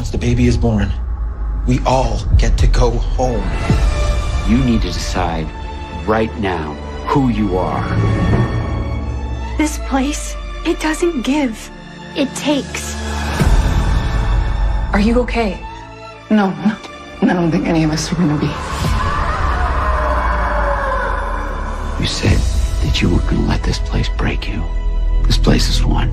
once the baby is born, we all get to go home. You need to decide right now who you are. This place, it doesn't give. It takes. Are you okay? No, I don't think any of us are gonna be. You said that you weren't gonna let this place break you. This place is one.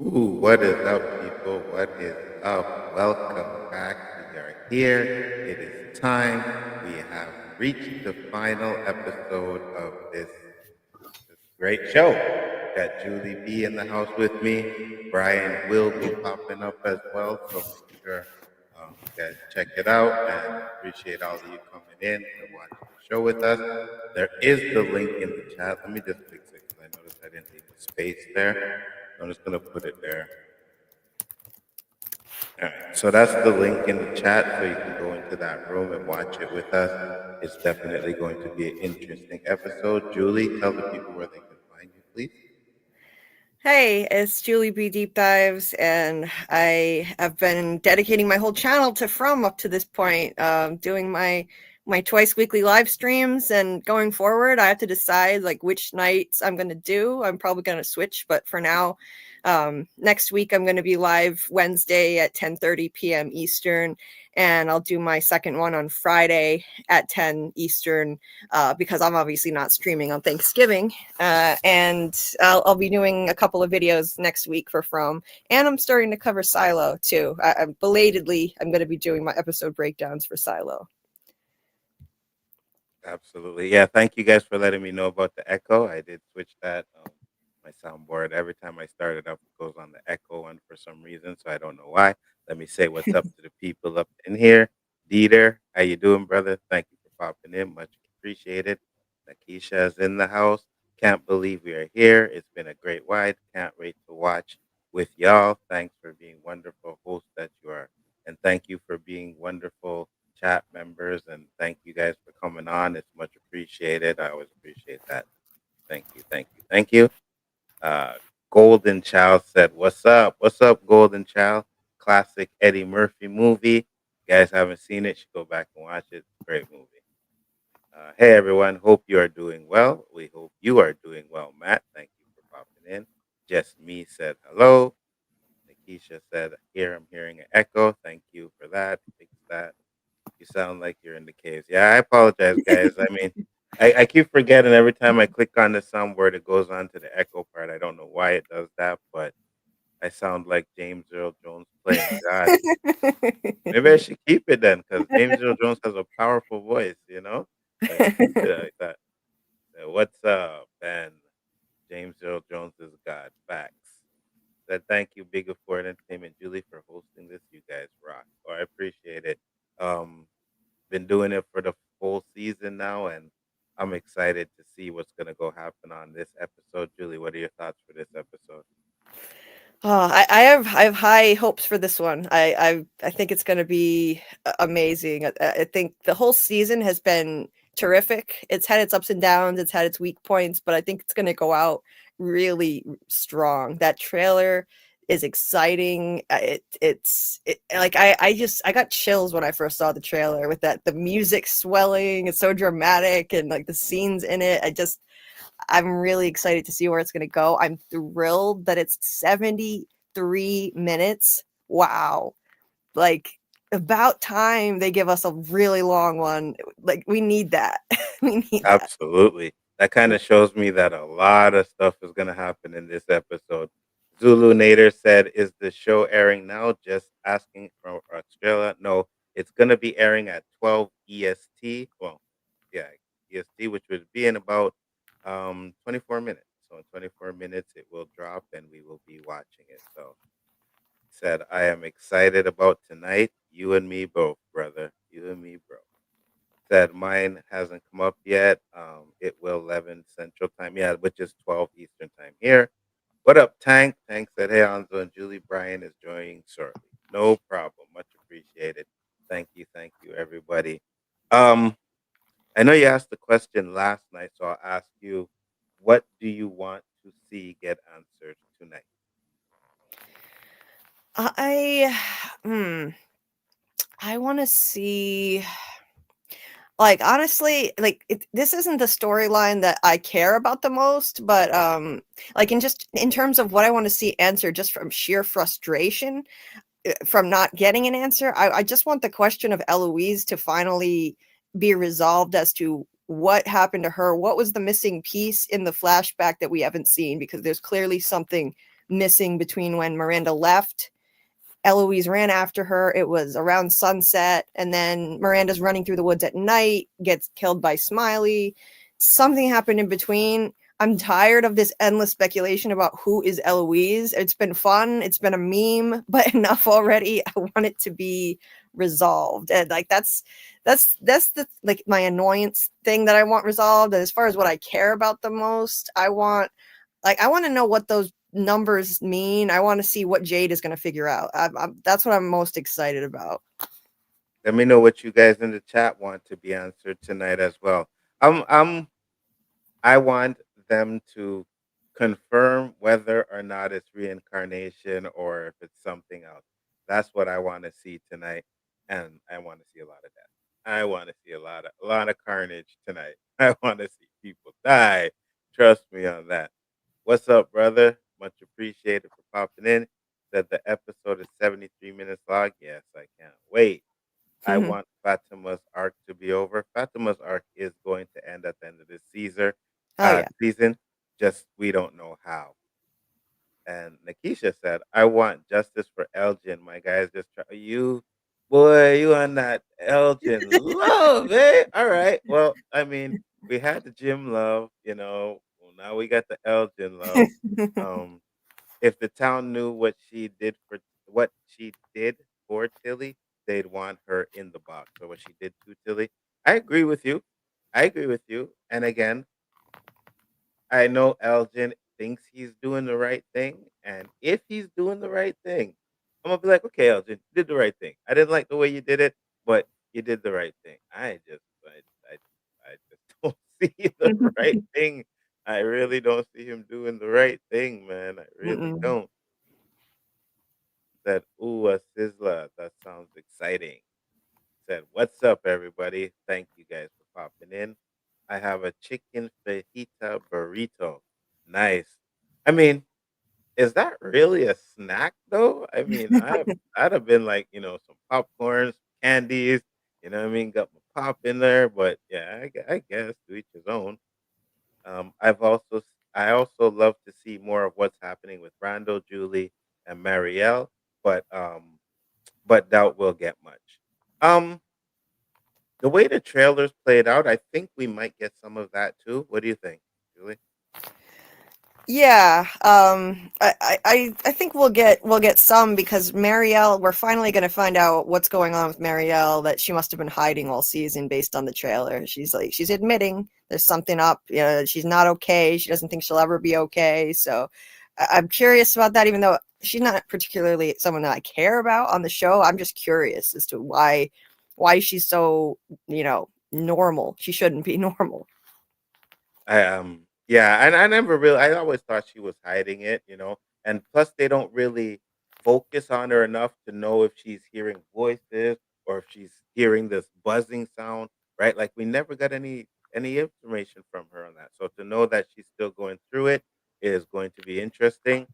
Ooh, what is up, people? What is up? Welcome back. We are here. It is time. We have reached the final episode of this great show. Got Julie B in the house with me. Brian will be popping up as well, so make sure you guys check it out. And appreciate all of you coming in to watch the show with us. There is the link in the chat. Let me just fix it because I noticed I didn't leave a space there. I'm just going to put it there. All right, so that's the link in the chat, so you can go into that room and watch it with us. It's definitely going to be an interesting episode. Julie, tell the people where they can find you, please. Hey, it's Julie B Deep Dives, and I have been dedicating my whole channel to From up to this point, doing my twice weekly live streams, and going forward I have to decide like which nights I'm going to do. I'm probably going to switch, but for now, next week I'm going to be live Wednesday at 10:30 p.m. Eastern, and I'll do my second one on Friday at 10 Eastern, because I'm obviously not streaming on Thanksgiving, and I'll be doing a couple of videos next week for From, and I'm starting to cover Silo too. Belatedly, I'm going to be doing my episode breakdowns for Silo. Absolutely. Yeah, thank you guys for letting me know about the echo. I did switch that. My soundboard, every time I start it up, it goes on the echo one for some reason, so I don't know why. Let me say what's up to the people up in here. Dieter, how you doing, brother? Thank you for popping in. Much appreciated. Nakisha is in the house. Can't believe we are here. It's been a great ride. Can't wait to watch with y'all. Thanks for being wonderful hosts that you are. And thank you for being wonderful chat members. And thank you guys for coming on. It's much appreciated. I always appreciate that. Thank you, thank you, thank you. Golden Child said, "What's up? What's up, Golden Child? Classic Eddie Murphy movie. You guys haven't seen it, should go back and watch it. Great movie." Hey, everyone. Hope you are doing well. We hope you are doing well, Matt. Thank you for popping in. Just Me said hello. Nikisha said, "Here, I'm hearing an echo." Thank you for that. Fix that. You sound like you're in the caves. Yeah, I apologize, guys. I mean, I keep forgetting every time I click on the soundboard, it goes on to the echo part. I don't know why it does that, but I sound like James Earl Jones playing God. Maybe I should keep it then, because James Earl Jones has a powerful voice, you know? Like, keep it like that. What's up, Ben? James Earl Jones is God. Facts. Said thank you, Big Afford Entertainment, Julie, for hosting this. You guys rock. Oh, I appreciate it. Been doing it for the full season now, and I'm excited to see what's gonna go happen on this episode. Julie, what are your thoughts for this episode? Oh, I have high hopes for this one. I think it's going to be amazing. I think the whole season has been terrific. It's had its ups and downs. It's had its weak points, but I think it's going to go out really strong. That trailer is exciting. Like I got chills when I first saw the trailer with the music swelling. It's so dramatic, and like the scenes in it. I'm really excited to see where it's going to go. I'm thrilled that it's 73 minutes. Wow. Like, about time they give us a really long one. Like, we need that. We need that. Absolutely. That kind of shows me that a lot of stuff is going to happen in this episode. Zulu Nader said, "Is the show airing now?" Just asking from Australia. No, it's going to be airing at 12 EST. Well, yeah, EST, which would be in about 24 minutes. So in 24 minutes, it will drop and we will be watching it. So said, "I am excited about tonight. You and me both, brother. You and me, bro." Said, "Mine hasn't come up yet. It will 11 Central Time. Yeah, which is 12 Eastern Time here. What up, Tank?" Tank said, "Hey, Anzo and Julie, Brian is joining shortly." No problem. Much appreciated. Thank you, everybody. I know you asked the question last night, so I'll ask you, what do you want to see get answered tonight? I hmm, I want to see. Like, honestly, like, this isn't the storyline that I care about the most, but, like, in terms of what I wanna see answered just from sheer frustration, from not getting an answer, I just want the question of Eloise to finally be resolved as to what happened to her, what was the missing piece in the flashback that we haven't seen, because there's clearly something missing between when Miranda left. Eloise ran after her. It was around sunset, and then Miranda's running through the woods at night, gets killed by Smiley. Something happened in between. I'm tired of this endless speculation about who is Eloise. It's been fun. It's been a meme, but enough already. I want it to be resolved. And like that's the like my annoyance thing that I want resolved. And as far as what I care about the most, I want to know what those numbers mean. I want to see what Jade is going to figure out. That's what I'm most excited about. Let me know what you guys in the chat want to be answered tonight as well. I'm I want them to confirm whether or not it's reincarnation or if it's something else. That's what I want to see tonight, and I want to see a lot of that. I want to see a lot of carnage tonight. I want to see people die. Trust me on that. What's up, brother? Much appreciated for popping in. Said the episode is 73 minutes long. Yes, I can't wait. I want Fatima's arc to be over. Fatima's arc is going to end at the end of this Oh yeah. season. Just we don't know how. And Nakisha said, "I want justice for Elgin. My guys just try you, boy. You on that Elgin love, eh? All right. Well, I mean, we had the Jim love, you know. Well, now we got the Elgin love. Um, if the town knew what she did for Tilly, they'd want her in the box. Or what she did to Tilly. I agree with you. I agree with you. And again, I know Elgin thinks he's doing the right thing, and if he's doing the right thing, I'm gonna be like, okay, Elgin, you did the right thing. I didn't like the way you did it, but you did the right thing. I just don't see the right thing. I really don't see him doing the right thing, man. I really Mm-mm. don't. Said, ooh, a sizzler. That sounds exciting. Said, what's up, everybody? Thank you guys for popping in. I have a chicken fajita burrito. Nice. I mean, is that really a snack though? I mean, I'd have been like, some popcorn, some candies, what I mean? Got my pop in there, but yeah, I guess to each his own. I also love to see more of what's happening with Randall, Julie, and Marielle, but doubt we'll get much. Um, the way the trailers played out, I think we might get some of that too. What do you think, Julie? Yeah, I think we'll get some because Marielle. We're finally going to find out what's going on with Marielle that she must have been hiding all season based on the trailer. She's admitting there's something up. She's not okay. She doesn't think she'll ever be okay. So I'm curious about that. Even though she's not particularly someone that I care about on the show, I'm just curious as to why she's so normal. She shouldn't be normal. Yeah, and I always thought she was hiding it. And plus they don't really focus on her enough to know if she's hearing voices or if she's hearing this buzzing sound, right? Like we never got any information from her on that. So to know that she's still going through it is going to be interesting.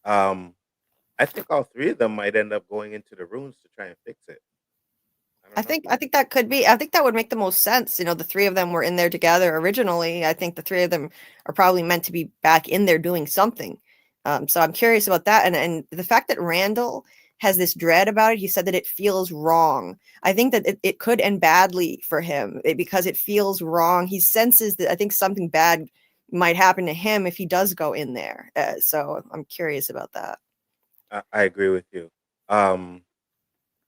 Um I think all three of them might end up going into the rooms to try and fix it. I I don't know. think I think that could be. I think that would make the most sense. The three of them were in there together originally. I think the three of them are probably meant to be back in there doing something. So I'm curious about that, and the fact that Randall has this dread about it. He said that it feels wrong. I think that it could end badly for him because it feels wrong. He senses that I think something bad might happen to him if he does go in there. So I'm curious about that. I agree with you. Um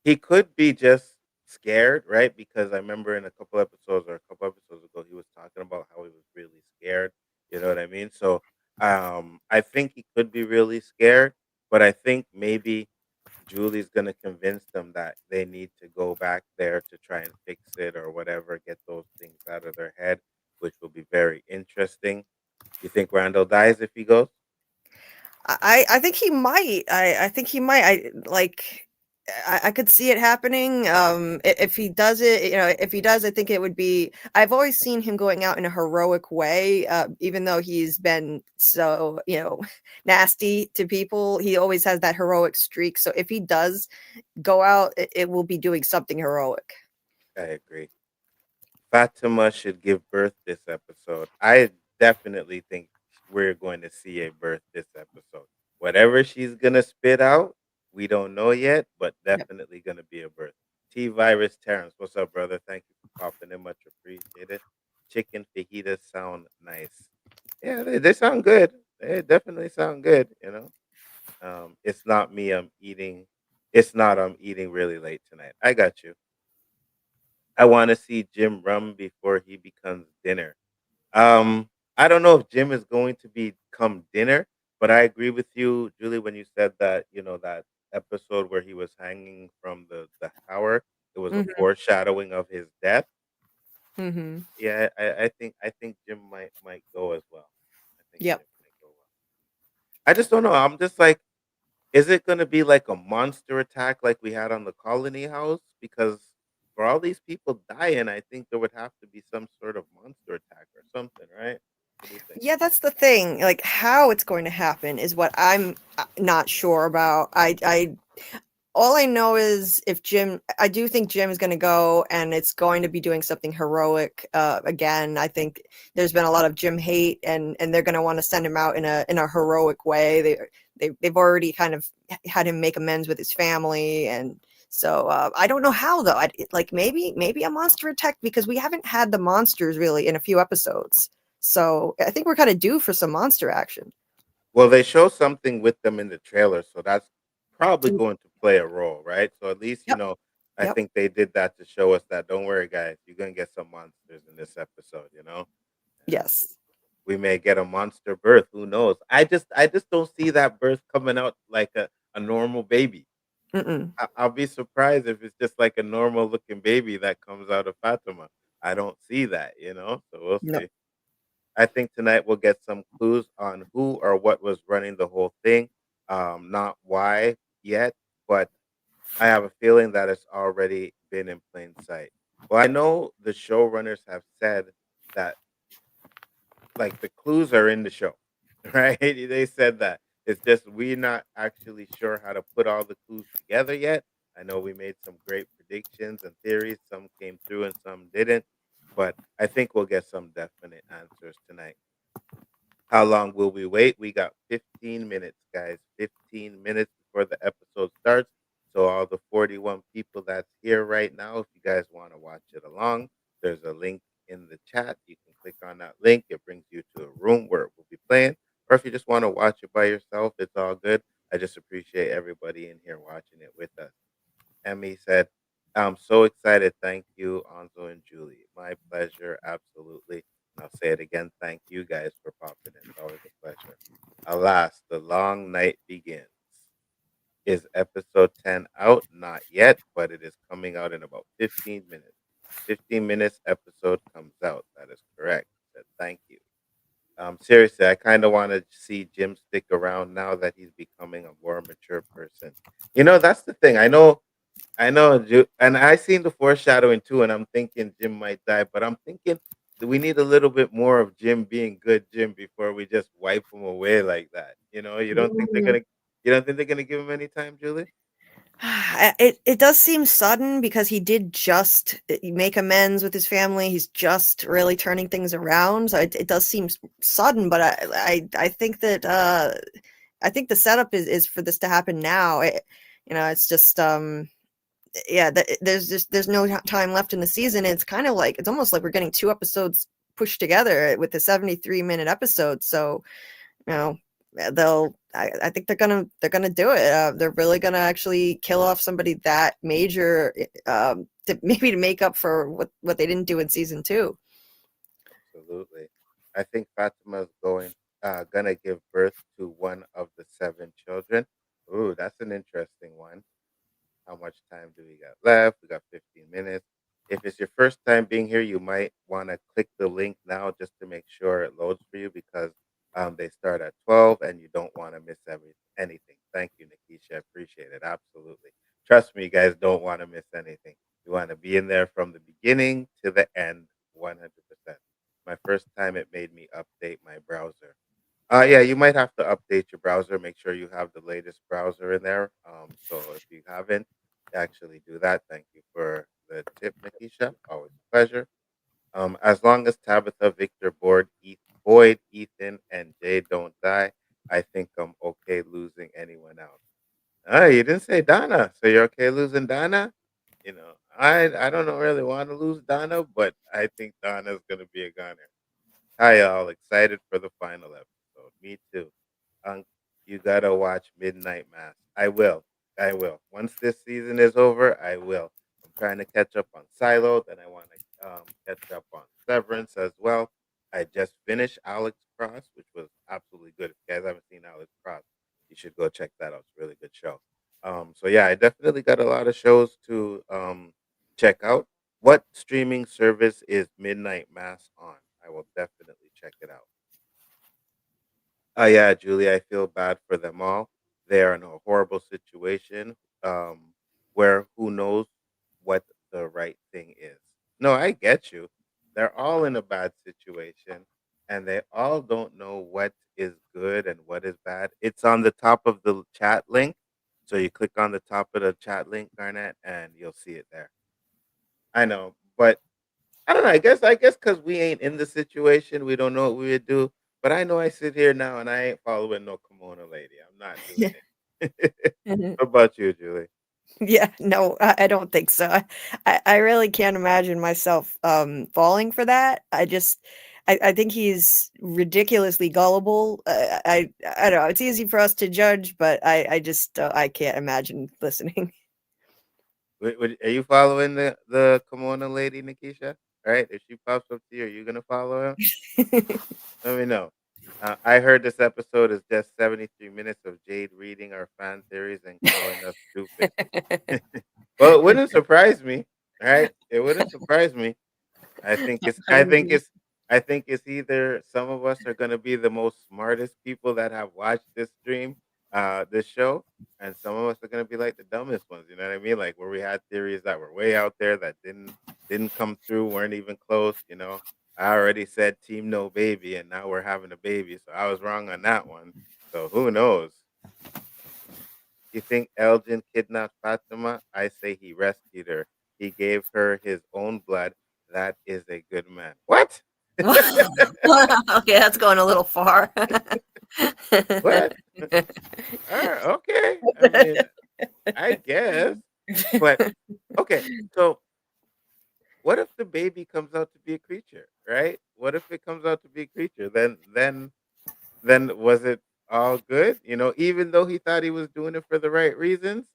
He could be just scared, right? Because I remember in a couple episodes ago, he was talking about how he was really scared. You know what I mean? So, I think he could be really scared, but I think maybe Julie's gonna convince them that they need to go back there to try and fix it or whatever, get those things out of their head, which will be very interesting. You think Randall dies if he goes? I think he might. I think he might. I could see it happening. If he does it, if he does, I think it would be. I've always seen him going out in a heroic way, even though he's been so, nasty to people. He always has that heroic streak. So if he does go out, it will be doing something heroic. I agree. Fatima should give birth this episode. I definitely think we're going to see a birth this episode. Whatever she's gonna spit out, we don't know yet, but Yep. definitely gonna be a birth. T Virus Terrence, what's up, brother? Thank you for popping in, much appreciated. Chicken fajitas sound nice. Yeah, they sound good. They definitely sound good. It's not me. I'm eating. It's not. I'm eating really late tonight. I got you. I want to see Jim Rum before he becomes dinner. I don't know if Jim is going to become dinner, but I agree with you, Julie, when you said that, that episode where he was hanging from the tower, it was a Hmm. foreshadowing of his death. Hmm. Yeah, I think Jim might go as well. I think Yep. Jim might go well. I just don't know. I'm just like, is it gonna be like a monster attack like we had on the Colony House? Because for all these people dying, I think there would have to be some sort of monster attack or something, right? What do you think? Yeah, that's the thing. Like how it's going to happen is what I'm not sure about. I all I know is if Jim, I do think Jim is going to go and it's going to be doing something heroic. Again, I think there's been a lot of Jim hate, and they're going to want to send him out in a heroic way. They've already kind of had him make amends with his family, and so I don't know how though. Like maybe a monster attack because we haven't had the monsters really in a few episodes. So I think we're kind of due for some monster action. Well, they show something with them in the trailer, so that's probably going to play a role, right? So at least, Yep. I Yep. think they did that to show us that don't worry, guys, you're gonna get some monsters in this episode. And Yes. we may get a monster birth. Who knows? I just don't see that birth coming out like a normal baby. Mm-mm. I'll be surprised if it's just like a normal looking baby that comes out of Fatima. I don't see that. So we'll No. see. I think tonight we'll get some clues on who or what was running the whole thing. Not why yet, but I have a feeling that it's already been in plain sight. Well, I know the showrunners have said that like the clues are in the show, right? They said that. It's just we're not actually sure how to put all the clues together yet. I know we made some great predictions and theories. Some came through and some didn't. But I think we'll get some definite answers tonight. How long will we wait? We got 15 minutes, guys. 15 minutes before the episode starts. So, all the 41 people that's here right now, if you guys want to watch it along, there's a link in the chat. You can click on that link. It brings you to a room where it will be playing. Or if you just want to watch it by yourself, it's all good. I just appreciate everybody in here watching it with us. Emmy said, I'm so excited. Thank you, Anzo and Julie. My pleasure. Absolutely. And I'll say it again. Thank you guys for popping in. It's always a pleasure. Alas, the long night begins. Is episode 10 out? Not yet, but it is coming out in about 15 minutes. 15 minutes episode comes out. That is correct. Said thank you. Seriously, I kind of want to see Jim stick around now that he's becoming a more mature person. That's the thing. I know, and I seen the foreshadowing too, and I'm thinking Jim might die, but I'm thinking that we need a little bit more of Jim being good Jim before we just wipe him away like that. You don't think they're gonna give him any time, Julie? It does seem sudden because he did just make amends with his family. He's just really turning things around. So it does seem sudden, but I think that I think the setup is for this to happen now. It's just yeah. There's no time left in the season. It's kind of like it's almost like we're getting two episodes pushed together with the 73-minute episode. So you know I think they're gonna do it. They're really gonna actually kill off somebody that major, to make up for what they didn't do in season 2. Absolutely. I think Fatima's gonna give birth to one of the 7 children. Ooh, that's an interesting one. How much time do we got left? We got 15 minutes. If it's your first time being here, you might want to click the link now just to make sure it loads for you because they start at 12 and you don't want to miss anything. Thank you, Nikisha. I appreciate it. Absolutely. Trust me, you guys don't want to miss anything. You want to be in there from the beginning to the end 100%. My first time, it made me update my browser. Yeah, you might have to update your browser. Make sure you have the latest browser in there. So if you haven't, actually do that. Thank you for the tip, Nikisha. Always a pleasure. As long as Tabitha, Victor, Boyd, Ethan, and Jay don't die, I think I'm okay losing anyone else. You didn't say Donna, so you're okay losing Donna? I don't know really want to lose Donna, but I think Donna's gonna be a gunner. Hi, y'all. Excited for the final episode. Me too. Um, you gotta watch Midnight Mass. I will. I will. Once this season is over, I will. I'm trying to catch up on Silo, then I want to catch up on Severance as well. I just finished Alex Cross, which was absolutely good. If you guys haven't seen Alex Cross, you should go check that out. It's a really good show. So yeah, I definitely got a lot of shows to check out. What streaming service is Midnight Mass on? I will definitely check it out. Oh yeah, Julie, I feel bad for them all. They are in a horrible situation where who knows what the right thing is. No, I get you. They're all in a bad situation and they all don't know what is good and what is bad. It's on the top of the chat link. So you click on the top of the chat link, Garnet, and you'll see it there. I know, but I don't know. I guess because we ain't in the situation, we don't know what we would do. But I know I sit here now and I ain't following no kimono lady. I'm not doing it. Mhm. What about you, Julie? Yeah, no, I don't think so. I really can't imagine myself falling for that. I think he's ridiculously gullible. I don't know. It's easy for us to judge, but I just I can't imagine listening. Are you following the kimono lady, Nikisha? All right. If she pops up to you, are you gonna follow him? Let me know. I heard this episode is just 73 minutes of Jade reading our fan theories and calling us stupid. Well, it wouldn't surprise me, right? It wouldn't surprise me. I think it's I think it's I think it's either some of us are gonna be the most smartest people that have watched this stream, this show, and some of us are gonna be like the dumbest ones, you know what I mean? Like where we had theories that were way out there that didn't come through, weren't even close. I already said team no baby and now we're having a baby, so I was wrong on that one. So who knows? You think Elgin kidnapped Fatima? I say he rescued her. He gave her his own blood. That is a good man. What? Okay, that's going a little far. What? Okay. I mean, I guess. But okay. So what if the baby comes out to be a creature, right? What if it comes out to be a creature? Then was it all good? Even though he thought he was doing it for the right reasons?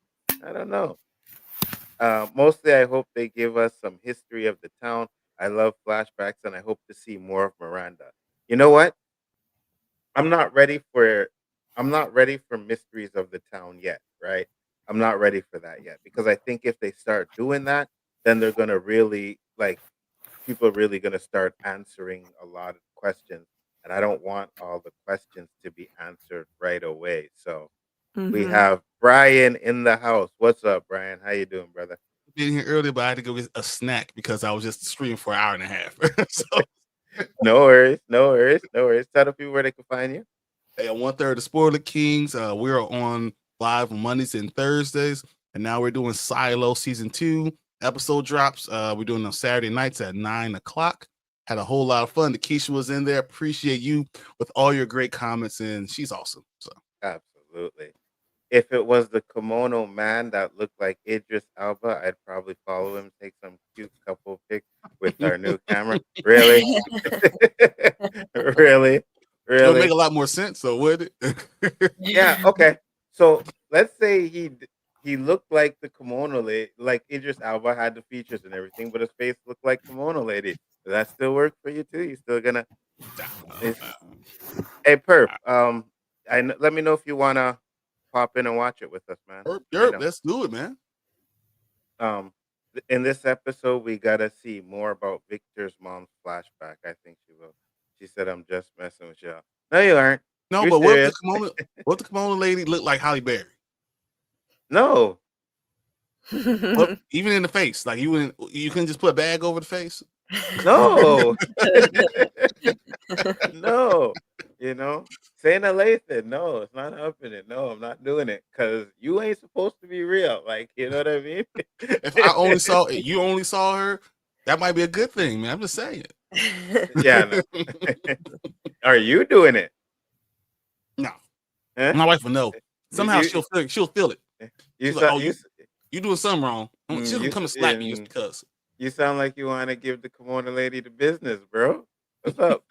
I don't know. Mostly, I hope they give us some history of the town. I love flashbacks, and I hope to see more of Miranda. You know what? I'm not ready for I'm not ready for mysteries of the town yet, right? I'm not ready for that yet because I think if they start doing that, then they're gonna really people are really gonna start answering a lot of questions, and I don't want all the questions to be answered right away. So we Mhm. have Brian in the house. What's up, Brian? How you doing, brother? Being here earlier, but I had to go get a snack because I was just streaming for an hour and a half. So, No worries, no worries, no worries. Tell the people where they can find you. hey, on 1/3 of Spoiler Kings, we're on live on Mondays and Thursdays, and now we're doing Silo season 2 episode drops. We're doing on Saturday nights at 9 o'clock. Had a whole lot of fun. Keisha was in there. Appreciate you with all your great comments, and she's awesome. So Absolutely. If it was the kimono man that looked like Idris Elba, I'd probably follow him, take some cute couple pics with our new camera. Really? Really? it would make Really? a lot more sense, so would it? Yeah, okay. So let's say he looked like the kimono lady, like Idris Alba had the features and everything, but his face looked like kimono lady. Does that still work for you too? You still gonna Hey Perp, let me know if you wanna pop in and watch it with us, man. Yerp, Let me yerp, know. let's do it, man. Um, In this episode, we gotta see more about Victor's mom's flashback. I think she will. She said, "I'm just messing with y'all." No, you aren't. No, You're but serious. what if the kimono lady looked like Halle Berry? No, What, even in the face, like you couldn't just put a bag over the face. no, no. You know, saying a Lathan. No, it's not happening. No, I'm not doing it because you ain't supposed to be real. Like, you know what I mean? If you only saw her, that might be a good thing, man. I'm just saying. Yeah. No. Are you doing it? No, Huh? my wife will know. Somehow You, she'll feel it. you, She's like, sound, oh, you doing something wrong. She's gonna you, come and slap me just because. you sound like you want to give the kimono lady the business, bro. What's up?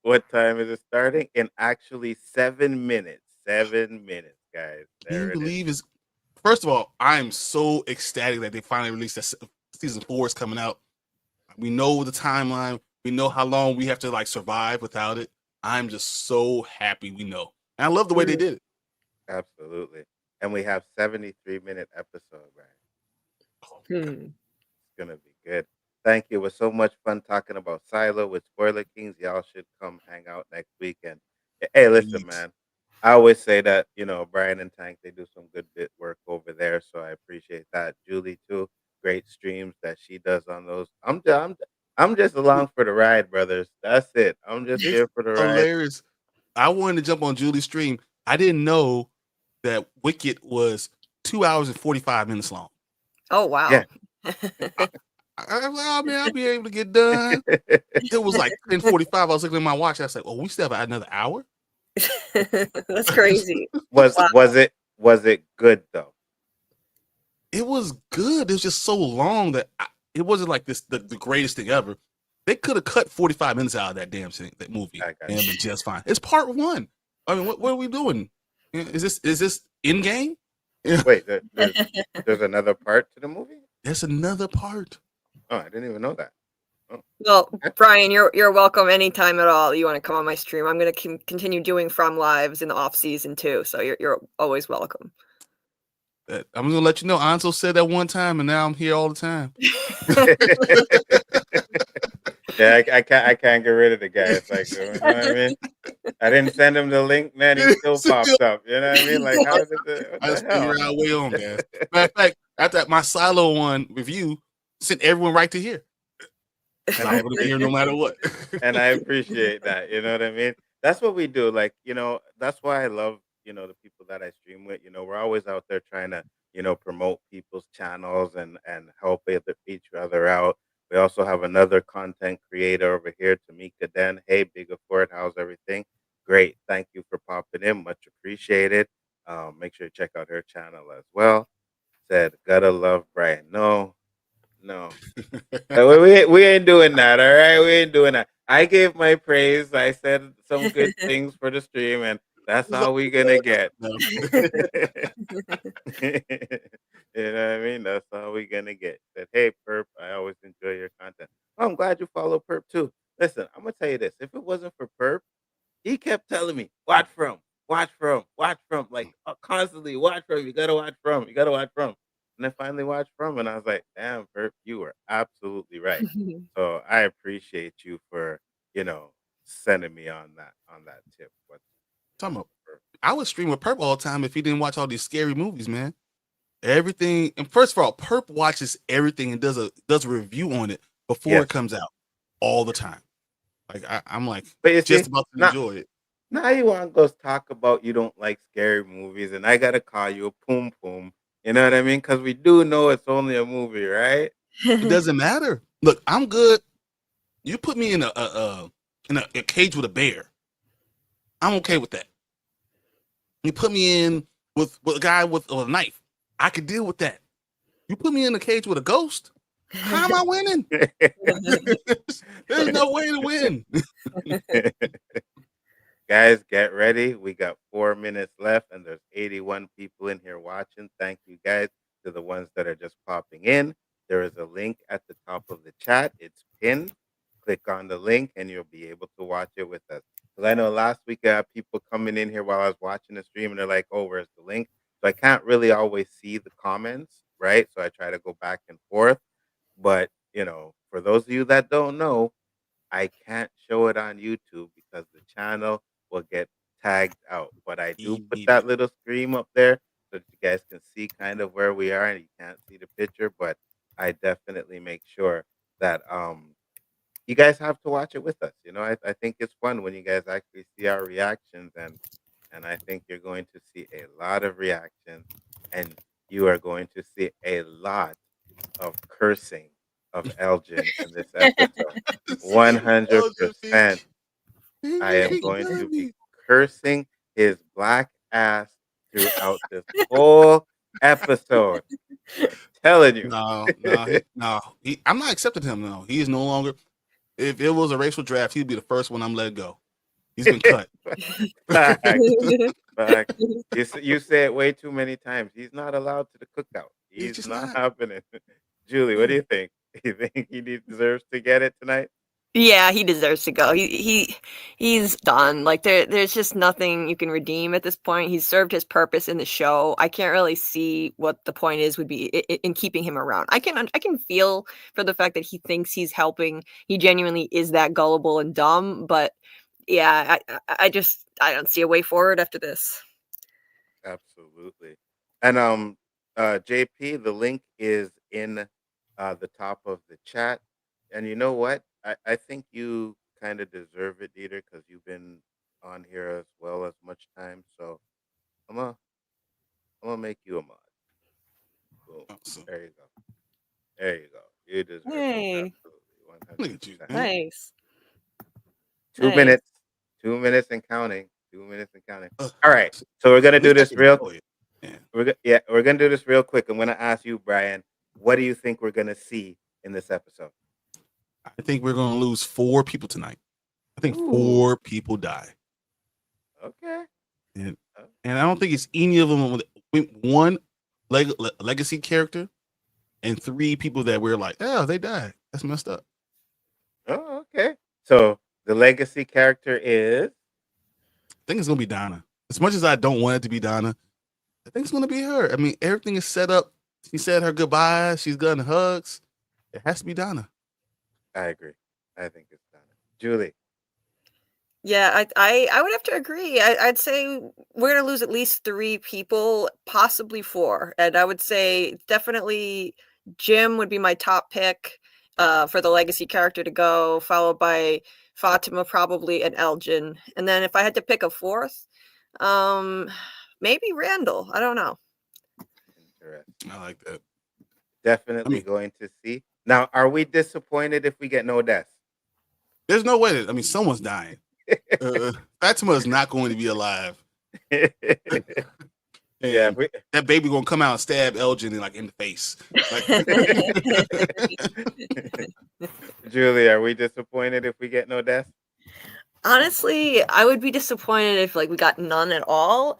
What time is it starting? In actually 7 minutes. 7 minutes, guys. Can you There it is. believe is? First of all, I am so ecstatic that they finally released that season 4 is coming out. We know the timeline. We know how long we have to like survive without it. I'm just so happy we know. And I love the way they did it. Absolutely. And we have 73-minute episode, right? Hmm. It's gonna be good. Thank you. It was so much fun talking about Silo with Spoiler Kings. Y'all should come hang out next weekend. Hey, listen, Please. man. I always say that, Brian and Tank, they do some good bit work over there. So I appreciate that. Julie too. Great streams that she does on those. I'm just along for the ride, brothers. That's it. I'm just It's here for the ride. hilarious. I wanted to jump on Julie's stream. I didn't know that Wicked was 2 hours and 45 minutes long. Oh wow. Yeah. I was like, oh man, I'll be able to get done. It was like 10:45. I was looking at my watch. I was like, oh, we still have another hour. That's crazy. Was Wow. was it good though? It was good. It was just so long that it wasn't like this the greatest thing ever. They could have cut 45 minutes out of that damn thing, that movie, I got and you. been just fine. It's part 1. I mean, what are we doing? Is this in game? Wait, there's another part to the movie? There's another part. Oh, I didn't even know that. Oh, Well, okay. Brian, you're welcome anytime at all. You want to come on my stream? I'm gonna continue doing From Lives in the off season too. So you're always welcome. I'm gonna let you know. Anzo said that one time, and now I'm here all the time. Yeah, I can't get rid of the guy. It's like, you know what I mean? I didn't send him the link, man. He still pops up. You know what I mean? Like, how did what I just the hell? figure out way on, guys. Matter of fact, after my Silo one review, sent everyone right to here. And I'm able to be here no matter what. And I appreciate that. You know what I mean? That's what we do. Like, that's why I love, the people that I stream with. We're always out there trying to, promote people's channels and help each other out. We also have another content creator over here, Tamika Den. Hey, Bigger Ford, how's everything? Great. Thank you for popping in. Much appreciated. Make sure you check out her channel as well. Said, gotta love Brian. No. We ain't doing that, all right? We ain't doing that. I gave my praise. I said some good things for the stream, and that's all we gonna get. No. You know what I mean? That's all we gonna get. Said, hey, Perp, I always enjoy your content. Oh, I'm glad you follow Perp too. Listen, I'm gonna tell you this. If it wasn't for Perp, he kept telling me, watch from, like constantly watch from. You gotta watch from, you gotta watch from. And I finally watched from, and I was like, damn, Perp, you were absolutely right. So I appreciate you for, sending me on that tip. Talking about, I would stream with Perp all the time if he didn't watch all these scary movies, man. Everything, and first of all, Perp watches everything and does a review on it before Yes. it comes out all the time. Like I'm like But you just see, about to now, enjoy it. now you want to go talk about you don't like scary movies, and I gotta call you a poom poom. You know what I mean? Because we do know it's only a movie, right? It doesn't matter. Look, I'm good. You put me in a cage with a bear, I'm okay with that. You put me in with a guy with a knife, I could deal with that. You put me in a cage with a ghost, how am I winning? There's no way to win. Guys, get ready. We got 4 minutes left, and there's 81 people in here watching. Thank you, guys, to the ones that are just popping in. There is a link at the top of the chat. It's pinned. Click on the link, and you'll be able to watch it with us. Because I know last week I had people coming in here while I was watching the stream, and they're like, "Oh, where's the link?" So I can't really always see the comments right? So I try to go back and forth. But, you know, for those of you that don't know, I can't show it on YouTube because the channel will get tagged out. But I do He put beat that it. little screen up there so that you guys can see kind of where we are and you can't see the picture, but I definitely make sure that you guys have to watch it with us. You know, I think it's fun when you guys actually see our reactions and I think you're going to see a lot of reactions and you are going to see a lot of cursing of Elgin in this episode. Elgin be 100%. I Elgin am be going to killing be me. cursing his black ass throughout this whole episode. I'm telling you. He I'm not accepting him now. He is no longer. If it was a racial draft, he'd be the first one I'm letting go. He's been cut. Facts. Facts. You say it way too many times. He's not allowed to the cookout. He's He's just not not. happening. Julie, what do you think? You think deserves to get it tonight? Yeah, he deserves to go. He's done. Like there's just nothing you can redeem at this point. He's served his purpose in the show. I can't really see what the point is would be in keeping him around. I can feel for the fact that he thinks he's helping. He genuinely is that gullible and dumb, but yeah, I don't see a way forward after this. Absolutely. And JP, the link is in the top of the chat. And you know what? I think you kind of deserve it, Dieter, because you've been on here as well as much time. So I'm gonna make you a mod. Boom. Awesome. There you go. There you go. You deserve it. Hey, Absolutely. Look at you, 100%. man. nice, 2 nice. minutes. 2 minutes and counting. 2 minutes and counting. Uh, All right. So we're gonna At do least I this can real enjoy it. Yeah. we're gonna do this real quick. I'm gonna ask you, Brian, what do you think we're gonna see in this episode? I think we're gonna lose 4 people tonight. I think Ooh. 4 people die, Okay. and I don't think it's any of them with one legacy character, and 3 people that we're like, oh, they died. That's messed up. Oh, okay. So the legacy character is I think it's gonna be Donna. As much as I don't want it to be Donna, I think it's gonna be her. I mean, everything is set up. She said her goodbyes. She's gotten hugs. It has to be Donna. I agree. I think it's Donna. Julie. Yeah, I would have to agree. I'd say we're gonna lose at least 3 people, possibly 4, and I would say definitely Jim would be my top pick for the legacy character to go, followed by Fatima probably and Elgin, and then if I had to pick a 4th, maybe Randall. I don't know. Interesting. I like that. Definitely going to see. Now, are we disappointed if we get no deaths? There's no way that, I mean, someone's dying. Fatima is not going to be alive. Yeah, that baby gonna come out and stab Elgin in the face. Like, Julie, are we disappointed if we get no deaths? Honestly, I would be disappointed if we got none at all.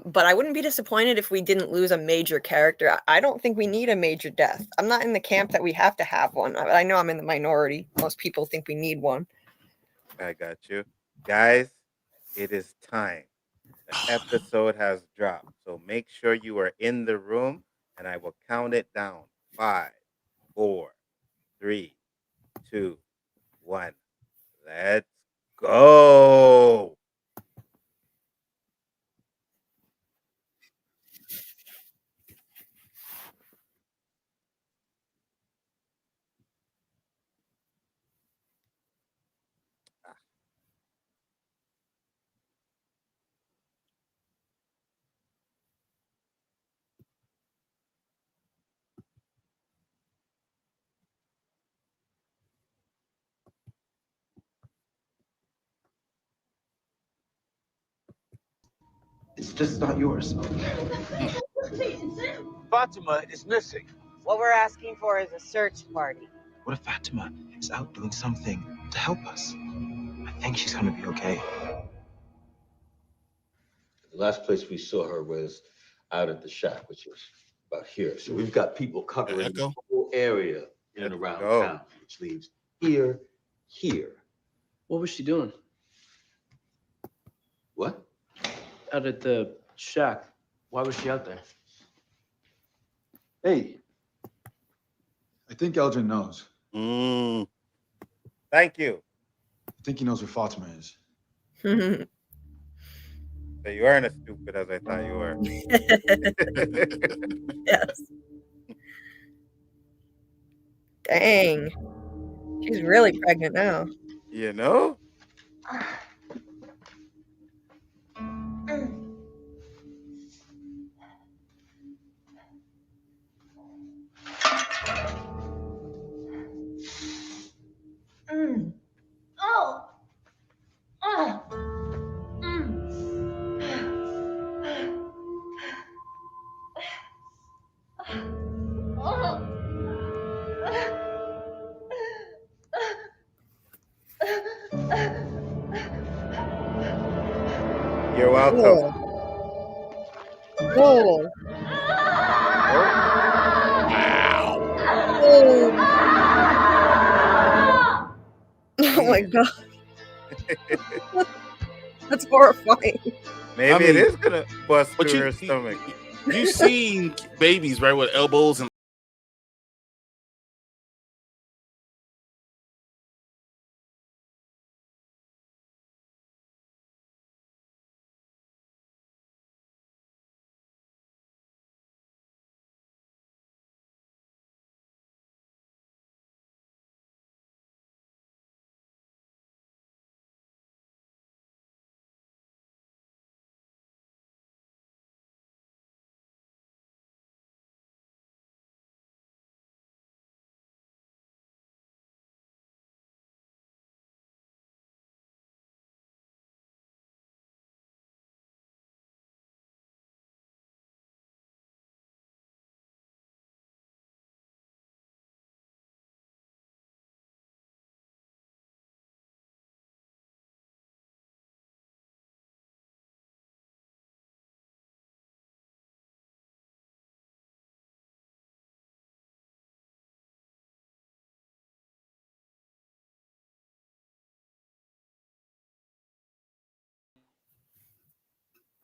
But I wouldn't be disappointed if we didn't lose a major character. I don't think we need a major death. I'm not in the camp that we have to have one. I know I'm in the minority. Most people think we need one. I got you. Guys, it is time. The episode has dropped. So make sure you are in the room and I will count it down. 5, 4, 3, 2, 1. Let's go. It's just not yours. Fatima is missing. What we're asking for is a search party. What if Fatima is out doing something to help us? I think she's gonna be okay. The last place we saw her was out at the shack, which was about here. So we've got people covering the whole area in and around town, which leaves here. What was she doing? What? Out at the shack. Why was she out there? Hey, think Elgin knows. Thank you. I think he knows where Fatima is. So you aren't as stupid as I thought you were. Yes. Dang. She's really pregnant now. You know? Oh. You're welcome. Whoa. Oh my god. That's horrifying. Maybe it is gonna bust through her stomach. You've seen babies, right, with elbows and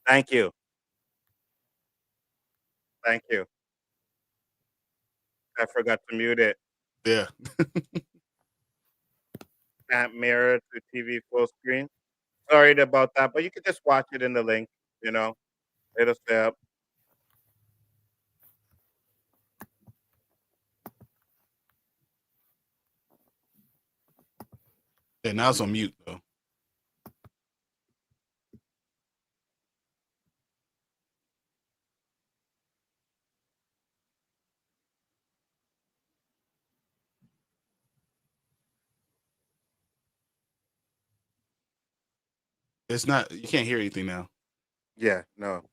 Thank you. Thank you. I forgot to mute it. Yeah. Can't mirror to TV full screen. Sorry about that, but you can just watch it in the link, you know. It'll stay up. Yeah, now it's on mute though. It's not. You can't hear anything now. Yeah, no.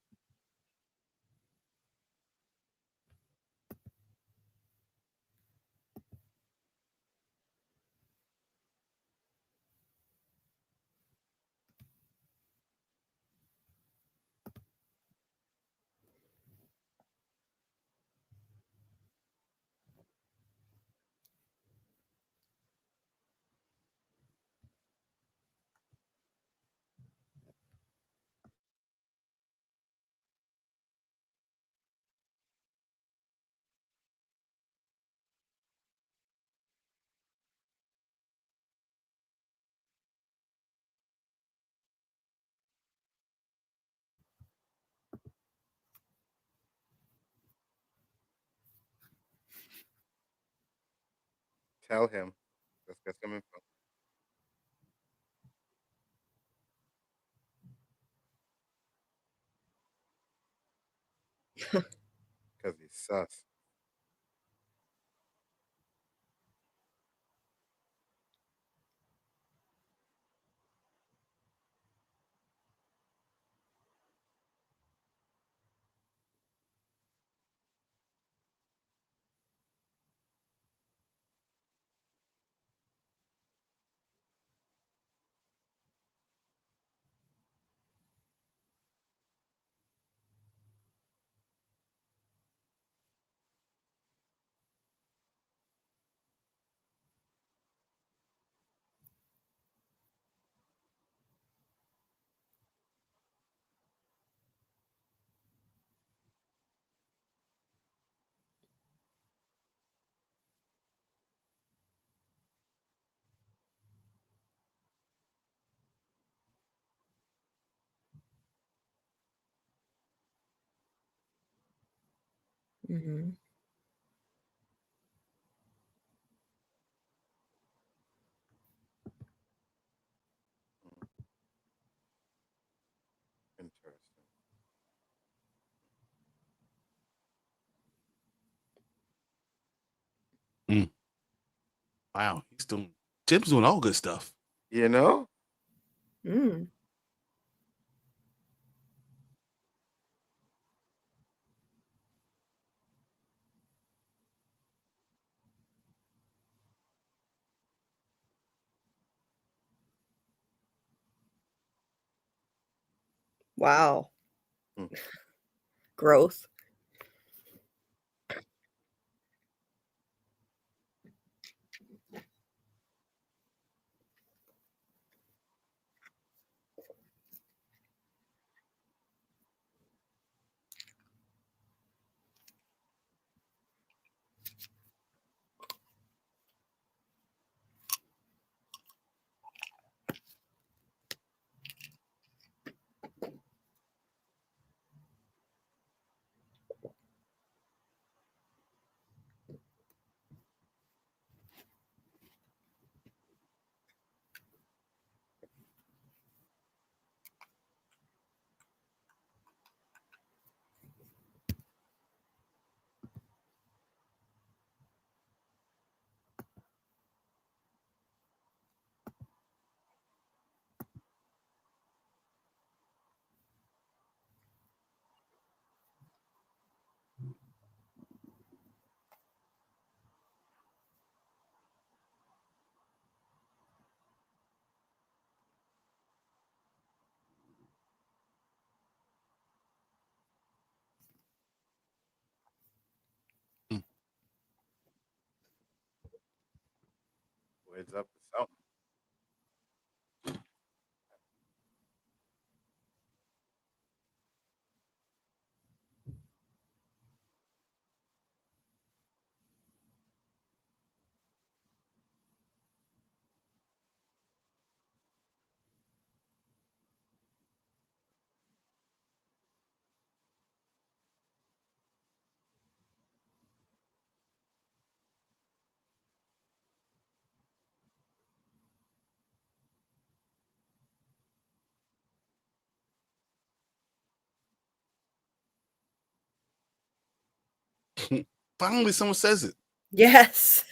Tell him. Let's get some info. Because he's sus. Mm-hmm. Interesting. Wow, Jim's doing all good stuff. You know? Mm. Wow. Growth. Words up to something. Finally, someone says it. Yes.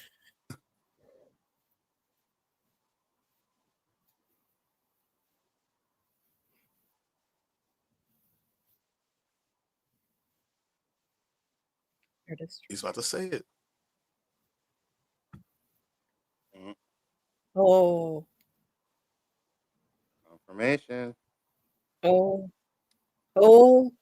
He's about to say it. Oh. Confirmation. Oh. Oh.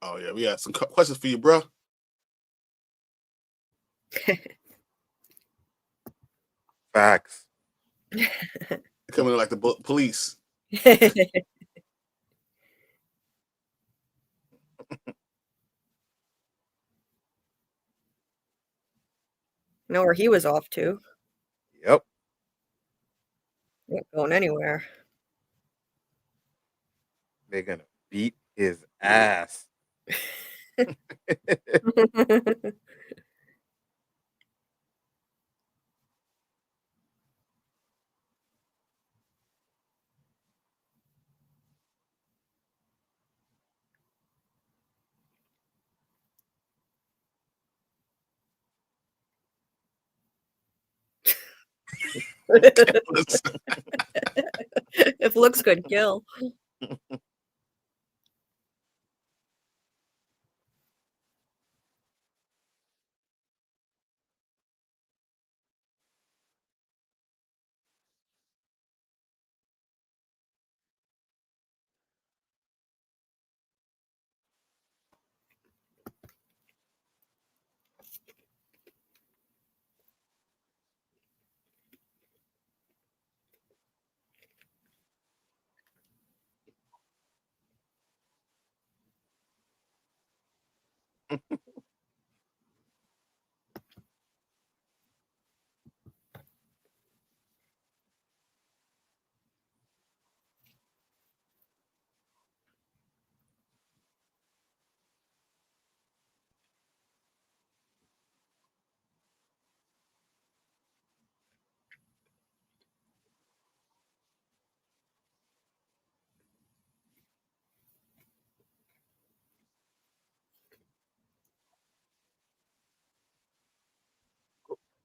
Oh yeah, we got some questions for you, bro. Facts. Coming in like the police. Know where he was off to. Yep. Ain't going anywhere. They're gonna beat his ass. If looks could kill.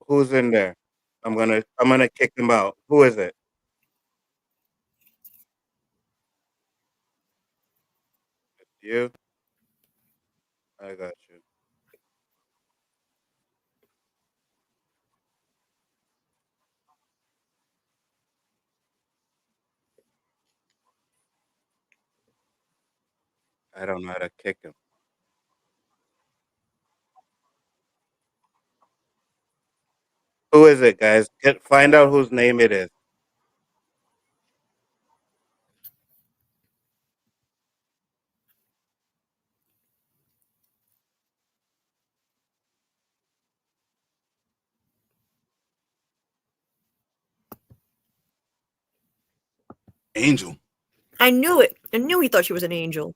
Who's in there? I'm gonna kick him out. Who is it? You? I got you. I don't know how to kick him. Who is it, guys? Find out whose name it is. Angel. I knew it. I knew he thought she was an angel.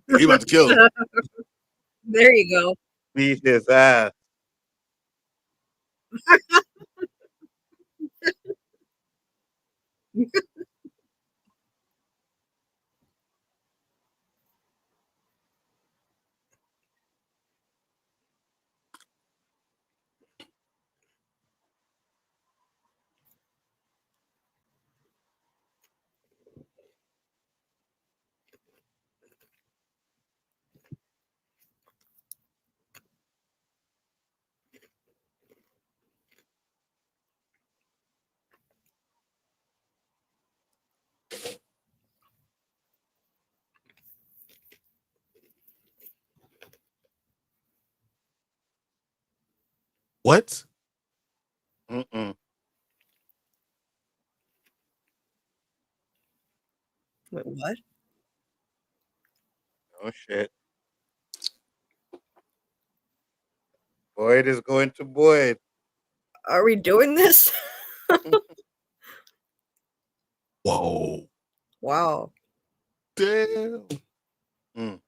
He about to kill him. There you go. Beat his ass. What? Mm-mm. Wait, what? Oh shit. Boyd is going to Boyd. Are we doing this? Whoa. Wow. Damn. Mm.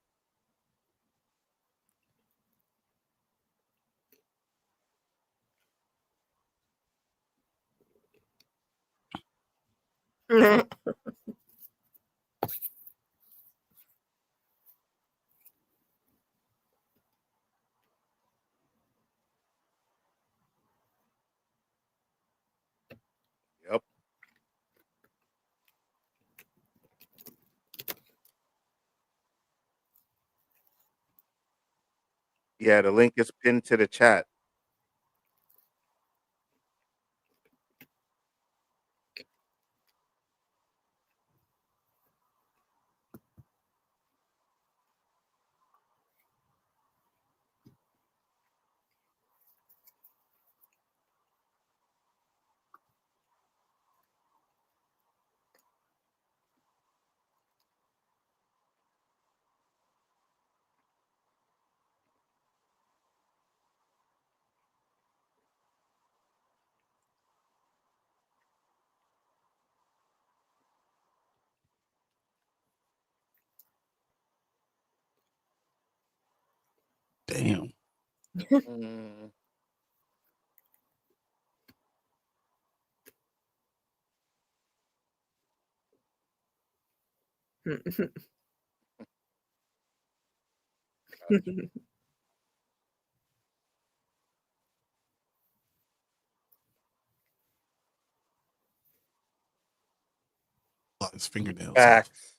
Yep. Yeah, the link is pinned to the chat. Damn. Mm. His fingernails. Facts.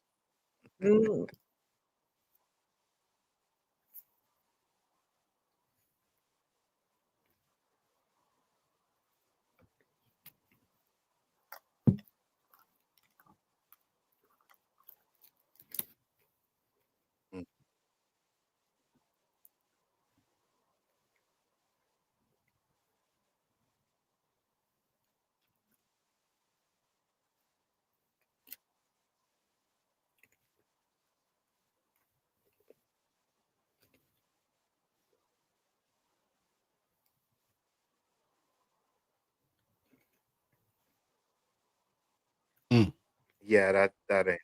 Yeah, that ain't.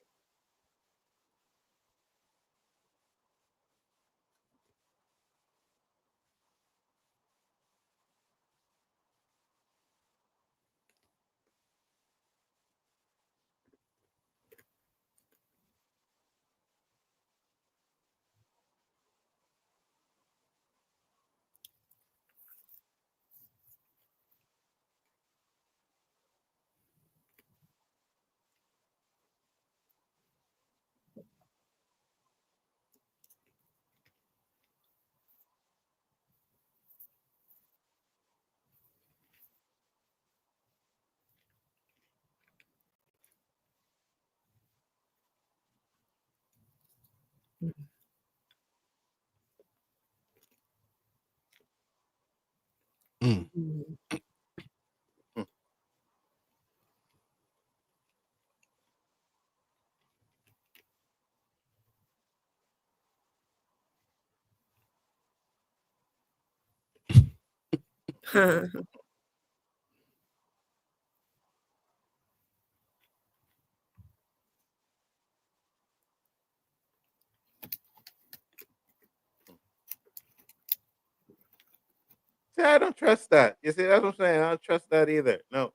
See, I don't trust that. You see, that's what I'm saying. I don't trust that either. No.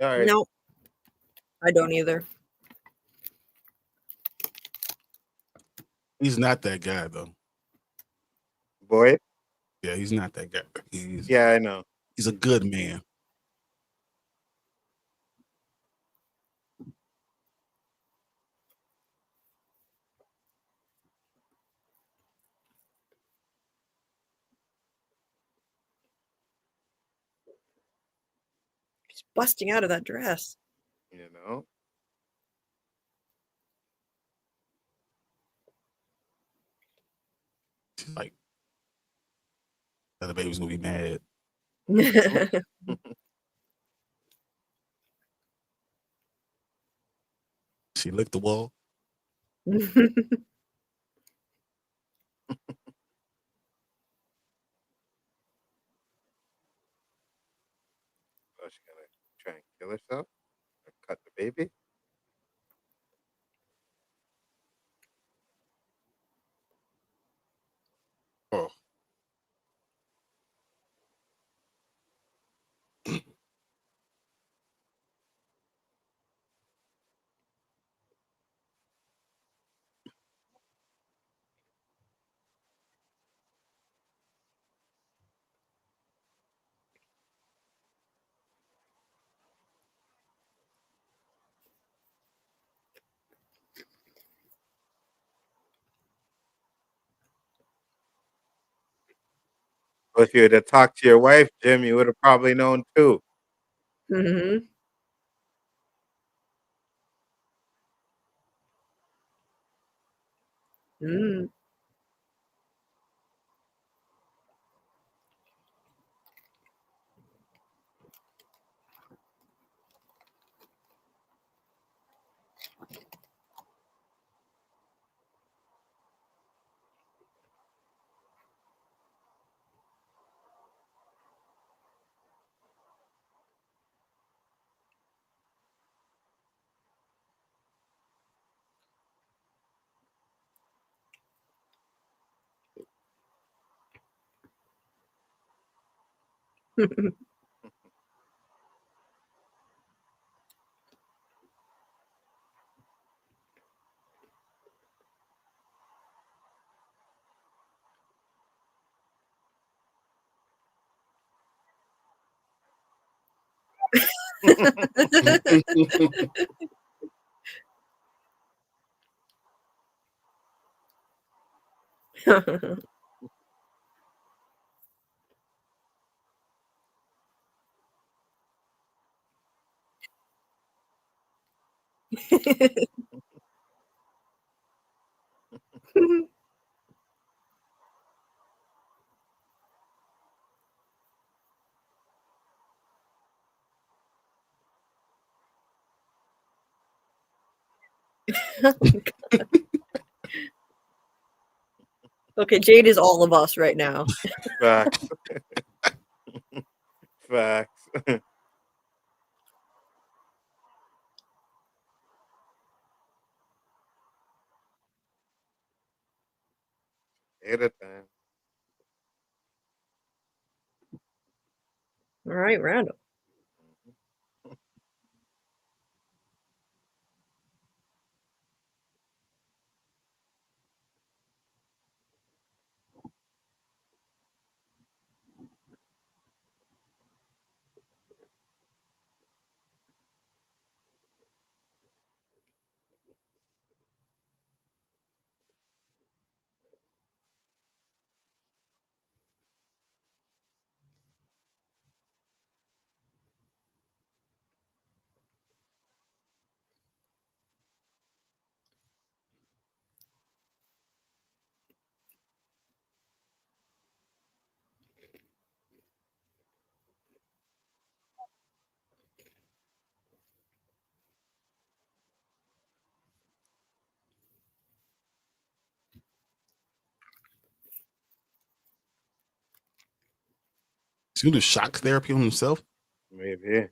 All right. Nope. I don't either. He's not that guy though. Boy. Yeah, he's not that guy. Yeah, I know. He's a good man. He's busting out of that dress. You know. Like that the baby's gonna be mad. She licked the wall. Oh, she's gonna try and kill herself or cut the baby. Oh. Well, if you would have talked to your wife, Jim, you would have probably known too. Mm-hmm. Mm. Okay, Jade is all of us right now. Facts. Facts. At a time. All right, Randall. He's gonna do shock therapy on himself. Maybe.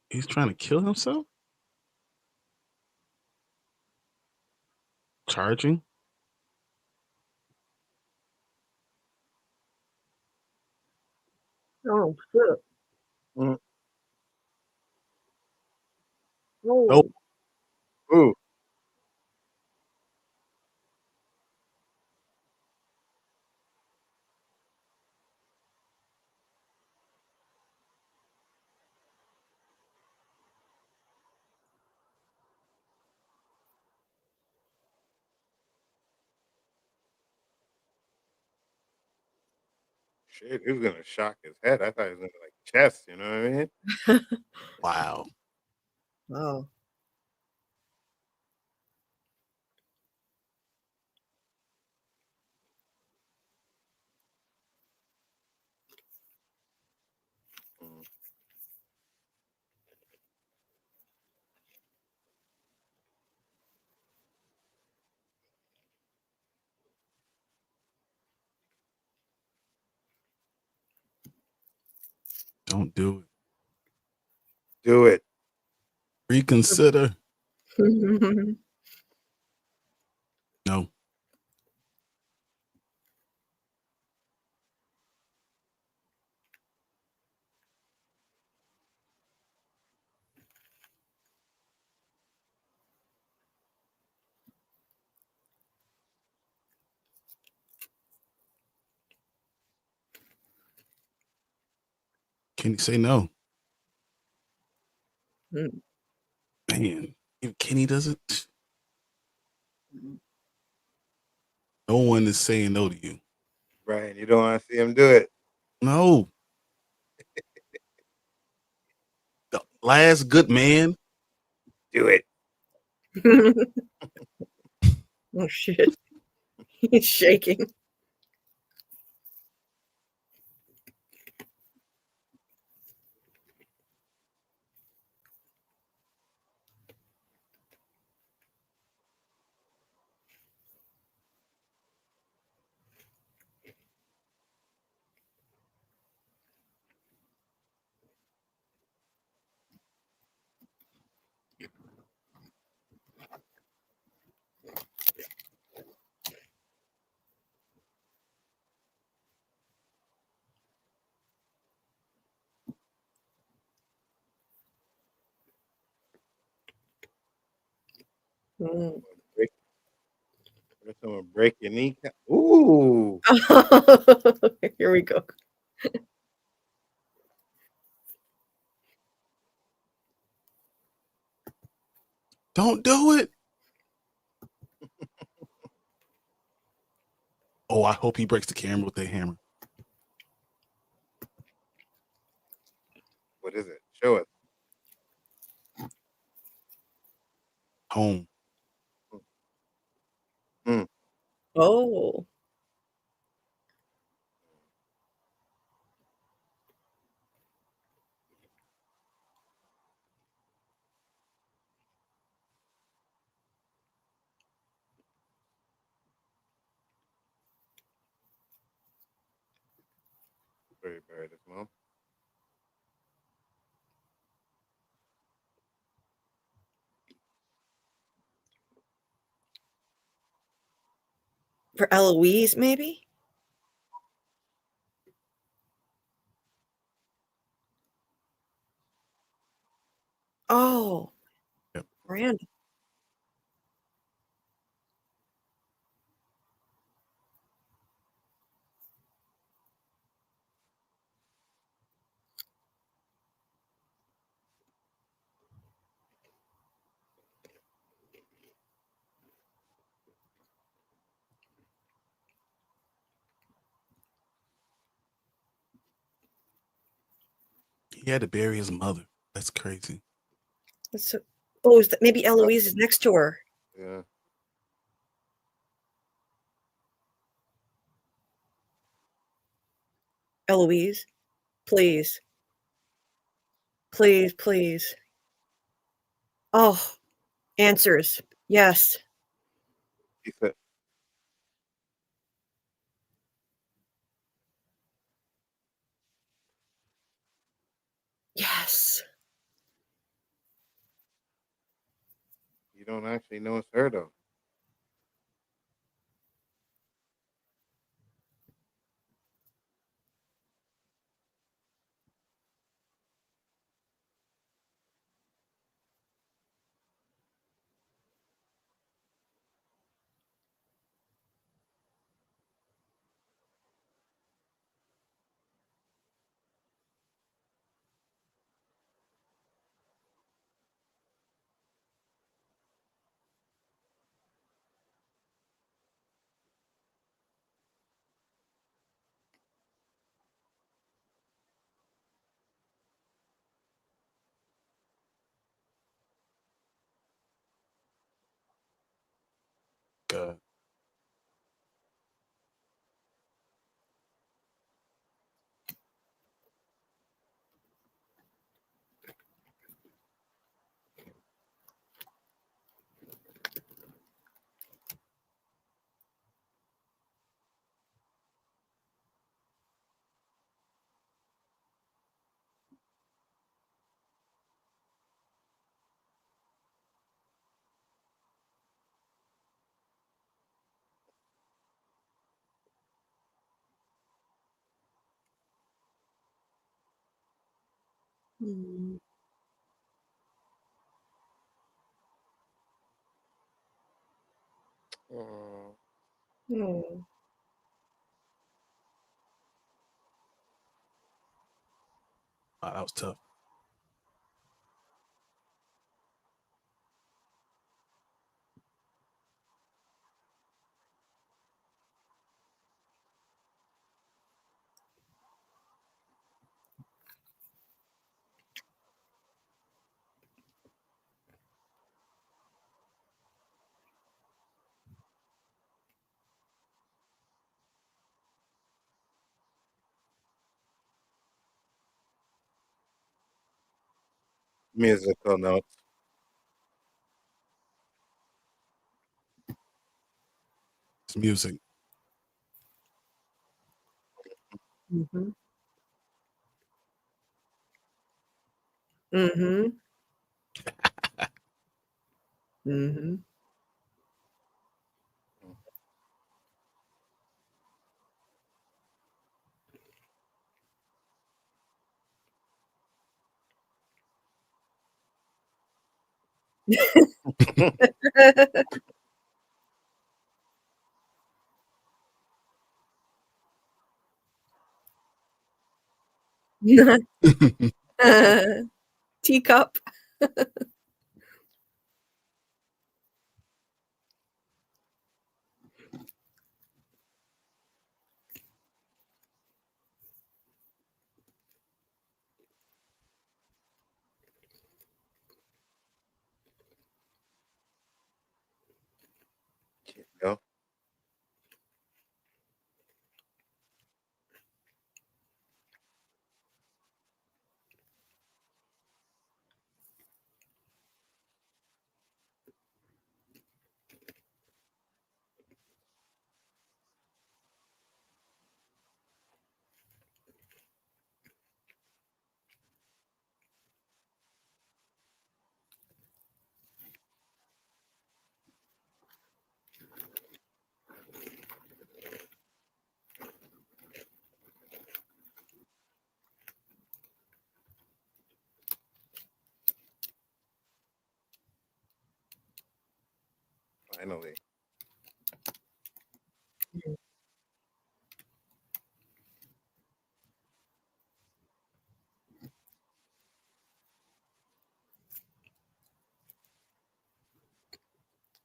He's trying to kill himself. Charging. Oh, shit. Mm. Oh. Ooh. Shit, he was gonna shock his head. I thought he was gonna like chest, you know what I mean? Wow. Wow. Don't do it. Do it. Reconsider. No. Can you say no? Mm. Man, if Kenny doesn't, no one is saying no to you. Right. You don't want to see him do it. No. The last good man. Do it. Oh shit. He's shaking. Mm. Someone break your kneecap. Ooh. Here we go. Don't do it. Oh, I hope he breaks the camera with that hammer. What is it? Show us. Home. Mm. Oh. Where he buried his mom. For Eloise, maybe? Oh. Yep. Randall. He had to bury his mother. That's crazy. That's so, oh, is that maybe Eloise is next to her? Yeah. Eloise, please. Please, please. Oh, answers. Yes. He said, Yes. you don't actually know it's her though. God. Mm. Oh. Oh. Wow, that was tough. Musical notes. It's music. Mm-hmm. Mm-hmm. Mm-hmm. Teacup. Go. Finally.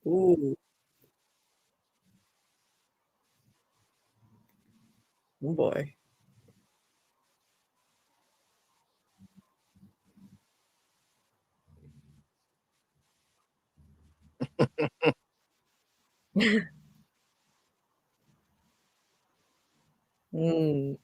Ooh. Oh boy. Mm.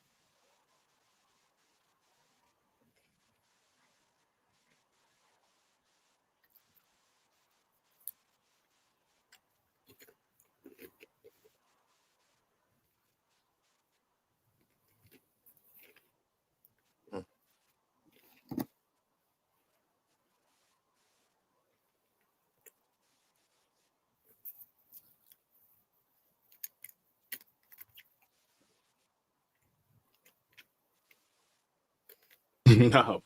No.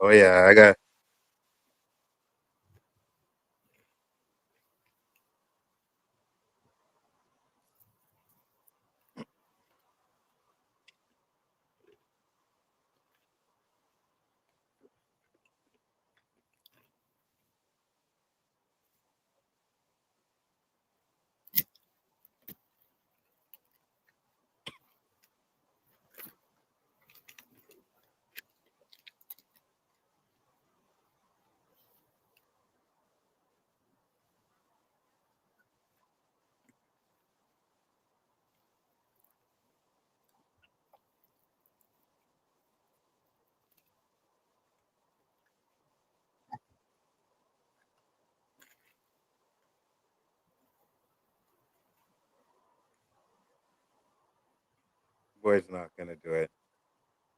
Oh yeah, I got. Boy's not gonna do it.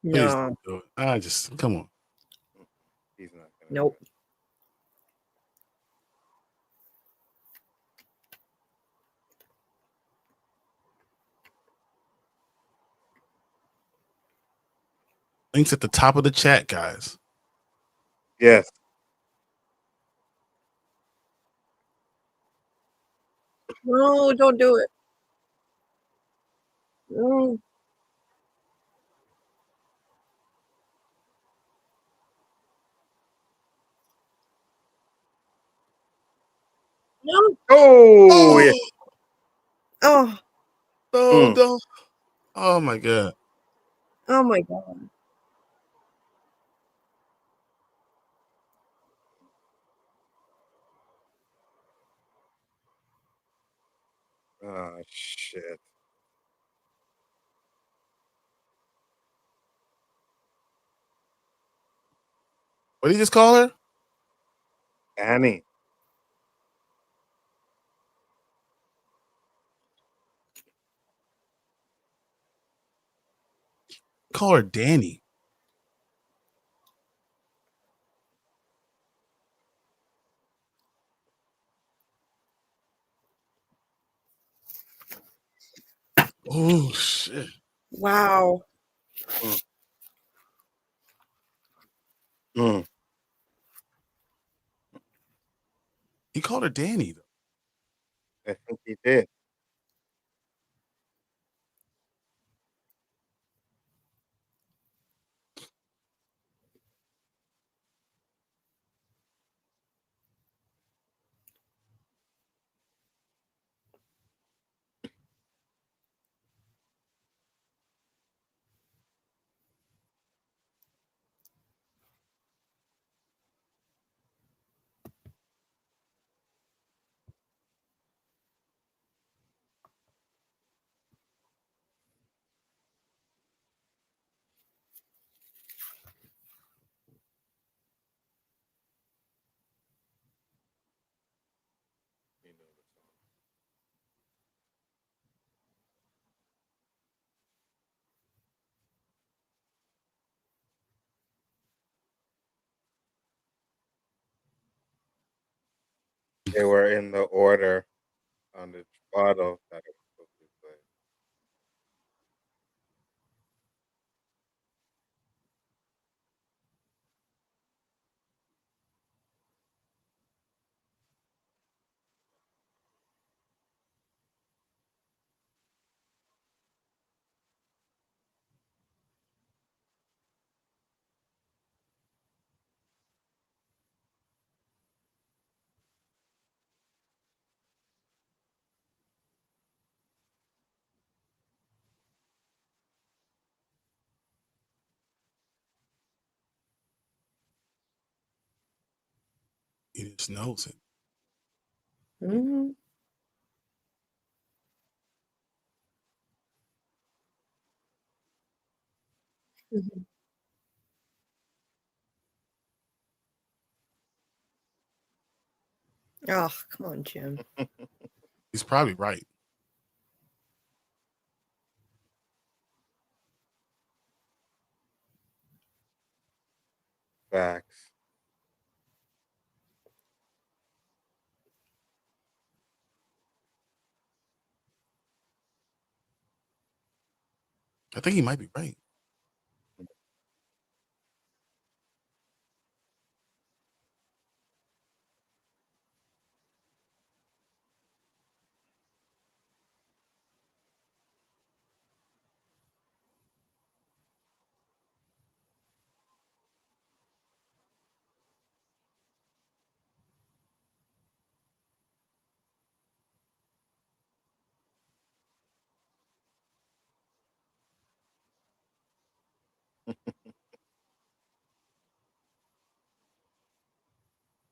Please No. don't do it. I just come on. He's not gonna. Nope. Links at the top of the chat, guys. Yes. No, don't do it. No. No. Oh, yeah. Oh. No, don't. Oh my god. Oh my god. Oh shit. What did you just call her? Annie. Call her Danny. Oh shit! Wow. Mm. He called her Danny though. I think he did. They were in the order on the bottle that it was supposed to play. He just knows it. Mm-hmm. Mm-hmm. Oh, come on, Jim. He's probably right. Facts. I think he might be right.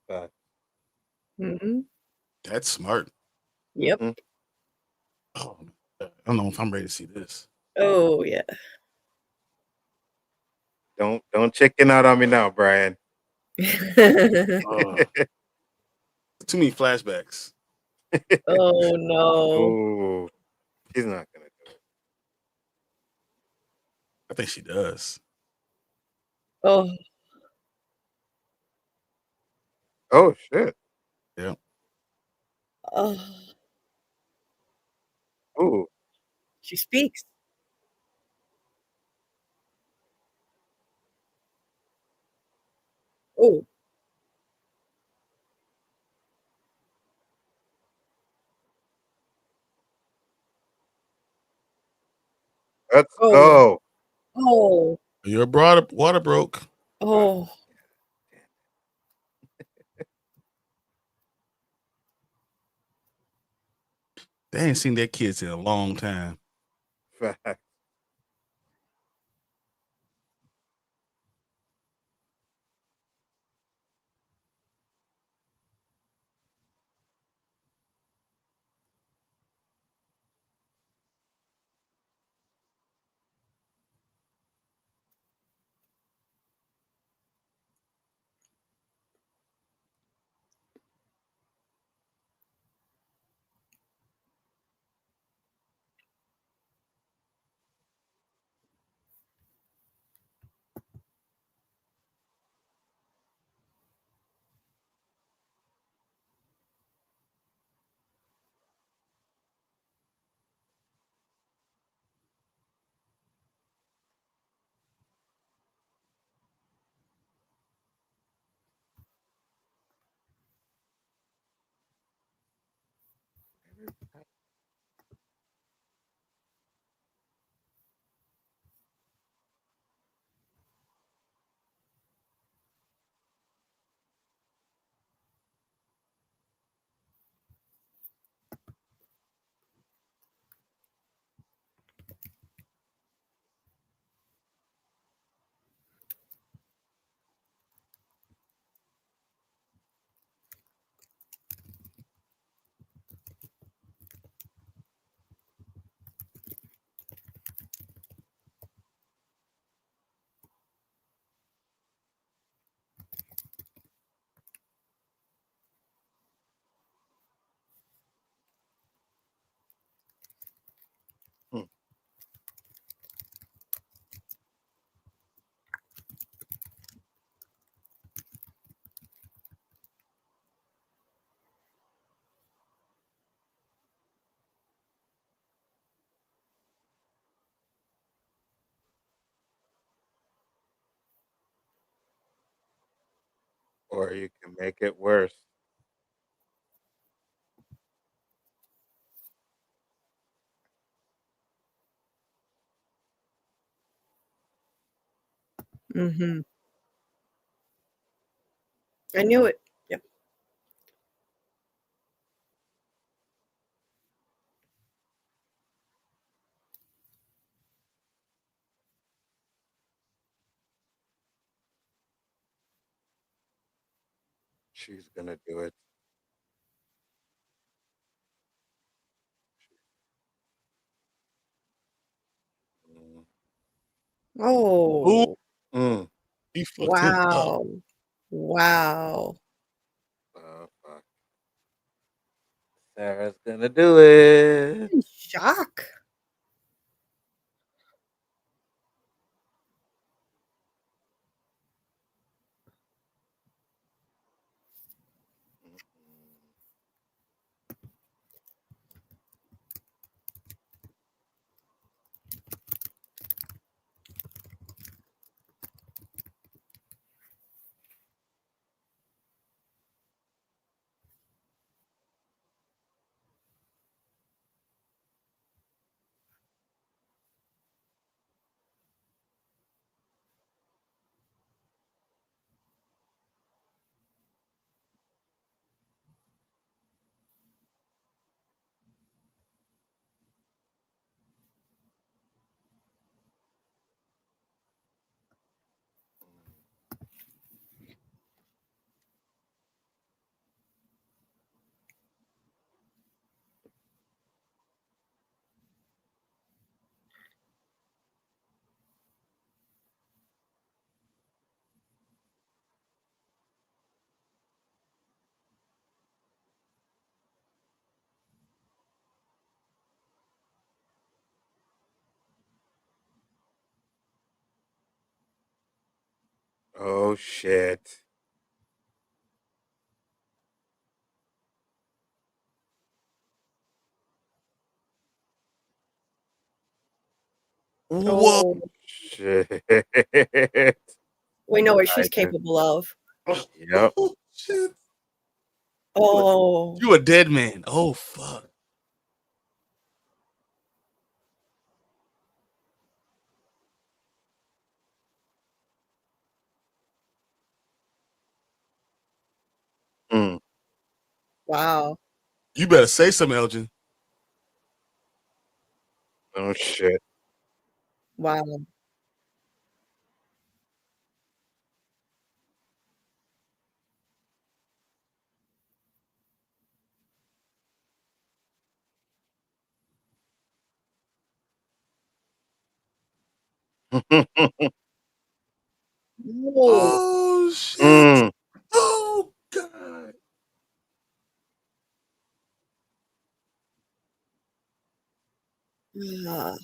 Facts. Mm-hmm. That's smart. Yep. Mhm. Oh, I don't know if I'm ready to see this. Oh, yeah. Don't chicken out on me now, Brian. Too many flashbacks. Oh, no. Ooh, she's not gonna do it. I think she does. Oh. Oh shit. Yeah. Oh. Ooh. She speaks. Oh. Let's Oh. go. Oh. Your water broke. Oh. They ain't seen their kids in a long time. Facts. Or you can make it worse. Mhm. I knew it. Yep. She's gonna do it. Mm. Ooh. Oh. Mm. He fucked him up. Wow. Wow. Oh, fuck. Sarah's gonna do it. Shock. Oh shit. Whoa. Oh. Shit. We know what she's I just- capable of. Yep. Oh, shit. Oh. You a dead man. Oh, fuck. Mm. Wow. You better say something, Elgin. Oh shit. Wow. Whoa. Oh, shit. Mm. Oh, God. Ah.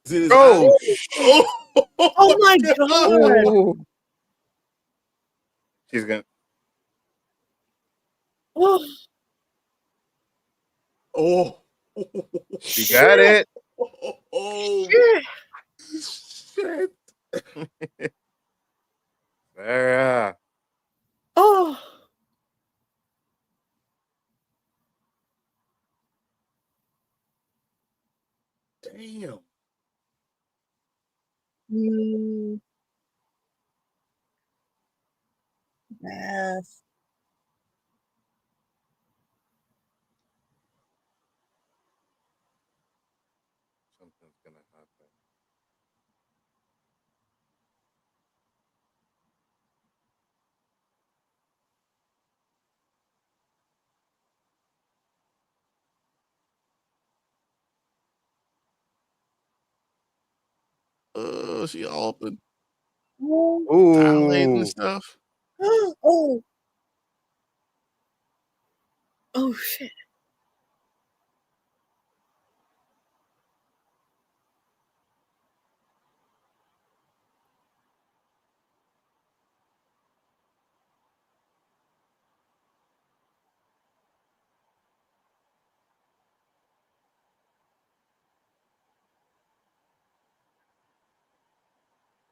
Is it his eye? Oh Oh, Oh my God. god. Ooh. She's gonna. Oh. Oh. She got Shit. it. Oh, Shit. shit. Sarah. Oh. Damn. Mm. Yes. Something's gonna happen. She all been Oh. dilated and Ooh. stuff. Oh. Oh shit.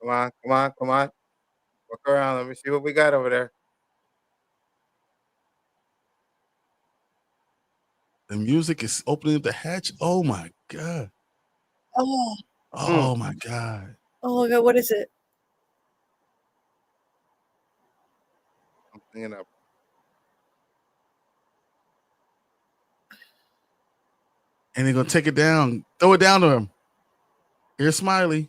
Come on, come on, come on. Look around. Let me see what we got over there. The music is opening the hatch. Oh my god. Oh. Oh my god. Oh my god, what is it? I'm thinking up. And they're gonna take it down. Throw it down to him. Here's Smiley.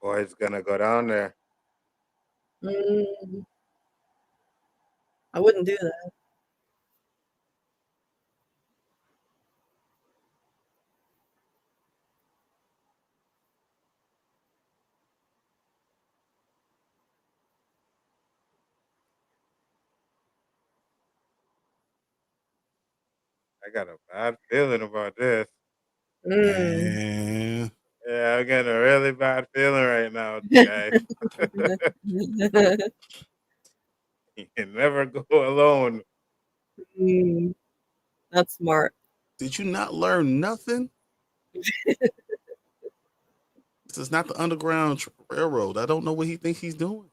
Boy's gonna go down there. I wouldn't do that. I got a bad feeling about this. Man. Yeah, I'm getting a really bad feeling right now, guys. You can never go alone. That's smart. Did you not learn nothing? This is not the Underground Railroad. I don't know what he thinks he's doing.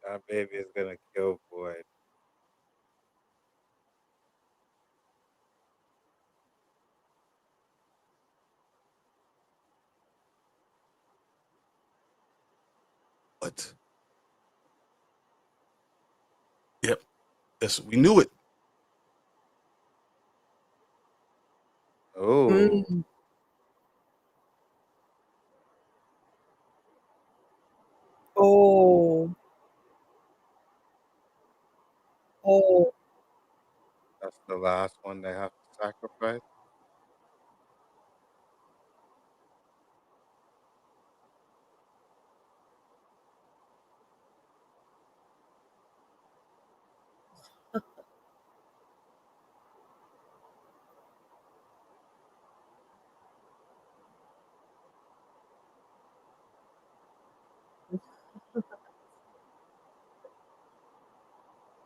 That baby is gonna kill Boyd. What? Yep. Yes, we knew it. Oh. Oh. Oh. That's the last one they have to sacrifice.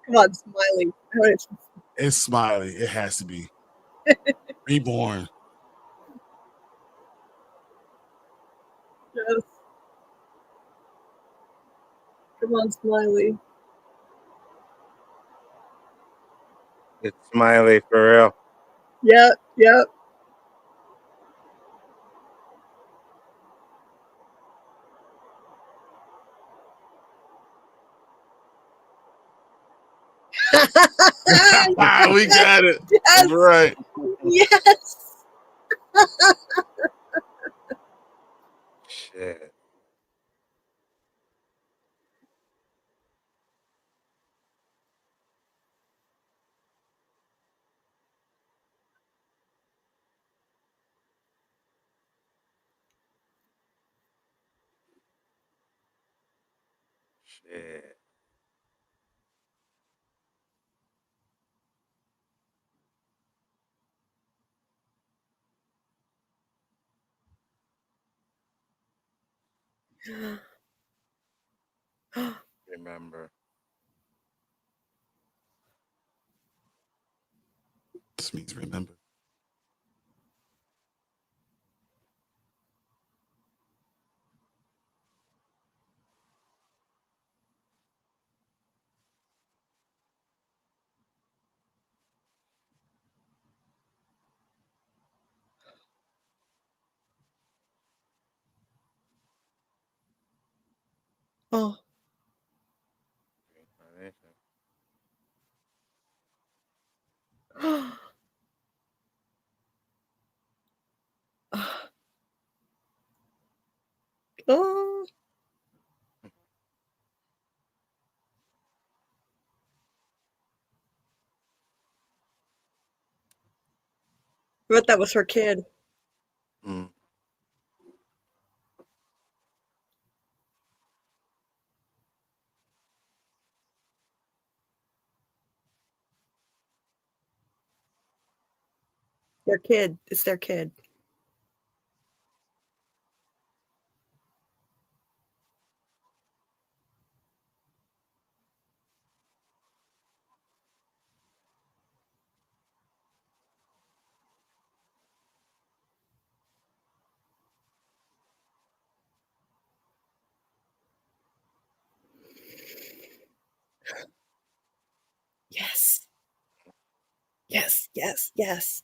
Come on, Smiley. It's Smiley. It has to be. Reborn. Yes. Come on, Smiley. It's Smiley for real. Yep, yep. We got it. Yes. That's right. Yes. Shit. Shit. Remember. This means remember. Oh. Oh. I bet that was her kid. Mm. Their kid. It's their kid. Yes. Yes, yes, yes.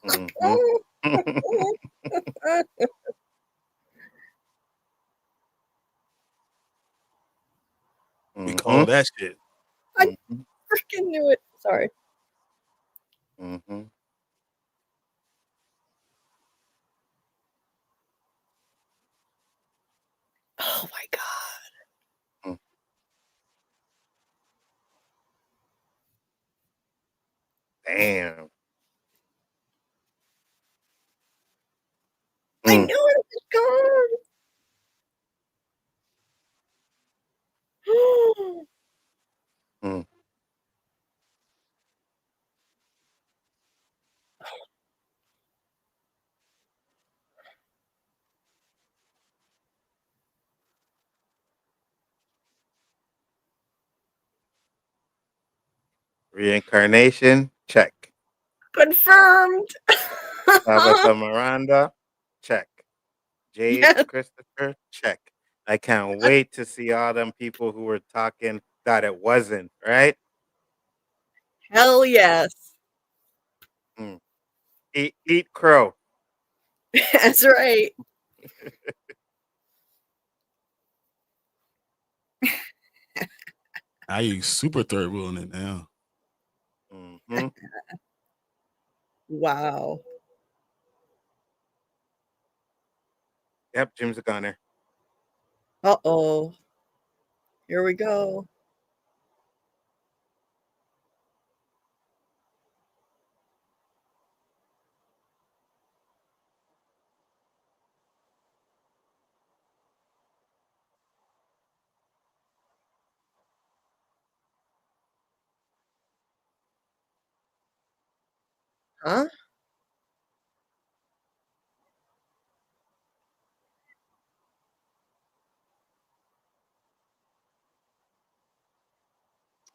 Mm-hmm. We call that shit. I freaking knew it. Sorry. Mm-hmm. Oh my God. Damn. I knew it was gone. Mm. Reincarnation, check. Confirmed. Tabitha Miranda, check. Jade Yes. Christopher, check. I can't wait to see all them people who were talking that it wasn't, right? Hell yes. Mm. Eat crow. That's right. Now you super third wheeling it now. Mm-hmm. Wow. Yep, Jim's a gunner. Uh-oh. Here we go. Huh?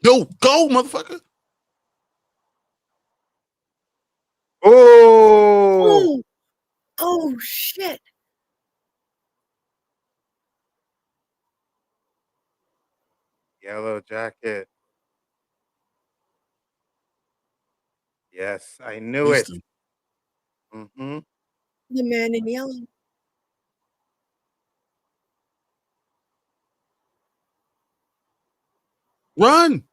Yo, go, motherfucker. Oh. Oh. Oh shit. Yellow jacket. Yes, I knew it. Houston. Mm-hmm. The man in yellow. Run.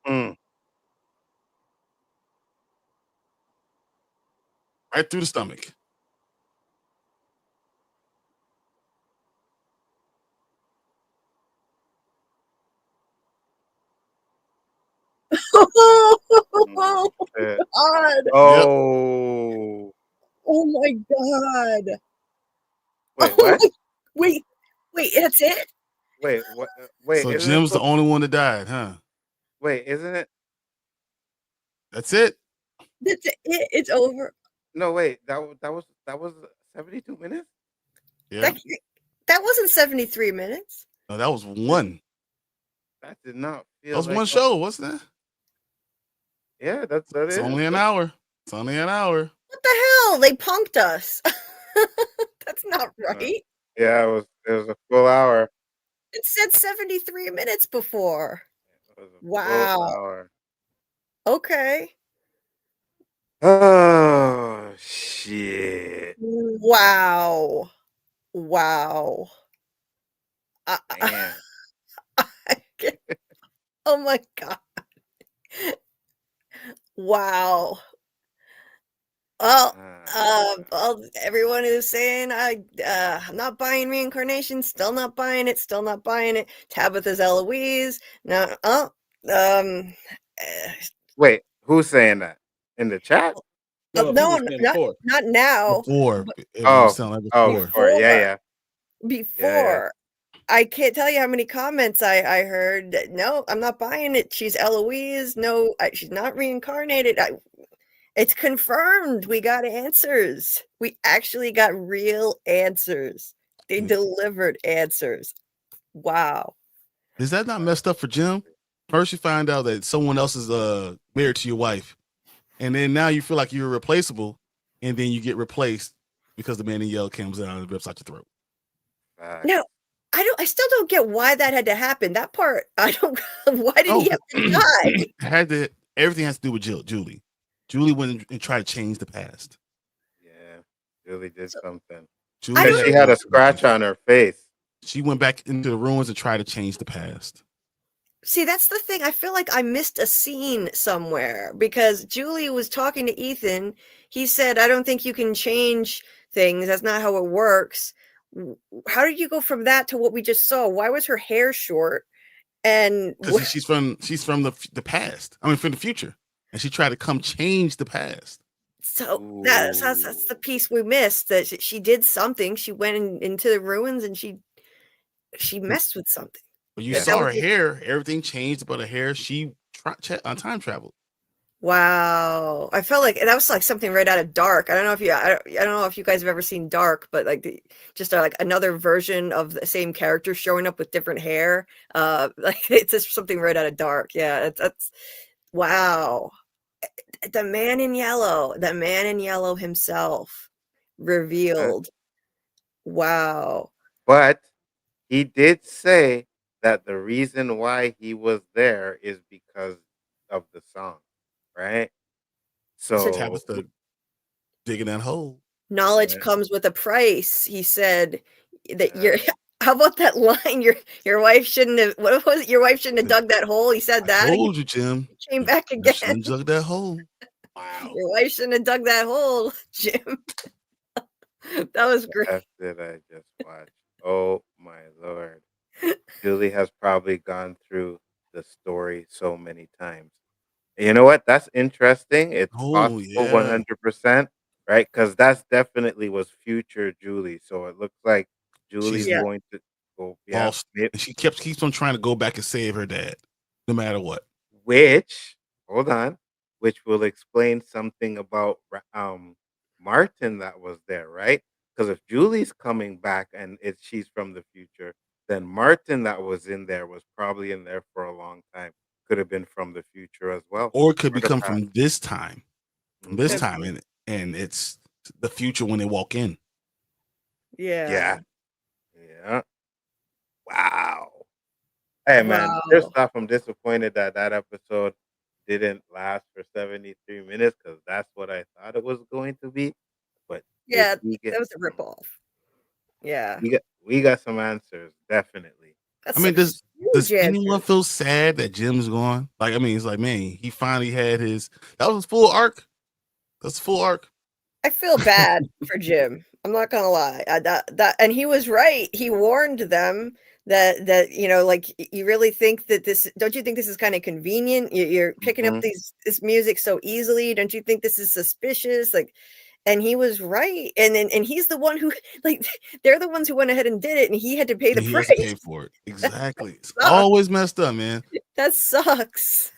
Mm. Right through the stomach. Oh God. God. Oh. Oh my God. Wait, what? Wait, that's it? Wait, what? Wait, So isn't it Jim's the only one that died, huh? Wait, isn't it? That's it. That's it. It's over. No, wait. That was 72 minutes. Yeah. That wasn't 73 minutes. No, that was one. That did not feel. That was like one show, wasn't it? Yeah, that It's is. only an hour. It's only an hour. What the hell? They punked us. That's not right. Yeah, it was a full hour. It said 73 minutes before. Full Wow. hour. Okay. Oh shit! Wow. Wow. Damn. Oh my god. Wow. Well, everyone is saying I'm not buying reincarnation. Still not buying it. Still not buying it. Tabitha's Eloise. No. Wait, who's saying that in the chat? No, not now. Before. Before. Yeah. Before. I can't tell you how many comments I heard. No, I'm not buying it. She's Eloise. No, she's not reincarnated. It's confirmed. We got answers. We actually got real answers. They delivered answers. Wow. Is that not messed up for Jim? First, you find out that someone else is married to your wife, and then now you feel like you're replaceable, and then you get replaced because the man in yellow comes out and rips out your throat. Now, I still don't get why that had to happen. That part, I don't. Why did he have to die? Everything has to do with Julie. Julie went and tried to change the past. Yeah, Julie did something. She had a scratch on her face. She went back into the ruins and tried to change the past. See, that's the thing. I feel like I missed a scene somewhere because Julie was talking to Ethan. He said, I don't think you can change things. That's not how it works. How did you go from that to what we just saw? Why was her hair short? And because she's from the past. I mean, from the future, and she tried to come change the past. So that's the piece we missed. That she did something. She went into the ruins and she messed with something. But you saw her hair. Everything changed about her hair. She time traveled. Wow, I felt like that was like something right out of Dark. I don't know if you guys have ever seen Dark, but like just like another version of the same character showing up with different hair. Like it's just something right out of Dark. Yeah, that's wow. The man in yellow himself revealed. Wow. But he did say that the reason why he was there is because of the song, right? So Tabitha digging that hole. Knowledge comes with a price. He said that how about that line? Your wife shouldn't have. What was it? Your wife shouldn't have dug that hole. He said that. I told you, Jim. He came back again. Shouldn't dug that hole. Wow. Your wife shouldn't have dug that hole, Jim. That was great. That's it. I just watched. Oh my Lord. Julie has probably gone through the story so many times. You know what? That's interesting. It's possible 100%, right? Because that's definitely was future Julie. So it looks like Julie's going to go. Yeah, and she keeps on trying to go back and save her dad, no matter what. Which will explain something about Martin that was there, right? Because if Julie's coming back and she's from the future, then Martin that was in there was probably in there for a long time. Could have been from the future as well, or it could become from this time, and it's the future when they walk in. Yeah. Wow. Hey man, first off, I'm disappointed that episode didn't last for 73 minutes because that's what I thought it was going to be. But yeah, that was a ripoff. Yeah, we got some answers, definitely. I mean, does anyone feel sad that Jim's gone? Like, I mean, it's like, man, he finally had that was his full arc. That's full arc. I feel bad for Jim. I'm not gonna lie. And he was right. He warned them that like you really think that don't you think this is kind of convenient? You're picking up this music so easily. Don't you think this is suspicious? Like, And he was right. And he's the one who, like, they're the ones who went ahead and did it, and he had to pay the And he price. has to pay for it. Exactly. It's Sucks. always messed up, man. That sucks.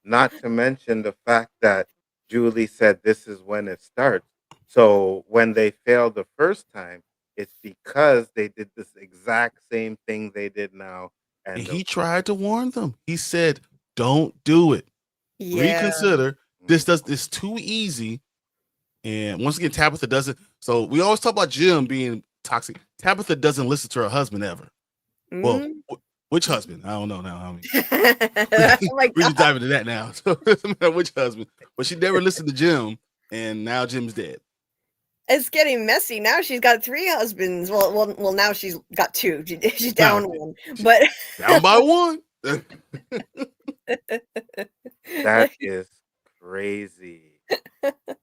Not to mention the fact that Julie said this is when it starts. So when they failed the first time, it's because they did this exact same thing they did now. And And he tried to warn them. He said, "Don't do it. Yeah. Reconsider. It's too easy." And once again, Tabitha doesn't. So we always talk about Jim being toxic. Tabitha doesn't listen to her husband ever. Well, which husband? I don't know now. I mean, Oh my we just God. dive into that now. So it doesn't matter which husband. But she never listened to Jim, and now Jim's dead. It's getting messy. Now she's got 3 husbands. Well, now she's got 2. She's down one. But down by one. that is crazy.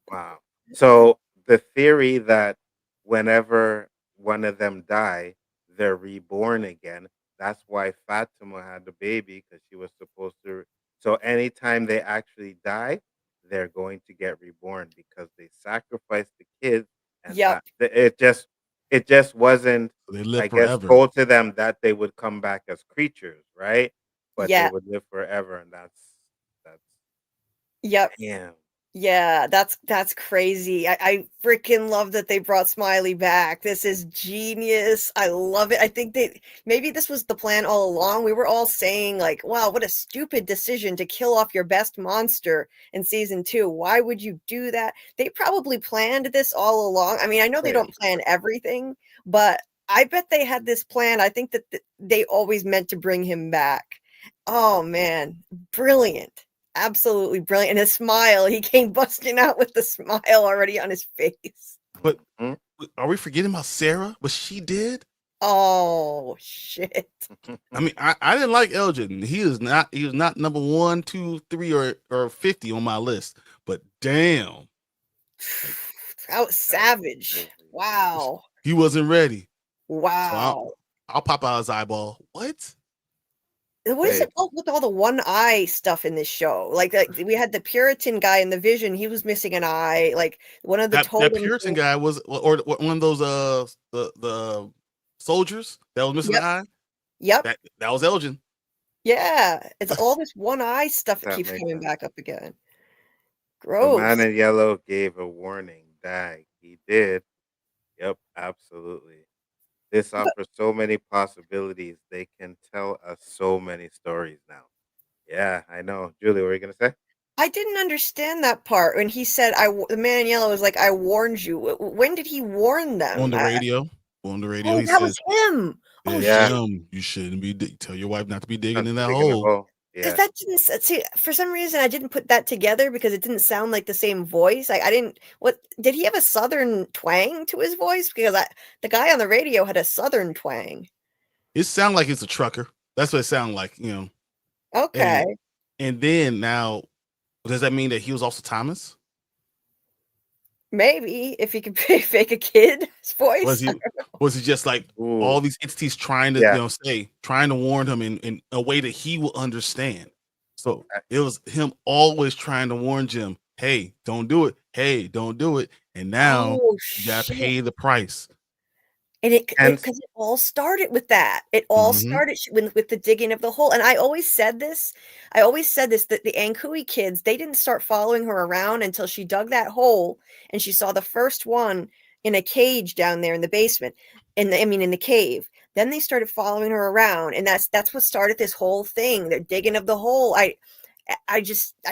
Wow. So the theory that whenever one of them die, they're reborn again. That's why Fatima had the baby, because she was supposed to. So anytime they actually die, they're going to get reborn because they sacrificed the kids, and Yep. it just wasn't, They live I guess, forever. told to them that they would come back as creatures, right? But they Yeah. would live forever, and that's Yep. damn. Yeah, that's crazy. I freaking love that they brought Smiley back. This is genius. I love it. I think maybe this was the plan all along. We were all saying like, wow, what a stupid decision to kill off your best monster in season 2. Why would you do that? They probably planned this all along. I mean, I know they don't plan everything, but I bet they had this plan. I think that they always meant to bring him back. Oh man, brilliant. Absolutely brilliant. And his smile, he came busting out with the smile already on his face. But are we forgetting about Sarah? What she did? Oh shit. I mean, I didn't like Elgin. He was not number 1, 2, 3, or 50 on my list. But damn. That was savage. Wow. He wasn't ready. Wow. So I'll pop out his eyeball. What? What is it called with all the one eye stuff in this show? Like we had the Puritan guy in the Vision. He was missing an eye. Like one of the that Puritan guy was, or one of those the soldiers that was missing an eye. Yep. That was Elgin. Yeah, it's all this one eye stuff that That keeps makes coming sense. back up again. The Gross. man in yellow gave a warning. Dag, he did. Yep, absolutely. This offers so many possibilities. They can tell us so many stories now. Yeah, I know. Julie, what were you gonna say? I didn't understand that part when he said, the man in yellow was like, I warned you. When did he warn them? On the radio. On the radio, Oh, he that says, was him. Oh, yeah, shit. Jim, you shouldn't be tell your wife not to be digging in that Digging a hole. hole. Because Yeah. that didn't see, for some reason I didn't put that together because it didn't sound like the same voice. I didn't. What did he have a southern twang to his voice? Because the guy on the radio had a southern twang. It sounded like it's a trucker. That's what it sounded like, you know. Okay. And then now, does that mean that he was also Thomas? Maybe if he could fake a kid's voice. Was he just like all these entities trying to trying to warn him in a way that he will understand? So it was him always trying to warn Jim, hey, don't do it. Hey, don't do it. And now you gotta pay the price. And because it all started with that. It all started with the digging of the hole. And I always said this that the Ankui kids, they didn't start following her around until she dug that hole and she saw the first one in a cage down there in the basement. In the cave. Then they started following her around, and that's what started this whole thing. They're digging of the hole. I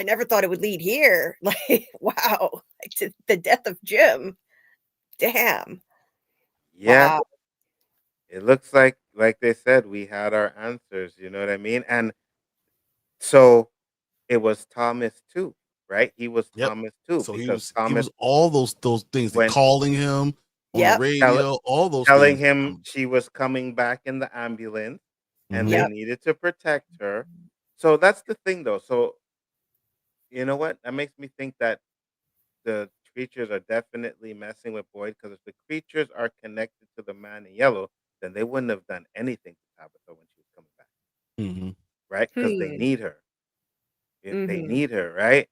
never thought it would lead here. Like, wow, like to the death of Jim. Damn. Yeah. Wow. It looks like they said, we had our answers, you know what I mean? And so it was Thomas too, right? He was Thomas too. So because he was all those things, like calling him on the radio, all those telling things. him she was coming back in the ambulance and they needed to protect her. So that's the thing though. So you know what? That makes me think that the creatures are definitely messing with Boyd, because if the creatures are connected to the man in yellow, then they wouldn't have done anything to Tabitha when she was coming back. Right? Because they need her. They need her, right?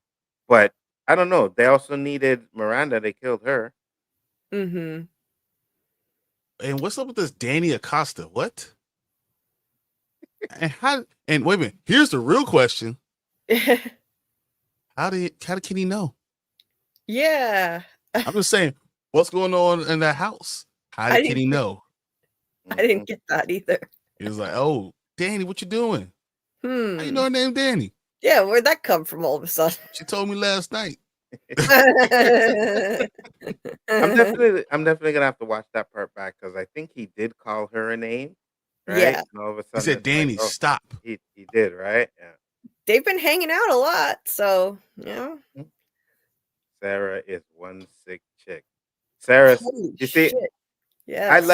But I don't know. They also needed Miranda. They killed her. Mm-hmm. And what's up with this Danny Acosta? What? And how? And wait a minute. Here's the real question. How did Kenny know? Yeah. I'm just saying, what's going on in that house? How did Kenny know? I didn't get that either. He was like, "Oh, Danny, what you doing? How you know her name, Danny? Yeah, where'd that come from all of a sudden? She told me last night." I'm definitely gonna have to watch that part back because I think he did call her a name, right? Yeah. And all of a He sudden, said, it's like, "Danny, oh, stop." he did, right? Yeah. They've been hanging out a lot, so yeah. Sarah is one sick chick. Sarah, Holy you see, shit. I Yes.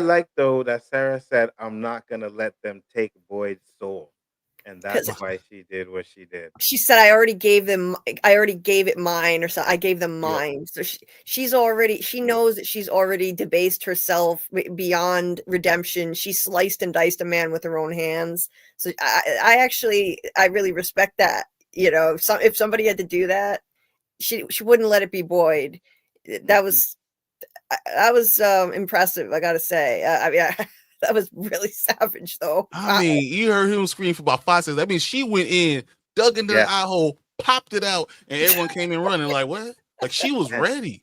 like though that Sarah said, "I'm not gonna let them take Boyd's soul," and that's 'Cause why she did what she did. she said, I already gave it mine, or so I gave them Yep. mine. So she knows that she's already debased herself beyond redemption. She sliced and diced a man with her own hands. So I really respect that. You know, if somebody had to do that, she wouldn't let it be Boyd. That was impressive, I gotta say. I mean, that was really savage, though. I mean, you heard him scream for about 5 seconds. That means she went in, dug into the eye hole, popped it out, and everyone came in running like, "What?" Like she was ready.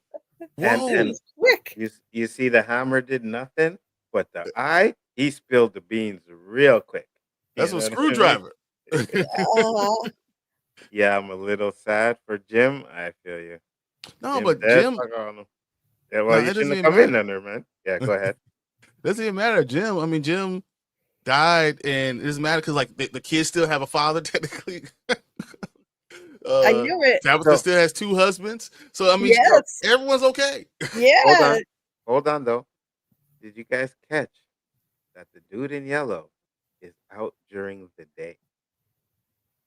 Whoa. And quick. You see, the hammer did nothing, but the eye, he spilled the beans real quick. That's You a know what I mean? screwdriver. Yeah, I'm a little sad for Jim. I feel you. No, but dead Jim. fuck on him. Yeah, well, No, you it doesn't shouldn't have even come in matter. under, man. Yeah, go ahead. Doesn't even matter. Jim. I mean, Jim died, and it doesn't matter because like the kids still have a father technically. I knew it. Tabitha still has 2 husbands, so I mean, Yes. everyone's okay. Yeah. Hold on though. Did you guys catch that the dude in yellow is out during the day?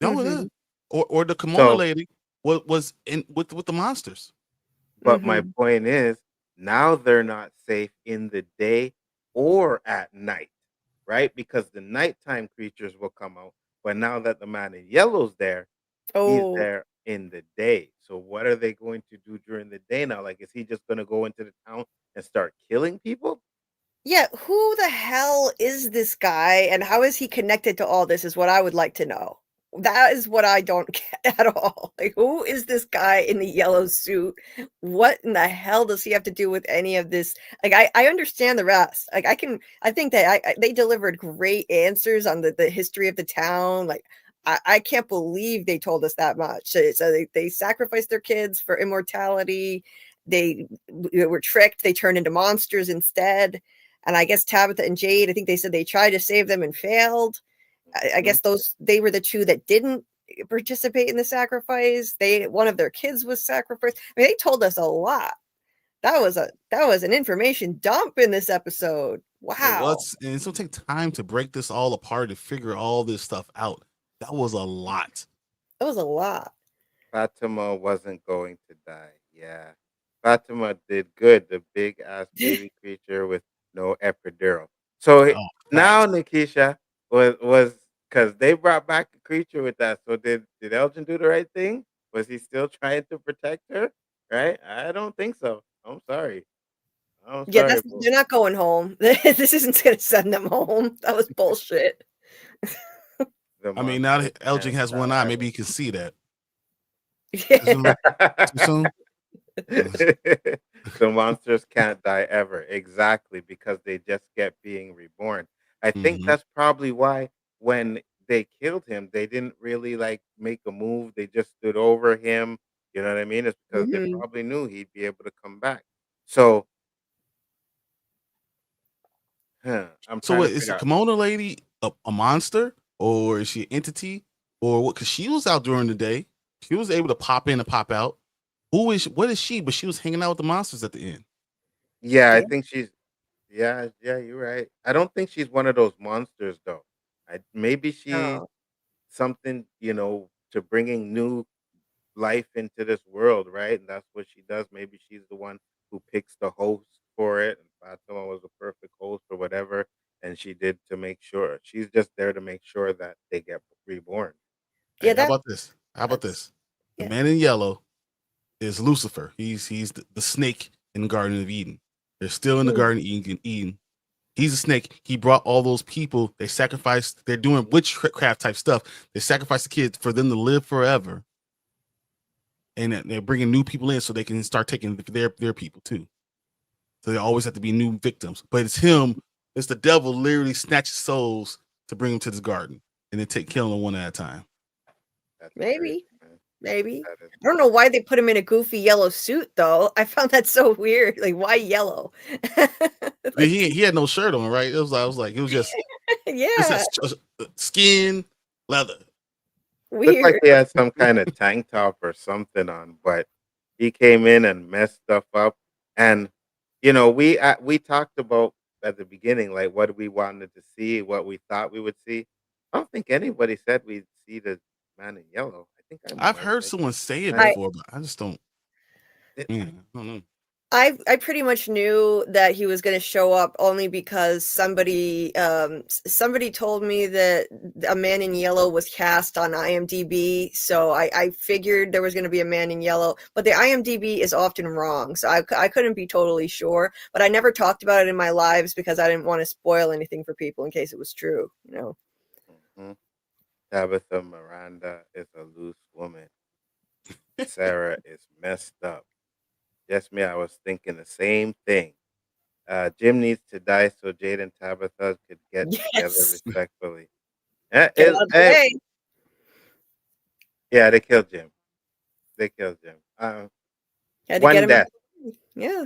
No, it is. Or the kimono So, lady was in with the monsters. but my point is, now they're not safe in the day or at night, right? Because the nighttime creatures will come out. But now that the man in yellow's there, he's Oh. there in the day. So what are they going to do during the day now? Like, is he just going to go into the town and start killing people? Yeah, who the hell is this guy, and how is he connected to all this is what I would like to know. That is what I don't get at all. Like, who is this guy in the yellow suit? What in the hell does he have to do with any of this? Like, I understand the rest. Like, I think that they delivered great answers on the history of the town. Like, I can't believe they told us that much. So they sacrificed their kids for immortality. They were tricked. They turned into monsters instead. And I guess Tabitha and Jade, I think they said they tried to save them and failed. I guess they were the 2 that didn't participate in the sacrifice. One of their kids was sacrificed. I mean, they told us a lot. That was an information dump in this episode. Wow. And it's gonna take time to break this all apart and figure all this stuff out. That was a lot. That was a lot. Fatima wasn't going to die. Yeah. Fatima did good. The big ass baby creature with no epidural. So now Nikisha was because they brought back a creature with that. So did Elgin do the right thing? Was he still trying to protect her? Right? I don't think so. I'm sorry. Yeah, they're not going home. This isn't going to send them home. That was bullshit. I mean, now that Elgin has one eye, maybe he can see that. Yeah. Too soon? The monsters can't die ever. Exactly, because they just get being reborn. I think that's probably why when they killed him, they didn't really like make a move. They just stood over him. You know what I mean? It's because they probably knew he'd be able to come back. So, I'm So trying what to is the figure out. kimono lady a monster, or is she an entity, or what? Because she was out during the day. She was able to pop in and pop out. What is she? But she was hanging out with the monsters at the end. Yeah, I think she's. Yeah, you're right. I don't think she's one of those monsters though. Maybe she's Oh. something, to bringing new life into this world, right? And that's what she does. Maybe she's the one who picks the host for it. And Fatima was the perfect host or whatever. And she did to make sure. She's just there to make sure that they get reborn. Hey, how about this? The man in yellow is Lucifer. He's the snake in the Garden of Eden. They're still in the Garden of Eden. He's a snake. He brought all those people. They sacrificed. They're doing witchcraft type stuff. They sacrifice the kids for them to live forever. And they're bringing new people in so they can start taking their people too. So they always have to be new victims. But it's him. It's the devil literally snatches souls to bring them to this garden and then kill them one at a time. Maybe. I don't know why they put him in a goofy yellow suit though. I found that so weird. Like, why yellow? Like, he had no shirt on, right? It was just yeah, skin, leather. Weird. Looked like he had some kind of tank top or something on, but he came in and messed stuff up. And we talked about at the beginning, like what we wanted to see, what we thought we would see. I don't think anybody said we'd see the man in yellow. I think I've heard someone say it before, but I just don't. I don't know. I pretty much knew that he was going to show up only because somebody told me that a man in yellow was cast on IMDb, so I figured there was going to be a man in yellow, but the IMDb is often wrong, so I couldn't be totally sure, but I never talked about it in my lives because I didn't want to spoil anything for people in case it was true, Mm-hmm. Tabitha Miranda is a loose woman. Sarah is messed up. Yes, me, I was thinking the same thing. Jim needs to die so Jade and Tabitha could get together respectfully. Yeah, they killed Jim. One death. Yeah.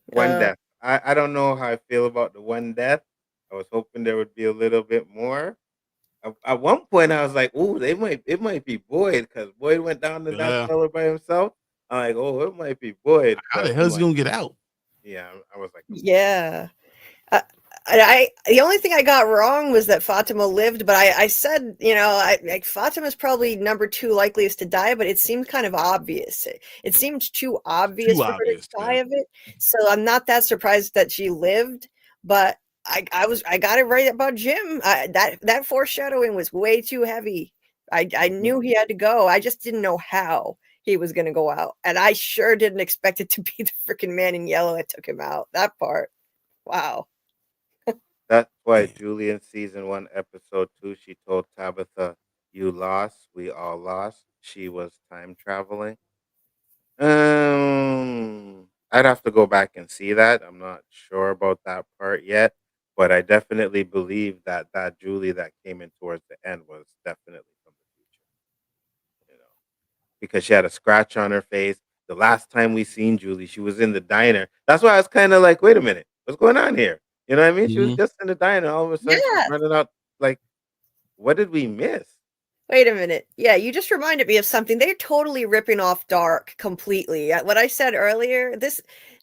One death. I don't know how I feel about the one death. I was hoping there would be a little bit more. At one point, I was like, "Oh, it might be Boyd," because Boyd went down to that cellar by himself. I'm like, "Oh, it might be Boyd." How the hell is he gonna get out? Yeah, I was like, yeah. The only thing I got wrong was that Fatima lived, but I said, Fatima's probably number 2 likeliest to die, but it seemed kind of obvious. It seemed too obvious for her to die of it. So I'm not that surprised that she lived, but I got it right about Jim. That foreshadowing was way too heavy. I knew he had to go. I just didn't know how he was going to go out. And I sure didn't expect it to be the freaking man in yellow that took him out. That part. Wow. That's why Julie in season 1, episode 2, she told Tabitha, "You lost. We all lost." She was time traveling. I'd have to go back and see that. I'm not sure about that part yet, but I definitely believe that Julie that came in towards the end was definitely from the future. Because she had a scratch on her face. The last time we seen Julie, she was in the diner. That's why I was kind of like, "Wait a minute, what's going on here?" You know what I mean? She was just in the diner. All of a sudden, she's running out. Like, what did we miss? Wait a minute. Yeah, you just reminded me of something. They're totally ripping off Dark completely. What I said earlier,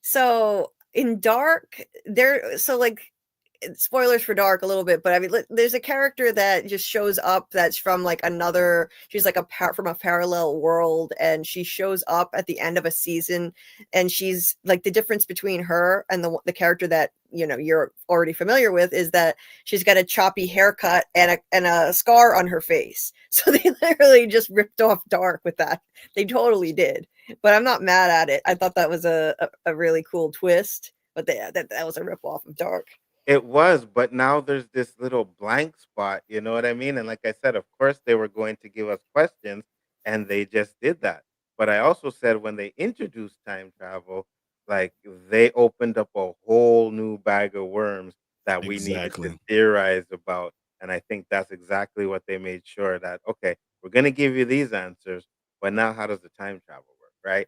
so in Dark, spoilers for Dark a little bit, but I mean, there's a character that just shows up that's from like she's like from a parallel world, and she shows up at the end of a season, and she's like, the difference between her and the character that you're already familiar with is that she's got a choppy haircut and a scar on her face. So they literally just ripped off Dark with that. They totally did, but I'm not mad at it. I thought that was a really cool twist, but that was a rip off of Dark. It was, but now there's this little blank spot, you know what I mean? And like I said, of course they were going to give us questions, and they just did that. But I also said when they introduced time travel, like they opened up a whole new bag of worms that we needed to theorize about. And I think that's exactly what they made sure that, okay, we're going to give you these answers, but now how does the time travel work, right?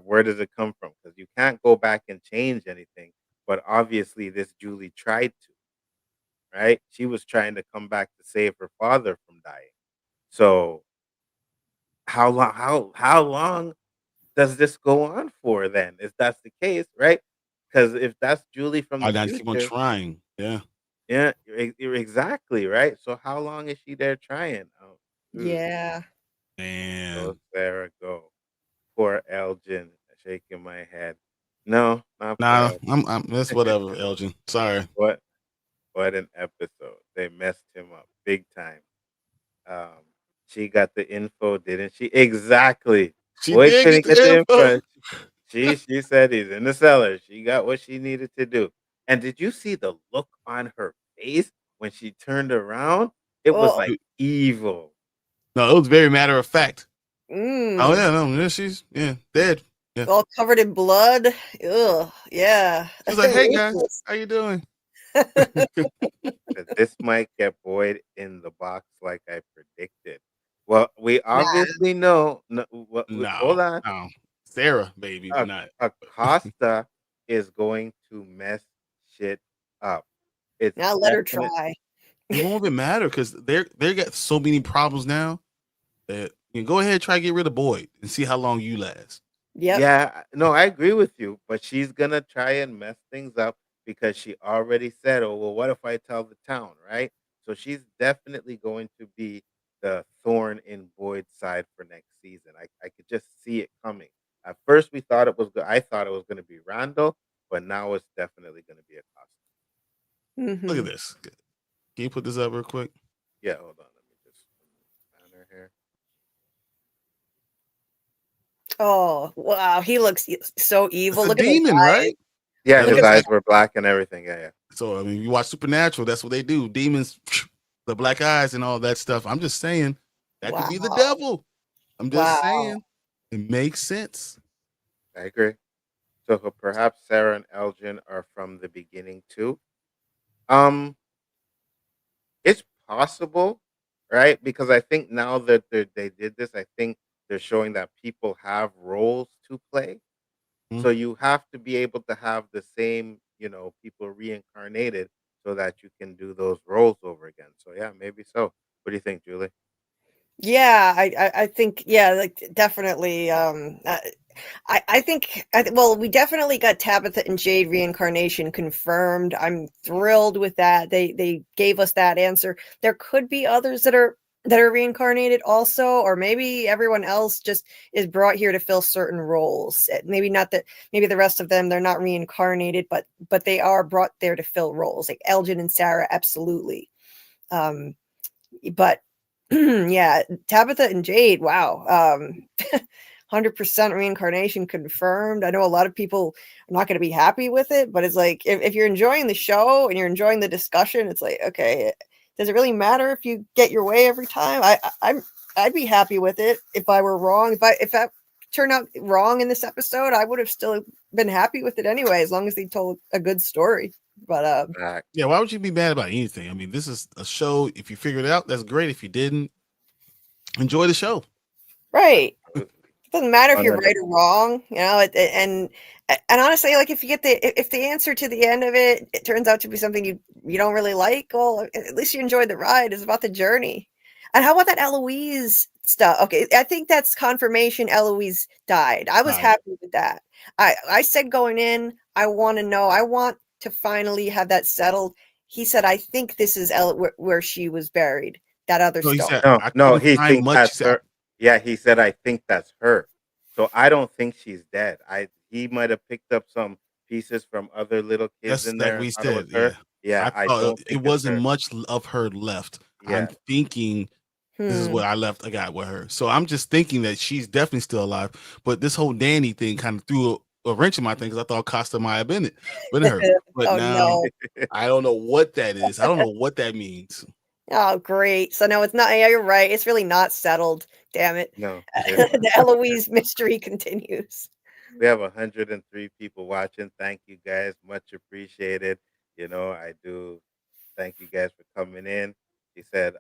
Where does it come from? Because you can't go back and change anything. But obviously, this Julie tried to, right? She was trying to come back to save her father from dying. So, how long does this go on for then? If that's the case, right? Because if that's Julie from the future, keep on trying. Yeah, exactly, right? So, how long is she there trying? Yeah. Man. Go, Sarah, go. Poor Elgin, shaking my head. No, not nah. I'm that's whatever, Elgin. Sorry. What an episode! They messed him up big time. She got the info, didn't she? Exactly. She Boyd did get couldn't get the the info. info. She said he's in the cellar. She got what she needed to do. And did you see the look on her face when she turned around? It was Oh. like evil. No, it was very matter of fact. Oh Mm. yeah, no, yeah, she's dead. Yeah. All covered in blood. Ugh. Yeah. She's like, "Hey guys, how you doing?" This might get Boyd in the box like I predicted. Well, we Nah. obviously know. No, hold on. No. Sarah, baby, not. Acosta is going to mess shit up. It's Now let her definite- try. It won't even matter because they got so many problems now that you can go ahead and try to get rid of Boyd and see how long you last. Yep. Yeah, no, I agree with you, but she's gonna try and mess things up because she already said, "Oh, well, what if I tell the town?" Right? So she's definitely going to be the thorn in Boyd's side for next season. I could just see it coming. At first, we thought it was good. I thought it was going to be Randall, but now it's definitely going to be Acosta. Look at this. Can you put this up real quick? Yeah, hold on. Let me just find her here. Oh, wow. He looks so evil. It's a Look at his demon, eyes. right? Yeah, Look his at eyes that. were black and everything. Yeah, yeah. So I mean, you watch Supernatural, that's what they do. Demons, the black eyes and all that stuff. I'm just saying that could be the devil. I'm just saying it makes sense. I agree. So perhaps Sarah and Elgin are from the beginning too. It's possible, right? Because I think now that they did this, I think they're showing that people have roles to play. So you have to be able to have the same, people reincarnated so that you can do those roles over again. So yeah, maybe so. What do you think, Julie? Yeah, I think like definitely. I think well, we definitely got Tabitha and Jade reincarnation confirmed. I'm thrilled with that. They gave us that answer. There could be others that are reincarnated also, or maybe everyone else just is brought here to fill certain roles. Maybe not that. Maybe the rest of them they're not reincarnated, but they are brought there to fill roles. Like Elgin and Sarah, absolutely. But yeah, Tabitha and Jade, wow. 100% reincarnation confirmed. I know a lot of people are not going to be happy with it, but it's like if you're enjoying the show and you're enjoying the discussion, it's like, okay, does it really matter if you get your way every time? I'd be happy with it if I were wrong. If I turned out wrong in this episode, I would have still been happy with it anyway, as long as they told a good story. But yeah, why would you be mad about anything? I mean, this is a show. If you figured it out, that's great. If you didn't, enjoy the show. Right. It doesn't matter if you're right or wrong, and honestly, like if the answer to the end of it turns out to be something you don't really like, well, at least you enjoyed the ride. It's about the journey. And how about that Eloise stuff? Okay, I think that's confirmation Eloise died. I was happy with that. I said going in, I want to know, I want to finally have that settled. He said, I think this is where she was buried. That other stone. No, he thinks that's her. Yeah, he said, I think that's her. So I don't think she's dead. He might have picked up some pieces from other little kids in there. We said, yeah. I thought it wasn't much of her left. Yeah. I'm thinking this is what I got with her. So I'm just thinking that she's definitely still alive. But this whole Danny thing kind of threw a wrench in my thing because I thought Costa might have been her. But now I don't know what that is. I don't know what that means. Oh, great. So no, it's not. Yeah, you're right. It's really not settled. Damn it. No. The Eloise mystery continues. We have 103 people watching. Thank you guys. Much appreciated. I do thank you guys for coming in. He said,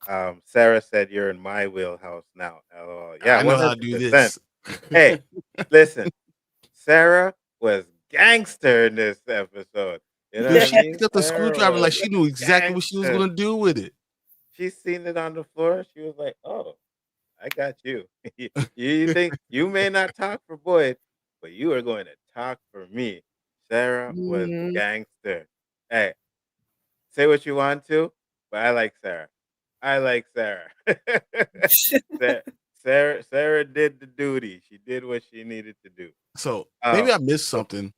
Sarah said you're in my wheelhouse now. LOL. Yeah, I know how to do this. Hey, listen. Sarah was gangster in this episode. You know what I mean? She picked up the screwdriver like she knew exactly what she was going to do with it. She's seen it on the floor. She was like, oh, I got you. You think you may not talk for Boyd, but you are going to talk for me. Sarah was gangster. Hey, say what you want to, but I like Sarah. Sarah did the duty. She did what she needed to do. So maybe I missed something.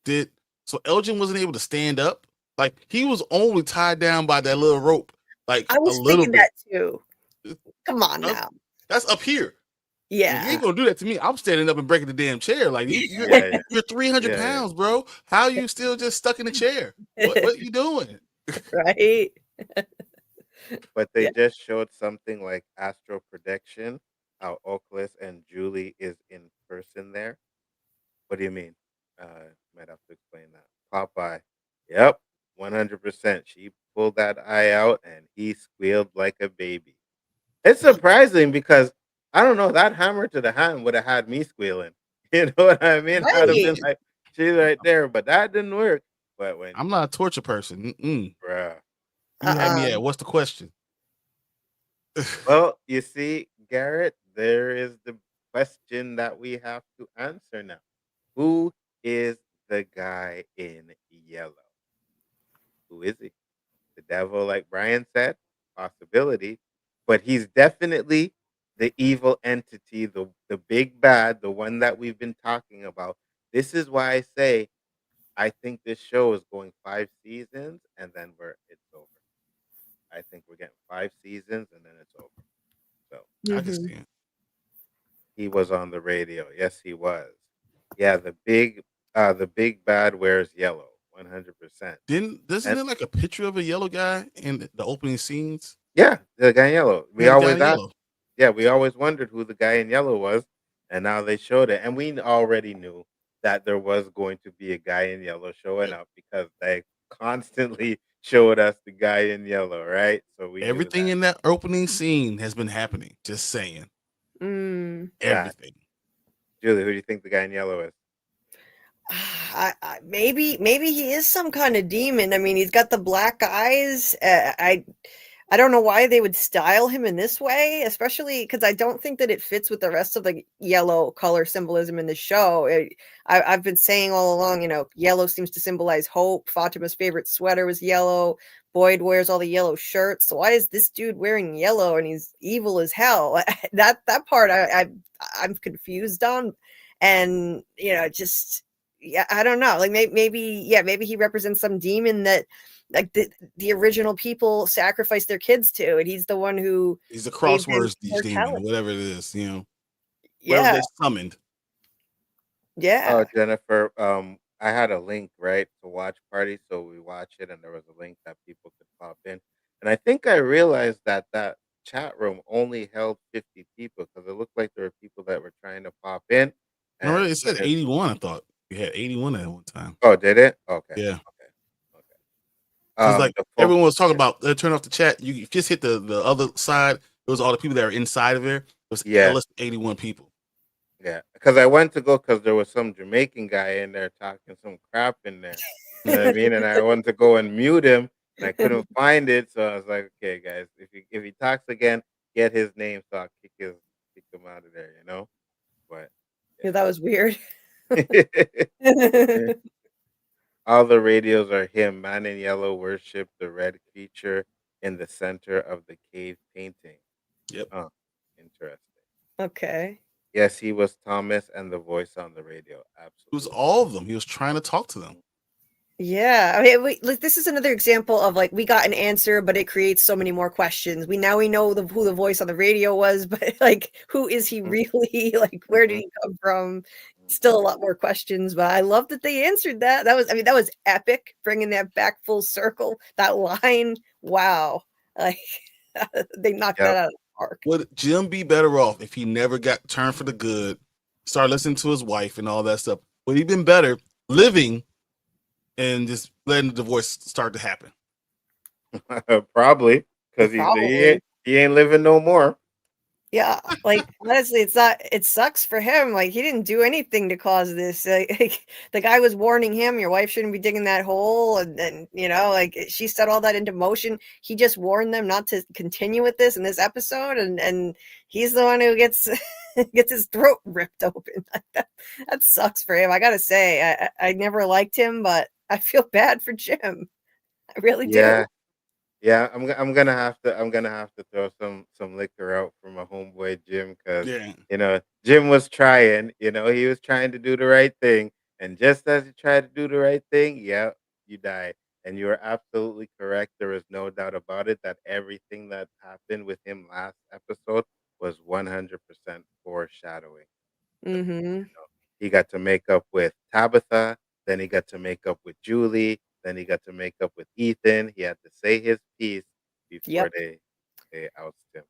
So Elgin wasn't able to stand up? Like he was only tied down by that little rope. Like I was a little thinking bit. that too. Come on now. That's up here. You Yeah. ain't gonna do that to me. I'm standing up and breaking the damn chair. Like Yeah. you're 300 Yeah, yeah. pounds, bro. How are you still just stuck in the chair? What you doing? Right. But they Yeah. just showed something like astral projection, how Oculus and Julie is in person there. What do you mean? Might have to explain that. Popeye. Yep, 100%. She pulled that eye out and he squealed like a baby. It's surprising because I don't know, that hammer to the hand would have had me squealing. You know what I mean? I'd have Right. been like, she's right there, but that didn't work. But when, I'm not a torture person. bruh. You had me at what's the question? Well, you see, Garrett, there is the question that we have to answer now. Who is the guy in yellow? Who is he? The devil, like Brian said? Possibility. But he's definitely the evil entity, the big bad, the one that we've been talking about. This is why I say I think this show is going 5 seasons and then it's over. I think we're getting 5 seasons and then it's over. So I can see it. he was on the radio. Yes, he was. Yeah, the big bad wears yellow, 100%. Isn't there like a picture of a yellow guy in the opening scenes? Yeah, the guy in yellow. We Yeah, the guy always in asked. yellow. Yeah, we always wondered who the guy in yellow was, and now they showed it. And we already knew that there was going to be a guy in yellow showing up because they constantly showed us the guy in yellow, right? So we knew Everything that. in that opening scene has been happening. Just saying. Mm. Everything. Julie, who do you think the guy in yellow is? Maybe he is some kind of demon. I mean, he's got the black eyes. I don't know why they would style him in this way, especially because I don't think that it fits with the rest of the yellow color symbolism in the show. I've been saying all along, yellow seems to symbolize hope. Fatima's favorite sweater was yellow. Boyd wears all the yellow shirts. So why is this dude wearing yellow and he's evil as hell? That part I'm confused on, and just. Yeah, I don't know. Like maybe he represents some demon that like the original people sacrificed their kids to, and he's the one who he's a gave them crosswords demon, mortality. whatever it is, wherever Yeah. they summoned. Yeah. Oh, Jennifer, I had a link, right, to watch party, so we watch it, and there was a link that people could pop in. And I think I realized that chat room only held 50 people because it looked like there were people that were trying to pop in. No, it said 81. I thought we had 81 at one time. Oh, did it? Okay. Yeah. Okay. Because like everyone was talking about, turn off the chat. You just hit the other side. It was all the people that were inside of there. It was 81 people. Yeah, because I went to go because there was some Jamaican guy in there talking some crap in there. You know what I mean? And I wanted to go and mute him, and I couldn't find it. So I was like, okay, guys, if he talks again, get his name so I'll kick him out of there. But Yeah, that was weird. all the radios are him. Man in yellow worship the red creature in the center of the cave painting. Yep. Interesting. Okay. Yes, he was Thomas and the voice on the radio. Absolutely. It was all of them. He was trying to talk to them. Yeah, I mean, this is another example of we got an answer, but it creates so many more questions. We know who the voice on the radio was, but who is he really? Where did he come from? Still a lot more questions, but I love that they answered that. That was epic, bringing that back full circle. That line, wow, they knocked that out of the park. Would Jim be better off if he never got turned for the good, started listening to his wife and all that stuff? Would he been better living and just letting the divorce start to happen? Probably, because he ain't living no more. Yeah, honestly, it sucks for him. He didn't do anything to cause this. The guy was warning him, your wife shouldn't be digging that hole. And then, she set all that into motion. He just warned them not to continue with this in this episode. And he's the one who gets his throat ripped open. That sucks for him. I got to say, I never liked him, but I feel bad for Jim. I really do. Yeah, I'm gonna have to throw some liquor out for my homeboy Jim because Jim was trying. He was trying to do the right thing, and just as he tried to do the right thing, you die. And you are absolutely correct. There is no doubt about it that everything that happened with him last episode was 100% foreshadowing. Mm-hmm. He got to make up with Tabitha, then he got to make up with Julie, then he got to make up with Ethan. He had to say his piece before Yep. they oust him.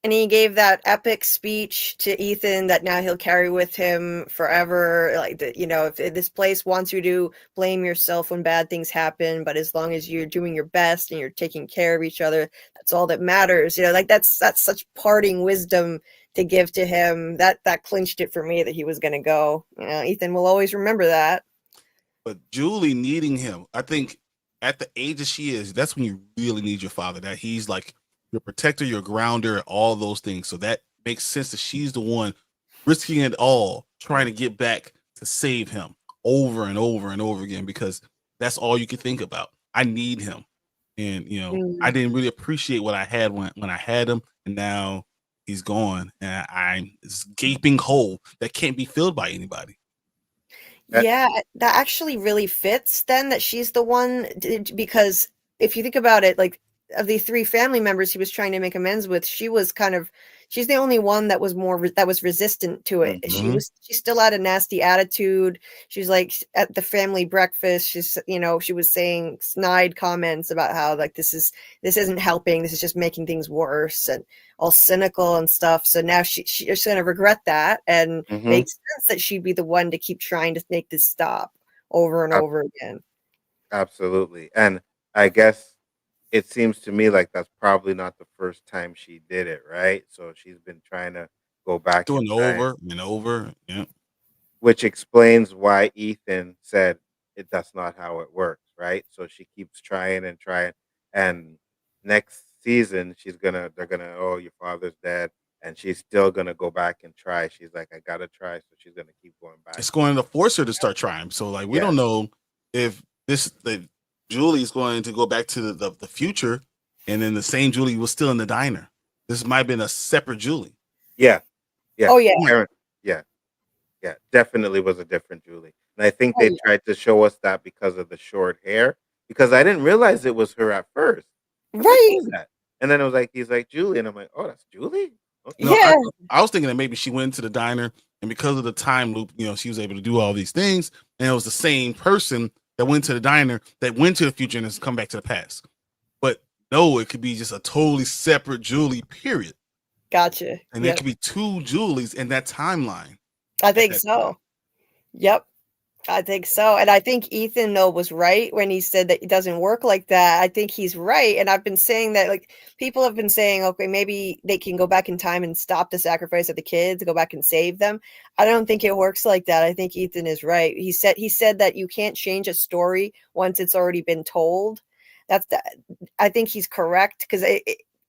And he gave that epic speech to Ethan that now he'll carry with him forever. Like, if this place wants you to blame yourself when bad things happen, but as long as you're doing your best and you're taking care of each other, that's all that matters. That's such parting wisdom to give to him. That clinched it for me that he was going to go. Ethan will always remember that. But Julie needing him, I think at the age that she is, that's when you really need your father, that he's like your protector, your grounder, all those things. So that makes sense that she's the one risking it all, trying to get back to save him over and over and over again, because that's all you can think about. I need him. And, I didn't really appreciate what I had when I had him, and now he's gone. And I'm this gaping hole that can't be filled by anybody. Yeah, that actually really fits then that she's the one, because if you think about it, like of the three family members he was trying to make amends with, she's the only one that was that was resistant to it. Mm-hmm. She still had a nasty attitude. She's like at the family breakfast, she was saying snide comments about how like this isn't helping, this is just making things worse, and all cynical and stuff. So now she's going to regret that, and makes sense that she'd be the one to keep trying to make this stop over and over again. Absolutely. And I guess it seems to me like that's probably not the first time she did it, right? So she's been trying to go back doing in time, over and over. Yeah. which explains why Ethan said that's not how it works, right? So she keeps trying and trying, and next season they're gonna, oh, your father's dead, and she's still gonna go back and try. She's like, I gotta try, so she's gonna keep going back. It's going to force her to start trying. So like we don't know if Julie's going to go back to the future, and then the same Julie was still in the diner. This might have been a separate Julie. Yeah. Oh yeah. Yeah, definitely was a different Julie. And I think they tried to show us that because of the short hair, because I didn't realize it was her at first. I was like, Right. "Who's that?" And then it was like, he's like, Julie. And I'm like, oh, that's Julie? Okay. No, Yeah. I was thinking that maybe she went to the diner, and because of the time loop, she was able to do all these things, and it was the same person that went to the diner that went to the future and has come back to the past. But no, it could be just a totally separate Julie, period. Gotcha. And there could be two Julies in that timeline. I think so. Yep. I think so. And I think Ethan, though, was right when he said that it doesn't work like that. I think he's right. And I've been saying that, like, people have been saying, okay, maybe they can go back in time and stop the sacrifice of the kids, go back and save them. I don't think it works like that. I think Ethan is right. He said that you can't change a story once it's already been told. I think he's correct, because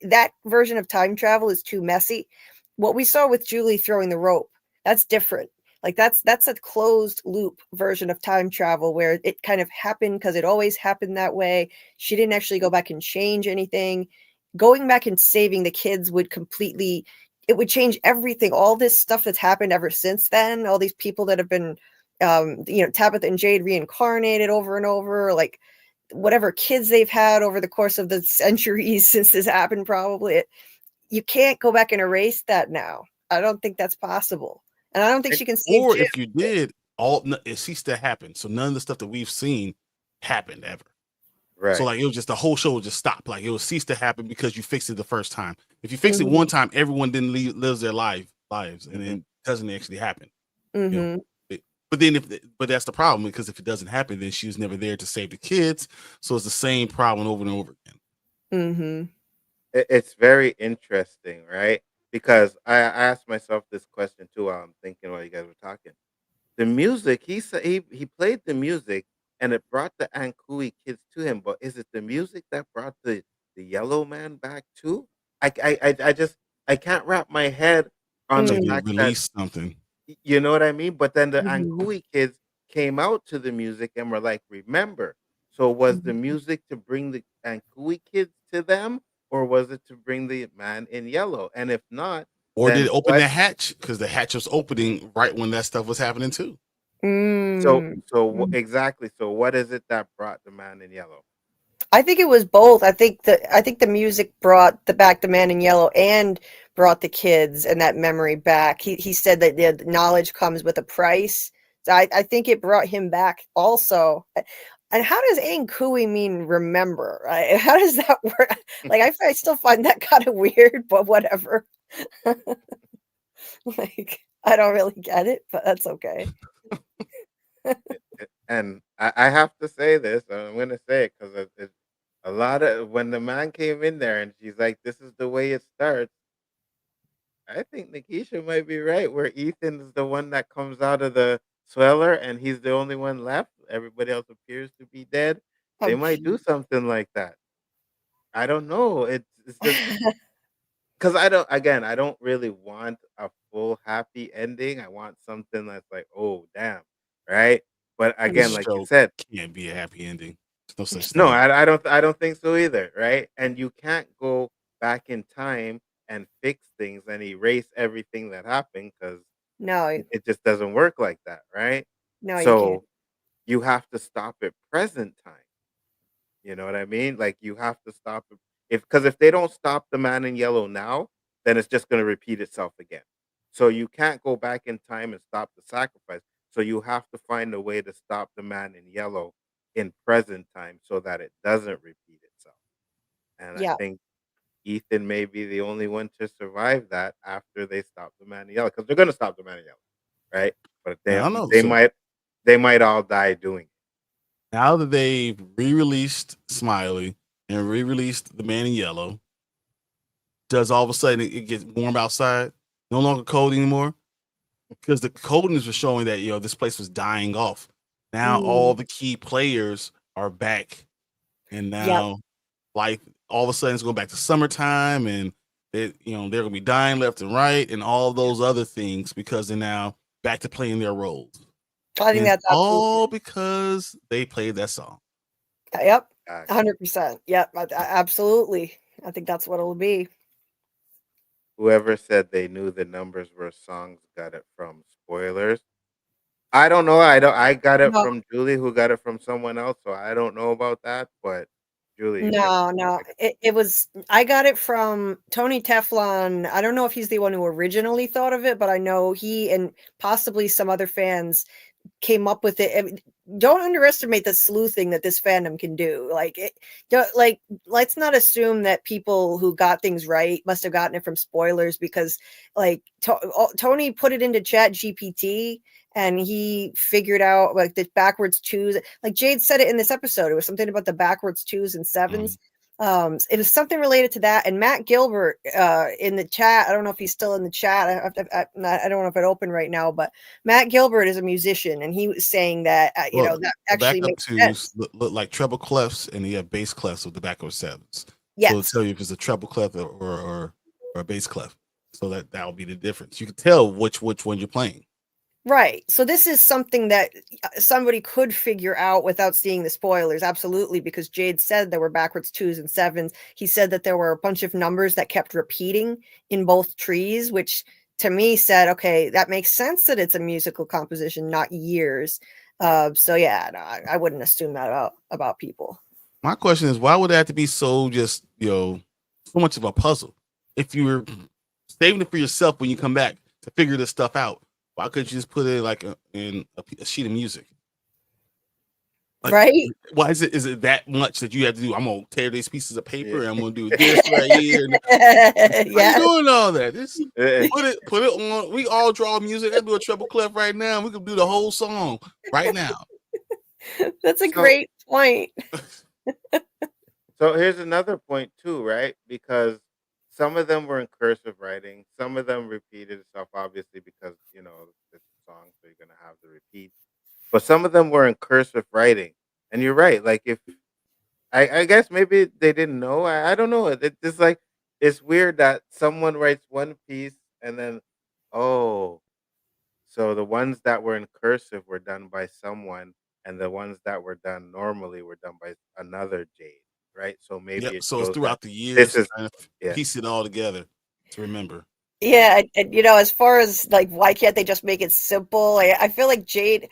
that version of time travel is too messy. What we saw with Julie throwing the rope, that's different. Like that's a closed loop version of time travel where it kind of happened because it always happened that way. She didn't actually go back and change anything. Going back and saving the kids would change everything. All this stuff that's happened ever since then, all these people that have been, Tabitha and Jade reincarnated over and over, like whatever kids they've had over the course of the centuries since this happened, probably. You can't go back and erase that now. I don't think that's possible. And I don't think she can save Or Jim. if you did, it ceased to happen. So none of the stuff that we've seen happened ever. Right. So like it was just the whole show would just stop. Like it would cease to happen because you fixed it the first time. If you fix it one time, everyone then lives their lives, and it doesn't actually happen. But that's the problem, because if it doesn't happen, then she was never there to save the kids. So it's the same problem over and over again. It's very interesting, right? Because I asked myself this question too while I'm thinking while you guys were talking. The music, he said he played the music and it brought the Ankui kids to him, but is it the music that brought the yellow man back too? I can't wrap my head on the They fact that, released something. you know what I mean? But then the Ankui kids came out to the music and were like, remember. So was the music to bring the Ankui kids to them? Or was it to bring the man in yellow? And if not, or then did it open the hatch? Because the hatch was opening right when that stuff was happening too. So exactly. So what is it that brought the man in yellow? I think it was both. I think the music brought back the man in yellow and brought the kids and that memory back. He said that the knowledge comes with a price. So I think it brought him back also. And how does Ankui mean remember? How does that work? Like I still find that kind of weird, but whatever. Like I don't really get it, but that's okay. And I have to say this, and I'm gonna say it because it's a lot of when the man came in there and she's like, "This is the way it starts." I think Nikisha might be right, where Ethan's the one that comes out of the sweller and he's the only one left. Everybody else appears to be dead. They might do something like that. I don't know. It's just because I don't really want a full happy ending. I want something that's like, oh damn, right? But This again, like you show said, can't be a happy ending. There's no such no, thing. I don't think so either, right? And you can't go back in time and fix things and erase everything that happened because No, it just doesn't work like that, right? no, you can't. So you have to stop at present time. You know what I mean? Like you have to stop it if they don't stop the man in yellow now, then it's just going to repeat itself again. So you can't go back in time and stop the sacrifice. So you have to find a way to stop the man in yellow in present time so that it doesn't repeat itself. And I Yeah. think Ethan may be the only one to survive that after they stop the man in yellow because they're going to stop the man in yellow, right? But I don't know. they So might all die doing it. now that they've re-released Smiley and re-released The Man in Yellow, does all of a sudden it gets warm outside? No longer cold anymore? Because the coldness was showing that this place was dying off. Now all the key players are back, and Yep. now life all of a sudden it's going back to summertime, and they're gonna be dying left and right, and all those other things because they're now back to playing their roles. I think And that's all absolutely. because they played that song. Yep. Gotcha. 100%. Yep. Absolutely. I think that's what it'll be. Whoever said they knew the numbers were songs got it from spoilers. I don't know. I got it No, from Julie, who got it from someone else. So I don't know about that. But Julie, you can. no. It was. I got it from Tony Teflon. I don't know if he's the one who originally thought of it, but I know he and possibly some other fans came up with it. I mean, don't underestimate the sleuthing that this fandom can do. Let's not assume that people who got things right must have gotten it from spoilers because, like, Tony put it into Chat GPT and he figured out like the backwards twos. Like Jade said it in this episode, it was something about the backwards twos and sevens. It was something related to that. And Matt Gilbert in the chat, I don't know if he's still in the chat. I don't know if it opened right now, but Matt Gilbert is a musician, and he was saying that Well, that the actually backup makes twos sense. look like treble clefs, and you have bass clefs with the backup sevens. So it'll Yes. tell you if it's a treble clef or a bass clef. So that will be the difference. You can tell which one you're playing. Right. So this is something that somebody could figure out without seeing the spoilers. Absolutely. Because Jade said there were backwards twos and sevens. He said that there were a bunch of numbers that kept repeating in both trees, which to me said, okay, that makes sense that it's a musical composition, not years. So yeah, no, I wouldn't assume that about people. My question is, why would it have to be so just, so much of a puzzle? If you were saving it for yourself when you come back to figure this stuff out, why couldn't you just put it like in a sheet of music? Like, right? Why is it that much that you have to do? I'm gonna tear these pieces of paper and I'm gonna do this right here. Why are you doing all that? Put it on. We all draw music. I do a treble clef right now. We can do the whole song right now. That's a great point. So here's another point too, right? Because some of them were in cursive writing, some of them repeated itself, obviously, because it's a song, so you're gonna have the repeat. But some of them were in cursive writing, and you're right. Like if I guess maybe they didn't know. I don't know. It's just like it's weird that someone writes one piece and then so the ones that were in cursive were done by someone, and the ones that were done normally were done by another Jade, right? So maybe Yep. it So it's shows that throughout the this years is trying to yeah. piece it all together to remember. Yeah, and you know, as far as like, why can't they just make it simple? I feel like Jade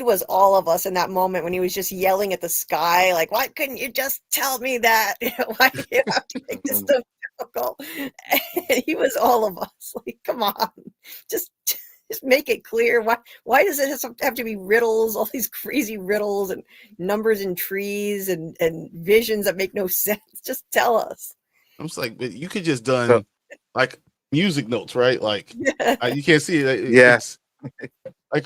was all of us in that moment when he was just yelling at the sky, like, why couldn't you just tell me that? Why do you have to make this so difficult? And he was all of us. Like, come on, just just make it clear. Why does it have to be riddles? All these crazy riddles and numbers and trees and visions that make no sense. Just tell us. I'm just like, but you could just done like music notes, right? Like you can't see it. Yes.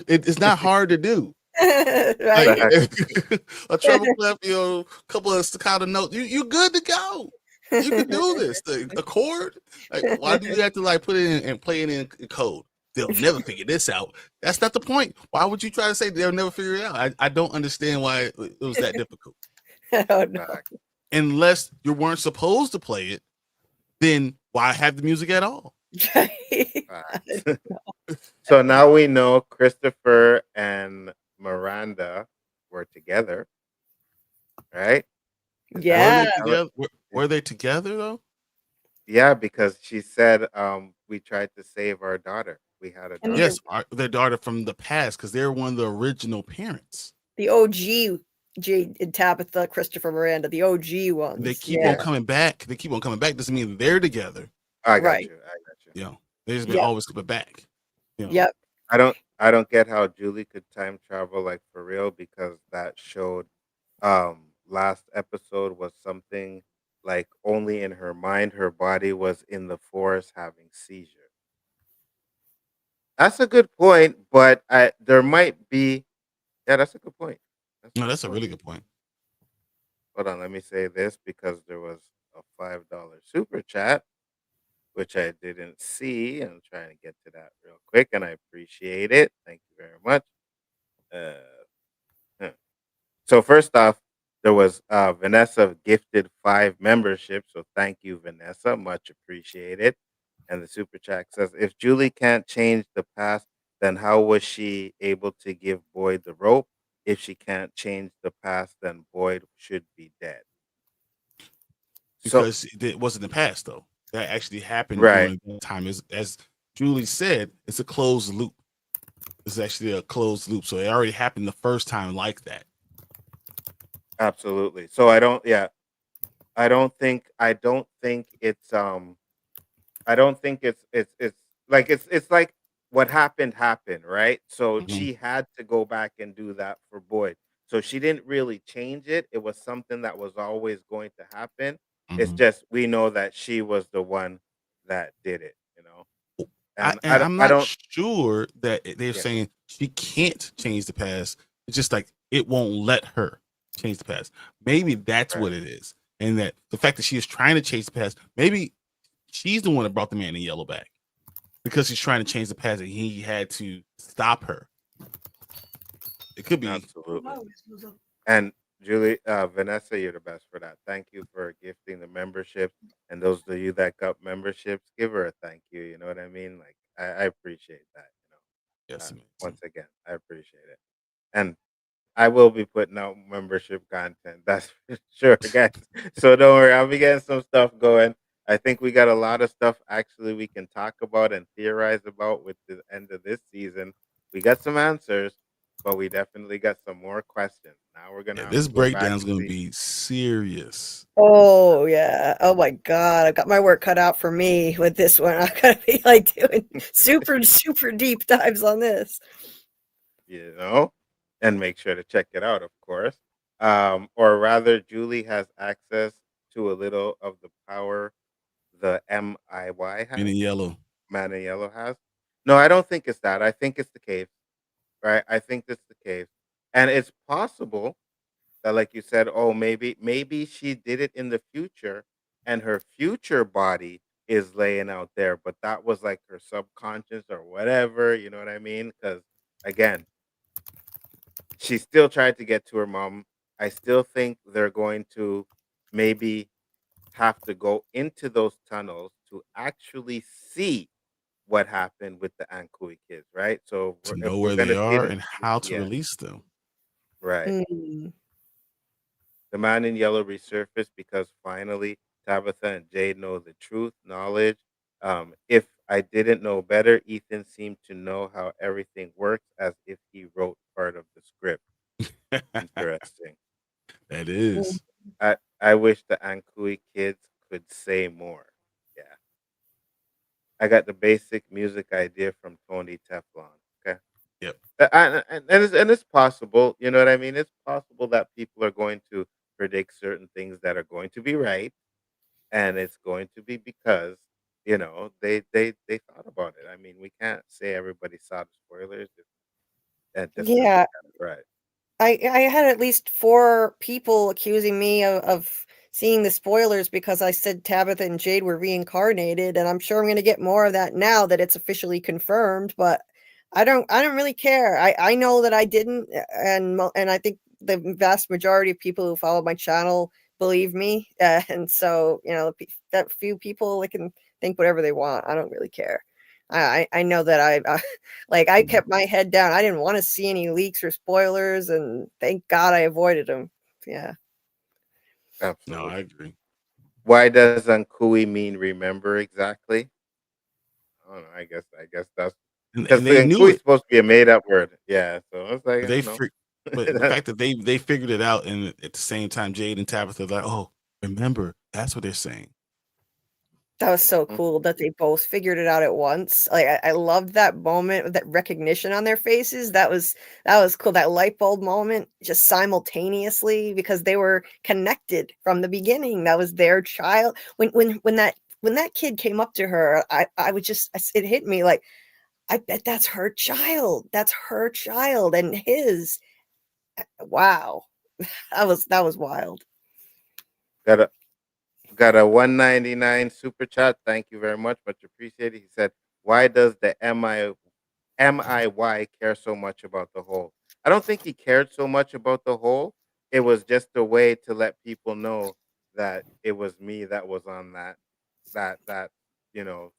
It's not hard to do. Right? A treble clef, you know, a couple of staccato notes. You good to go. You can do this. The chord. Like, why do you have to like put it in and play it in code? They'll never figure this out. That's not the point. Why would you try to say they'll never figure it out? I don't understand why it was that difficult. Oh no. Unless you weren't supposed to play it, then why have the music at all? So now we know Christopher and Miranda were together, right? Yeah. Were they together though? Yeah, because she said we tried to save our daughter. We had a daughter. Yes, their daughter from the past, because they're one of the original parents. The OG Jade and Tabitha, Christopher, Miranda, the OG ones. They keep on coming back. They keep on coming back. Doesn't mean they're together. I got you. You know, they just been always coming back. You know? Yep. I don't get how Julie could time travel like for real, because that showed last episode was something like only in her mind, her body was in the forest having seizure. That's a good point, but there might be that's a good point. That's a really good point. Hold on, let me say this because there was a $5 super chat, which I didn't see. I'm trying to get to that real quick, and I appreciate it. Thank you very much. So first off, there was Vanessa gifted 5 memberships, so thank you, Vanessa, much appreciated. And the super chat says, if Julie can't change the past, then how was she able to give Boyd the rope? If she can't change the past, then Boyd should be dead. Because it wasn't the past though. That actually happened Right. during that time. As Julie said, it's a closed loop. It's actually a closed loop. So it already happened the first time like that. Absolutely. So I don't think it's it's like what happened, right? So she had to go back and do that for Boyd. So she didn't really change it. It was something that was always going to happen. It's just we know that she was the one that did it, you know. And I'm not don't sure that they're saying she can't change the past. It's just like it won't let her change the past. Maybe that's what it is. And that the fact that she is trying to change the past, maybe she's the one that brought the man in yellow back because he's trying to change the past and he had to stop her. It could be. Absolutely. And Julie, Vanessa, you're the best for that. Thank you for gifting the membership. And those of you that got memberships, give her a thank you. You know what I mean? Like I appreciate that. You know, yes. Once again, I appreciate it. And I will be putting out membership content. That's for sure, guys. So don't worry, I'll be getting some stuff going. I think we got a lot of stuff actually we can talk about and theorize about with the end of this season. We got some answers, but we definitely got some more questions. Now we're gonna this breakdown is gonna be serious. Oh yeah. Oh my God. I've got my work cut out for me with this one. I'm gonna be like doing super deep dives on this. You know, and make sure to check it out, of course. Or rather, Julie has access to a little of the power the MIY has. Man in yellow. Man in yellow has. No, I don't think it's that. I think it's the cave, right? I think it's the cave, and it's possible that, like you said, oh, maybe she did it in the future, and her future body is laying out there, but that was like her subconscious or whatever. You know what I mean? Because again, she still tried to get to her mom. I still think they're going to maybe have to go into those tunnels to actually see what happened with the Ankui kids, right? So To if know we're where gonna they see are them, and how to release them. right? The man in yellow resurfaced because finally Tabitha and Jade know the truth, knowledge. If I didn't know better. Ethan seemed to know how everything works as if he wrote part of the script. Interesting. That is. I wish the Ankui kids could say more. Yeah. I got the basic music idea from Tony Teflon. Okay. Yep. And it's possible, you know what I mean? It's possible that people are going to predict certain things that are going to be right, and it's going to be because they thought about it. I mean, we can't say everybody saw the spoilers and just because they Yeah. got it right. I had at least 4 people accusing me of seeing the spoilers because I said Tabitha and Jade were reincarnated, and I'm sure I'm gonna get more of that now that it's officially confirmed, but I don't really care. I know that I didn't, and I think the vast majority of people who follow my channel believe me, and so, that few people, they can think whatever they want. I don't really care. I know that I kept my head down. I didn't wanna see any leaks or spoilers, and thank God I avoided them. Yeah. No, I Absolutely. agree. Why does Ankui mean remember exactly? I don't know. I guess that's because And they knew Ankui is it. supposed to be a made up word. Yeah. So it's like, They but the fact that they figured it out, and at the same time, Jade and Tabitha are like, oh, remember, that's what they're saying. That was so Mhm. cool that they both figured it out at once. Like, I loved that moment with that recognition on their faces. That was cool. That light bulb moment just simultaneously because they were connected from the beginning. That was their child. When that kid came up to her, I would just it hit me like, I bet that's her child. That's her child and his. Wow. That was wild. got a got a 199 super chat. Thank you very much. Much appreciated. He said, "Why does the MIY care so much about the whole?" I don't think he cared so much about the whole. It was just a way to let people know that it was me that was on that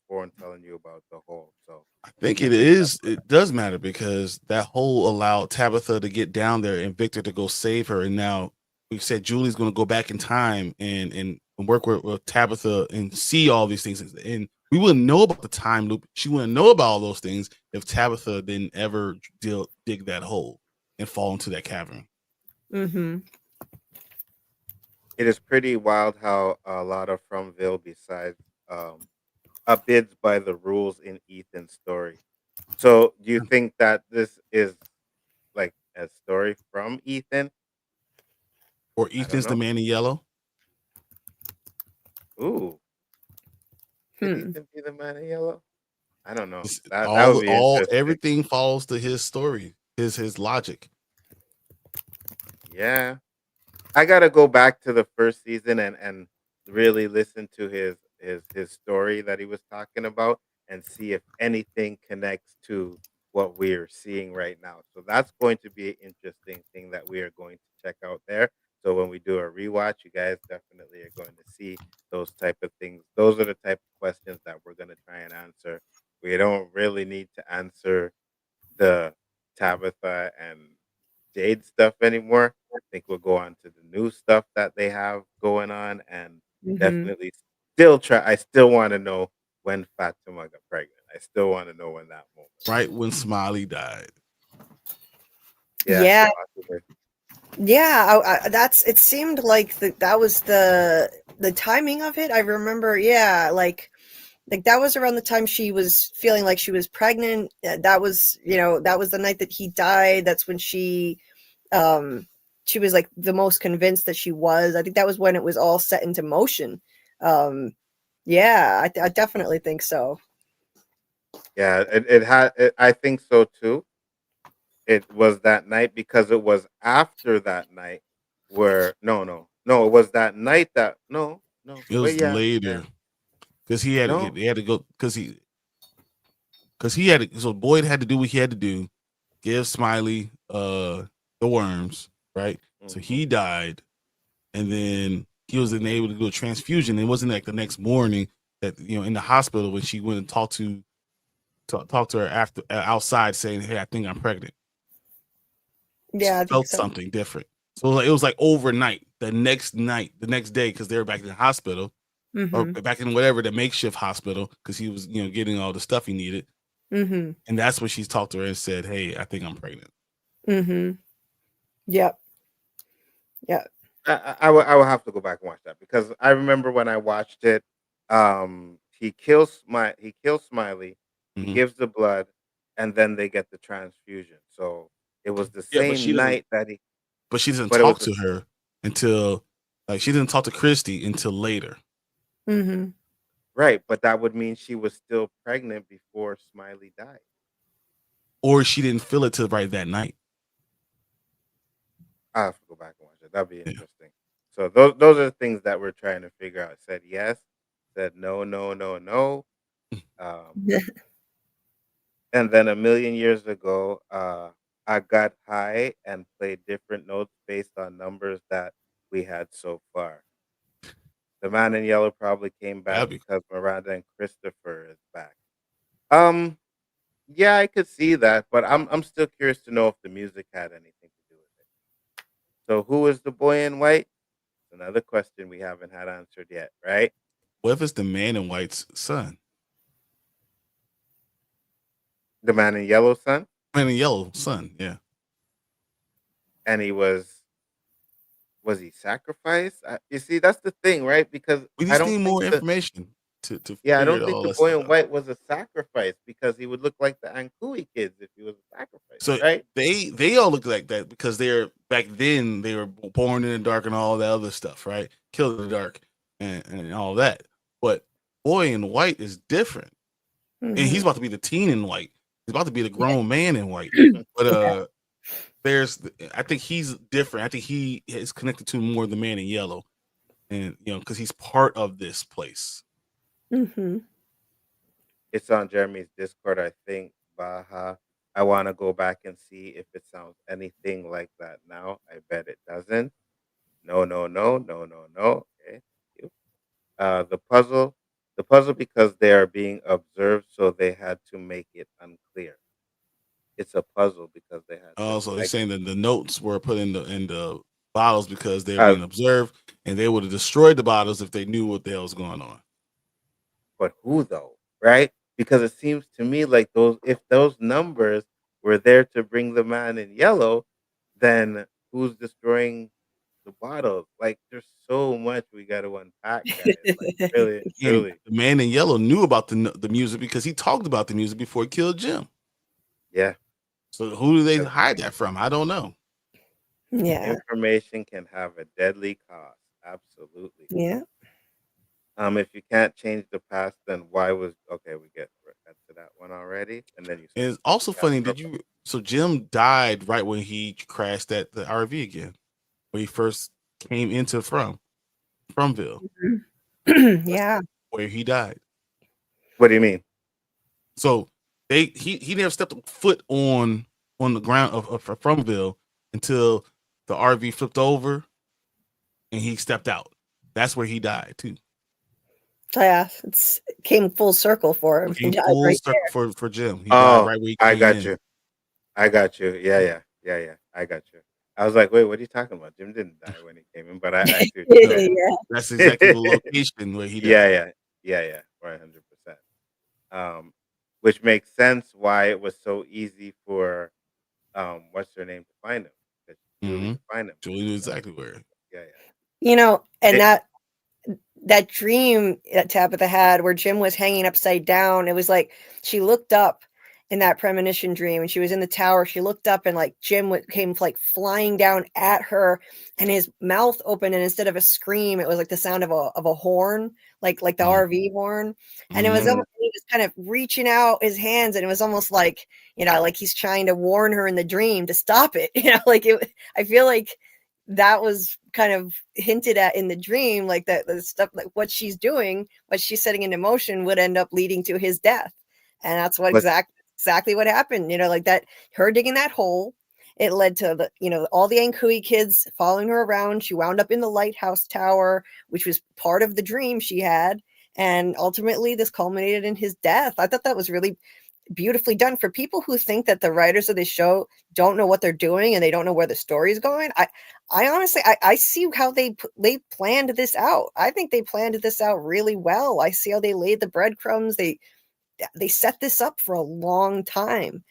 forum telling you about the whole. So I think I it think that's is. what It does matter because that hole allowed Tabitha to get down there and Victor to go save her. And now we said Julie's going to go back in time and work with Tabitha and see all these things. And we wouldn't know about the time loop. She wouldn't know about all those things if Tabitha didn't ever dig that hole and fall into that cavern. Mhm. it is pretty wild how a lot of Fromville, besides abides by the rules in Ethan's story. So, do you think that this is like a story from Ethan? Or I don't Ethan's the know. man in yellow. Ooh, could Hmm. Ethan be the man in yellow? I don't know. It's That would be interesting. everything follows to his story, his logic. Yeah, I gotta go back to the first season and really listen to his story that he was talking about and see if anything connects to what we're seeing right now. So that's going to be an interesting thing that we are going to check out there. So when we do a rewatch, you guys definitely are going to see those type of things. Those are the type of questions that we're going to try and answer. We don't really need to answer the Tabitha and Jade stuff anymore. I think we'll go on to the new stuff that they have going on, and Mhm. definitely still try. I still want to know when Fatima got pregnant. I still want to know when that moment. Right when Smiley died. Yeah, Yeah. possibly. Yeah, it seemed like that was the timing of it. I remember, yeah, like that was around the time she was feeling like she was pregnant. That was the night that he died. That's when um she was like the most convinced that she was. I think that was when it was all set into motion. Um yeah, I definitely think so. Yeah, it had. I think so too. It was that night because it was after that night where no, it was that night that no. It Wait, was yeah, later because he had no. they had to go because he had to, so Boyd had to do what he had to do, give Smiley the worms, right? So Mhm. he died, and then he was unable to do a transfusion. It wasn't like the next morning that in the hospital when she went and talk to her after outside saying, "Hey, I think I'm pregnant." She Yeah, I think felt so. something different. So it was like overnight, the next night, the next day, because they were back in the hospital. or Mhm. back in whatever the makeshift hospital, because he was, getting all the stuff he needed. Mhm. And that's when she's talked to her and said, "Hey, I think I'm pregnant." Mhm. Yep. Yep. I will have to go back and watch that because I remember when I watched it, he kills Smiley, he Mhm. gives the blood, and then they get the transfusion. So it was the Yeah, but she same doesn't. night that he, But she doesn't but it was talk the, to her until, like, she didn't talk to Christy until later, Mhm. right, but that would mean she was still pregnant before Smiley died. or she didn't feel it till right that night. I'll have to go back and watch it. That'd be Yeah. interesting. So those are the things that we're trying to figure out. Said yes, said no, no, no, no. Um, and then a million years ago, I got high and played different notes based on numbers that we had so far. The man in yellow probably came back That'd be because Miranda and Christopher is back. Um, yeah, I could see that, but I'm still curious to know if the music had anything to do with it. So who is the boy in white? Another question we haven't had answered yet, right? What if it's the man in white's son? The man in yellow son, Man in yellow son, yeah. and was he sacrificed? You see, that's the thing, right? Because We I just don't need think more the information to yeah, I figure don't think all the this boy stuff in out. white was a sacrifice because he would look like the Ankui kids if he was a sacrifice, So right? they all look like that because they're back then they were born in the dark and all that other stuff, right? Killed in the dark and all that. But boy in white is different. And he's Mhm. about to be the teen in white. He's about to be the Yeah. grown man in white. But Yeah. I think he's different. I think he is connected to more the man in yellow. And because he's part of this place. Mhm. It's on Jeremy's Discord, I think. Baha. I want to go back and see if it sounds anything like that now. I bet it doesn't. No, no, no, no, no, no. Okay. Thank you. The puzzle because they are being observed, so they had to make it unclear. It's a puzzle because they had to So they're like saying that the notes were put in the bottles because they're uh, being observed, and they would have destroyed the bottles if they knew what the hell was going on. but who though, right? Because it seems to me like if those numbers were there to bring the man in yellow, then who's destroying the bottles? Like, there's so much we got to unpack, guys. Like, really and And truly. the man in yellow knew about the music because he talked about the music before he killed Jim. Yeah. So who do they hide that from? I don't know. Yeah. Information can have a deadly cost. Absolutely. Yeah. If you can't change the past, then why was okay? We got to that one already, and then you. And it's also funny. So Jim died right when he crashed at the RV again, when he first came into Fromville. Yeah. Where he died. What do you mean? So he never stepped a foot on the ground of Fromville until the RV flipped over and he stepped out. That's where he died too. Yeah, it came full circle for him. He died Full right circle there. for Jim. He died right where he I came got in. you. I got you. Yeah. I got you. I was like, wait, what are you talking about? Jim didn't die when he came in, but I see what you're saying. Yeah. That's exactly the location where he died. Yeah, 100%. Which makes sense why it was so easy for what's her name to find him. Because Julie to find him. Julie knew exactly where. Yeah. And that dream that Tabitha had where Jim was hanging upside down, it was like she looked up in that premonition dream and she was in the tower. She looked up and like Jim came like flying down at her and his mouth opened, and instead of a scream, it was like the sound of a horn, like the RV horn. And it was almost, he was kind of reaching out his hands, and it was almost like, like he's trying to warn her in the dream to stop it. Like I feel like that was kind of hinted at in the dream, like that the stuff, like what she's doing, what she's setting into motion would end up leading to his death. And that's what exactly what happened. Like that, her digging that hole, it led to all the Ankui kids following her around. She wound up in the lighthouse tower, which was part of the dream she had. And ultimately this culminated in his death. I thought that was really beautifully done. For people who think that the writers of this show don't know what they're doing and they don't know where the story is going, I honestly I see how they planned this out. I think they planned this out really well. I see how they laid the breadcrumbs. They set this up for a long time.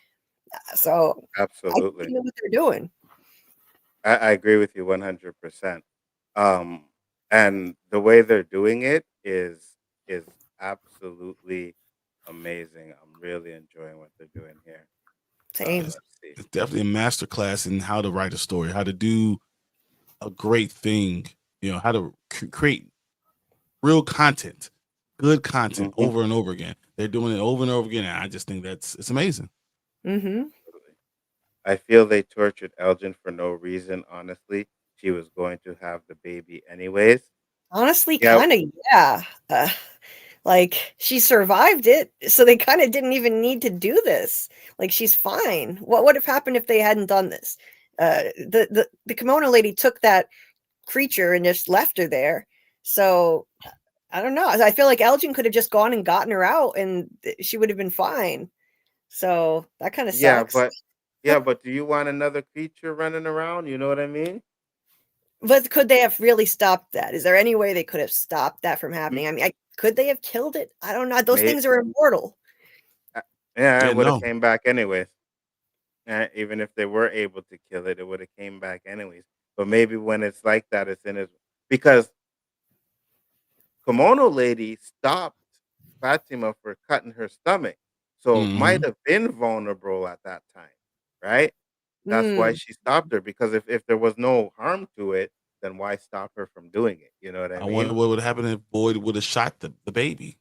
So Absolutely. I know what they're doing. I agree with you 100%. And the way they're doing it is absolutely amazing. I'm really enjoying what they're doing here. Same. Let's see. It's definitely a masterclass in how to write a story, how to do a great thing, how to create real content, good content over and over again. They're doing it over and over again, and I just think it's amazing. Mm-hmm. I feel they tortured Elgin for no reason, honestly. She was going to have the baby anyways. Honestly, kind of, yeah. Like, she survived it, so they kind of didn't even need to do this. Like, she's fine. What would have happened if they hadn't done this? The kimono lady took that creature and just left her there. So, I don't know. I feel like Elgin could have just gone and gotten her out, and she would have been fine. So, that kind of sucks. But do you want another creature running around? You know what I mean? But could they have really stopped that? Is there any way they could have stopped that from happening? I mean, could they have killed it? I don't know. Those things are immortal. Yeah, it would have came back anyways. Even if they were able to kill it, it would have came back anyways. But maybe when it's like that, it's in his because Kimono Lady stopped Fatima for cutting her stomach, so might have been vulnerable at that time, right? That's why she stopped her, because if there was no harm to it, then why stop her from doing it? You know what I mean? Wonder what would have happened if Boyd would have shot the baby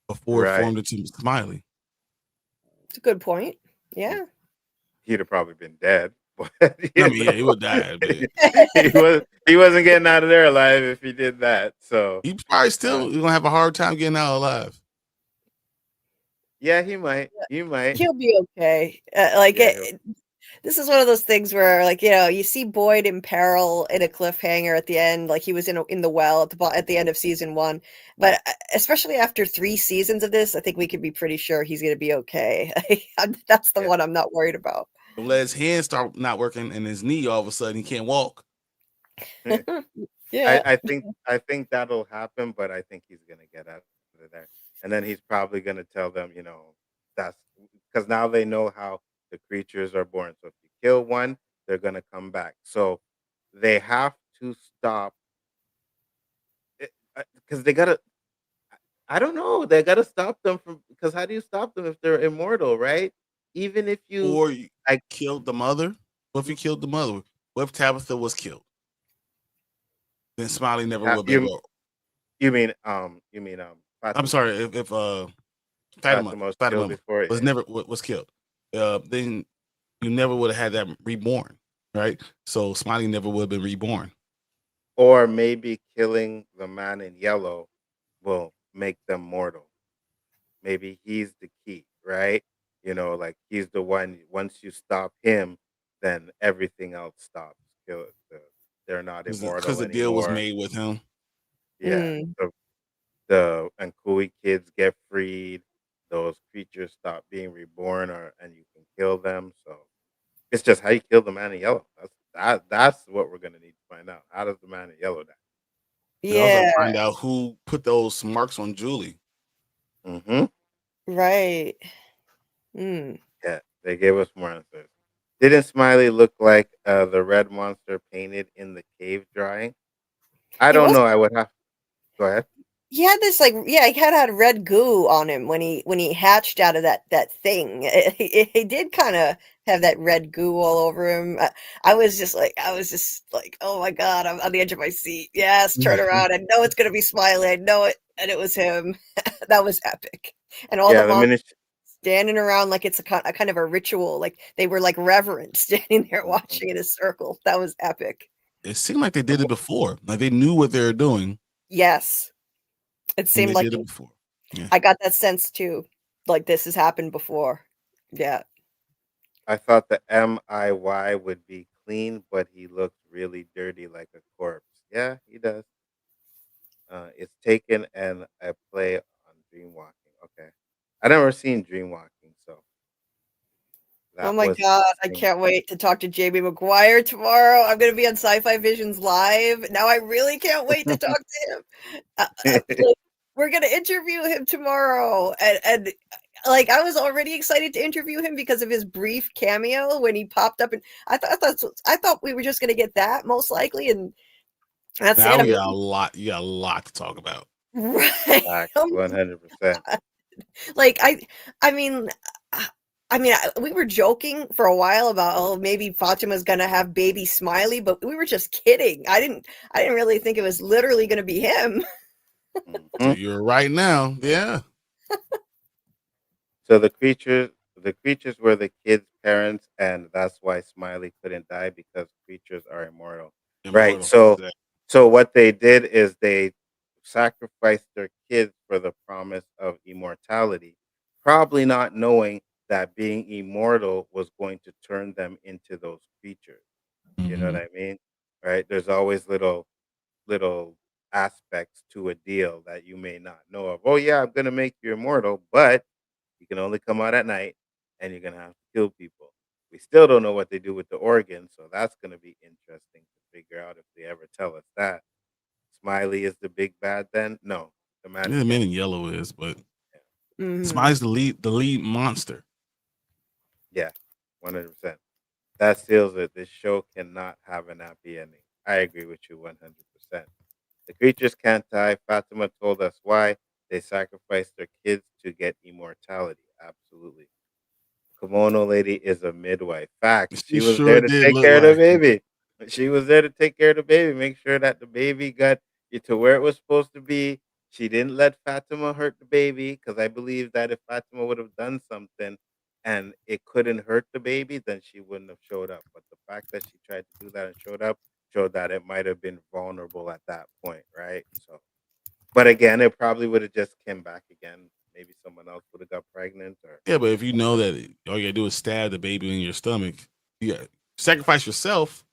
before it formed into Smiley. It's a good point. Yeah. He'd have probably been dead. But, I mean, yeah, he would die. he wasn't getting out of there alive if he did that. So he probably still gonna have a hard time getting out alive. Yeah, he might. He might. He'll be okay. This is one of those things where, like, you see Boyd in peril in a cliffhanger at the end, like he was in the well at the end of season 1. But especially after 3 seasons of this, I think we can be pretty sure he's going to be okay. That's the one I'm not worried about. Let his hands start not working and his knee all of a sudden he can't walk. Yeah, I think that'll happen, but I think he's gonna get out of there, and then he's probably gonna tell them, that's because now they know how the creatures are born. So if you kill one, they're gonna come back. So they have to stop because they gotta. I don't know. They gotta stop them from, because how do you stop them if they're immortal, right? Even if you killed the mother. What if you killed the mother? What if Tabitha was killed? Then Smiley never would be wrote. You mean I'm sorry, if Fatima was never was killed, then you never would have had that reborn, right? So Smiley never would have been reborn. Or maybe killing the man in yellow will make them mortal. Maybe he's the key, right? Like he's the one. Once you stop him, then everything else stops. They're not immortal because the deal was made with him. Yeah. The Nkui kids get freed. Those creatures stop being reborn, and you can kill them. So it's just how you kill the man in yellow. That's what we're gonna need to find out. How does the man in yellow die? Yeah. Also find out who put those marks on Julie. Right. Yeah, they gave us more answers. Didn't Smiley look like the red monster painted in the cave drawing? I don't know. I would have. Go ahead. He had this he had red goo on him when he hatched out of that thing. He did kind of have that red goo all over him. I was just like, oh my god, I'm on the edge of my seat. Yes, turn around. I know it's gonna be Smiley. I know it, and it was him. That was epic. And all the monsters standing around like it's a kind of a ritual. Like they were like reverent, standing there watching in a circle. That was epic. It seemed like they did it before. Like they knew what they were doing. Yes. It seemed like did it before. Yeah. I got that sense too. Like this has happened before. Yeah. I thought the MIY would be clean, but he looks really dirty like a corpse. Yeah, he does. It's taken and I play on Dreamwalking. Okay. I never seen Dreamwalking, so Oh That my was god, I insane. can't wait to talk to Jamie McGuire tomorrow. I'm gonna be on Sci-Fi Visions Live. Now I really can't wait to talk to him. Like, we're gonna interview him tomorrow, and like I was already excited to interview him because of his brief cameo when he popped up, and I thought we were just gonna get that most likely, and that's Now it. we got a lot. You got a lot to talk about. Right. Facts, Oh my 100%. god. Like I mean we were joking for a while about, oh, maybe Fatima's gonna have baby Smiley, but we were just kidding. I didn't really think it was literally gonna be him. So you're right now. Yeah. So the creatures were the kids' parents, and that's why Smiley couldn't die because creatures are immortal. Right. Immortal. So Exactly. so what they did is they sacrificed their kids for the promise of immortality, probably not knowing that being immortal was going to turn them into those creatures. You know what Mhm. I mean? Right? There's always little aspects to a deal that you may not know of. Oh yeah, I'm gonna make you immortal, but you can only come out at night and you're gonna have to kill people. We still don't know what they do with the organs, so that's gonna be interesting to figure out if they ever tell us that. Smiley is the big bad then? No, the man Yeah, in the man yellow. in yellow is, but Mhm. Smiley's the lead monster. Yeah, 100%. That seals it. This show cannot have an happy ending. I agree with you 100%. The creatures can't die. Fatima told us why. They sacrificed their kids to get immortality. Absolutely. Kimono lady is a midwife. Facts. She She was sure there to did take look care of the like it. baby. She was there to take care of the baby, make sure that the baby got it to where it was supposed to be. She didn't let Fatima hurt the baby because I believe that if Fatima would have done something and it couldn't hurt the baby, then she wouldn't have showed up. But the fact that she tried to do that and showed up showed that it might have been vulnerable at that point, right? So, but again, it probably would have just came back again. Maybe someone else would have got pregnant or Yeah, but if you know that all you gotta do is stab the baby in your stomach, yeah, sacrifice yourself,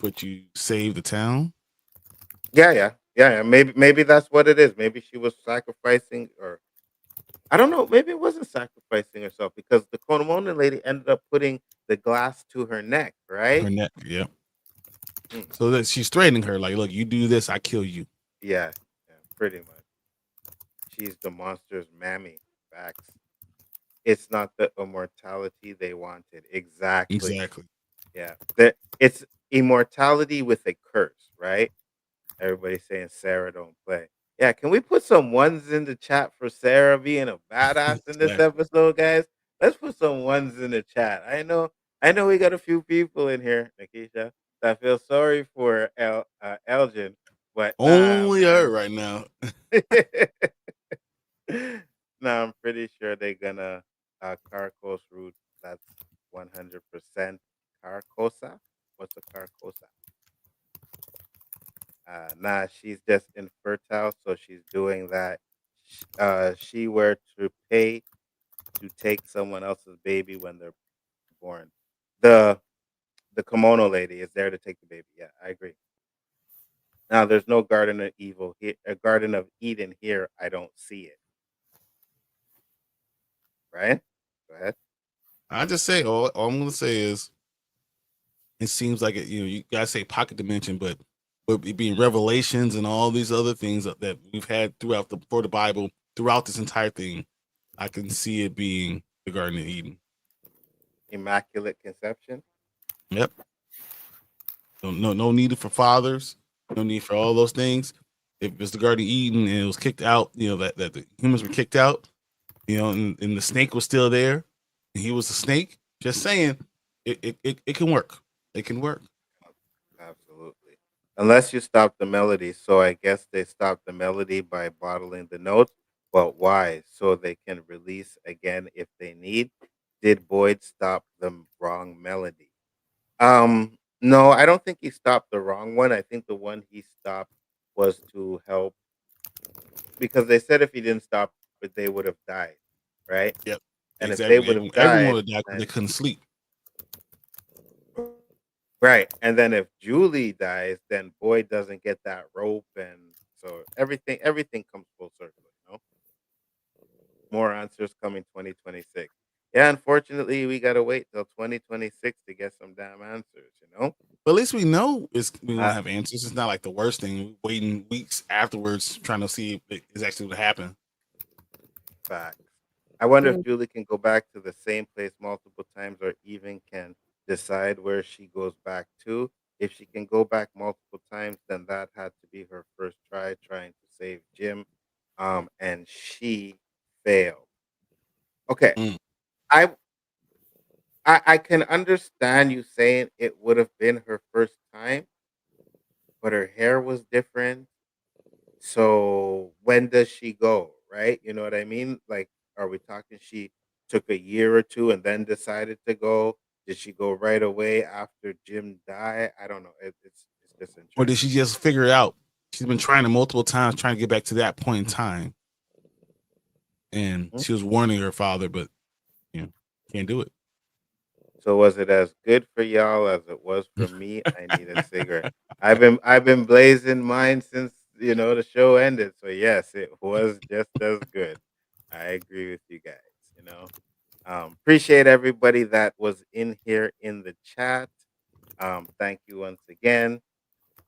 but you save the town. yeah. Maybe that's what it is. Maybe she was sacrificing, or I don't know. Maybe it wasn't sacrificing herself because the Konomono lady ended up putting the glass to her neck, Her right? neck, yeah. Mm, So that she's threatening her, like, look, you do this, I kill you. yeah, pretty much. She's the monster's mammy. Facts. It's not the immortality they wanted. Exactly. Exactly. Yeah. It's immortality with a curse, right? Everybody's saying Sarah don't play. Yeah, can we put some ones in the chat for Sarah being a badass in this Exactly. episode, guys? Let's put some ones in the chat. I know we got a few people in here, Nikisha, that feel sorry for Elgin, but nah, Only her man. right now. Nah, I'm pretty sure they're gonna Carcos route. That's 100% Carcosa. What's a Carcosa? Nah, she's just infertile, so she's doing that. She were to pay to take someone else's baby when they're born. The the kimono lady is there to take the baby. Yeah, I agree. Now, there's no Garden of Evil here, a Garden of Eden here. I don't see it. Right? Go ahead. I just say all I'm gonna say is it seems like it, you gotta say pocket dimension, but it being revelations and all these other things that we've had throughout the Bible, throughout this entire thing, I can see it being the Garden of Eden. Immaculate Conception. Yep. No need for fathers, no need for all those things. If it's the Garden of Eden and it was kicked out, that the humans were kicked out, and the snake was still there, and he was a snake. Just saying, it can work. It can work. Absolutely. Unless you stop the melody. So I guess they stopped the melody by bottling the notes. But why? So they can release again if they need. Did Boyd stop the wrong melody? No, I don't think he stopped the wrong one. I think the one he stopped was to help because they said if he didn't stop it, they would have died, right? Yep. And if they Exactly. would have Everyone died, would die because they then couldn't sleep. right. And then if Julie dies, then Boyd doesn't get that rope, and so everything comes full circle. More answers coming 2026. Yeah, unfortunately, we gotta wait till 2026 to get some damn answers. But at least we know we don't Uh, have answers. It's not like the worst thing. Waiting weeks afterwards, trying to see if it is actually what happened. Facts. I wonder if Mm. Julie can go back to the same place multiple times, or even can decide where she goes back to. If she can go back multiple times, then that had to be her first try trying to save Jim, and she failed. Okay, Mm. I can understand you saying it would have been her first time, but her hair was different. So when does she go? Right? You know what I mean? Like, are we talking she took a year or two and then decided to go? Did she go right away after Jim died? I don't know. It's just Or did she interesting. just figure it out? She's been trying it multiple times, trying to get back to that point in time. And Mhm. she was warning her father, but can't do it. So was it as good for y'all as it was for me? I need a cigarette. I've been blazing mine since the show ended. So yes, it was just as good. I agree with you guys. You know, appreciate everybody that was in here in the chat. Thank you once again,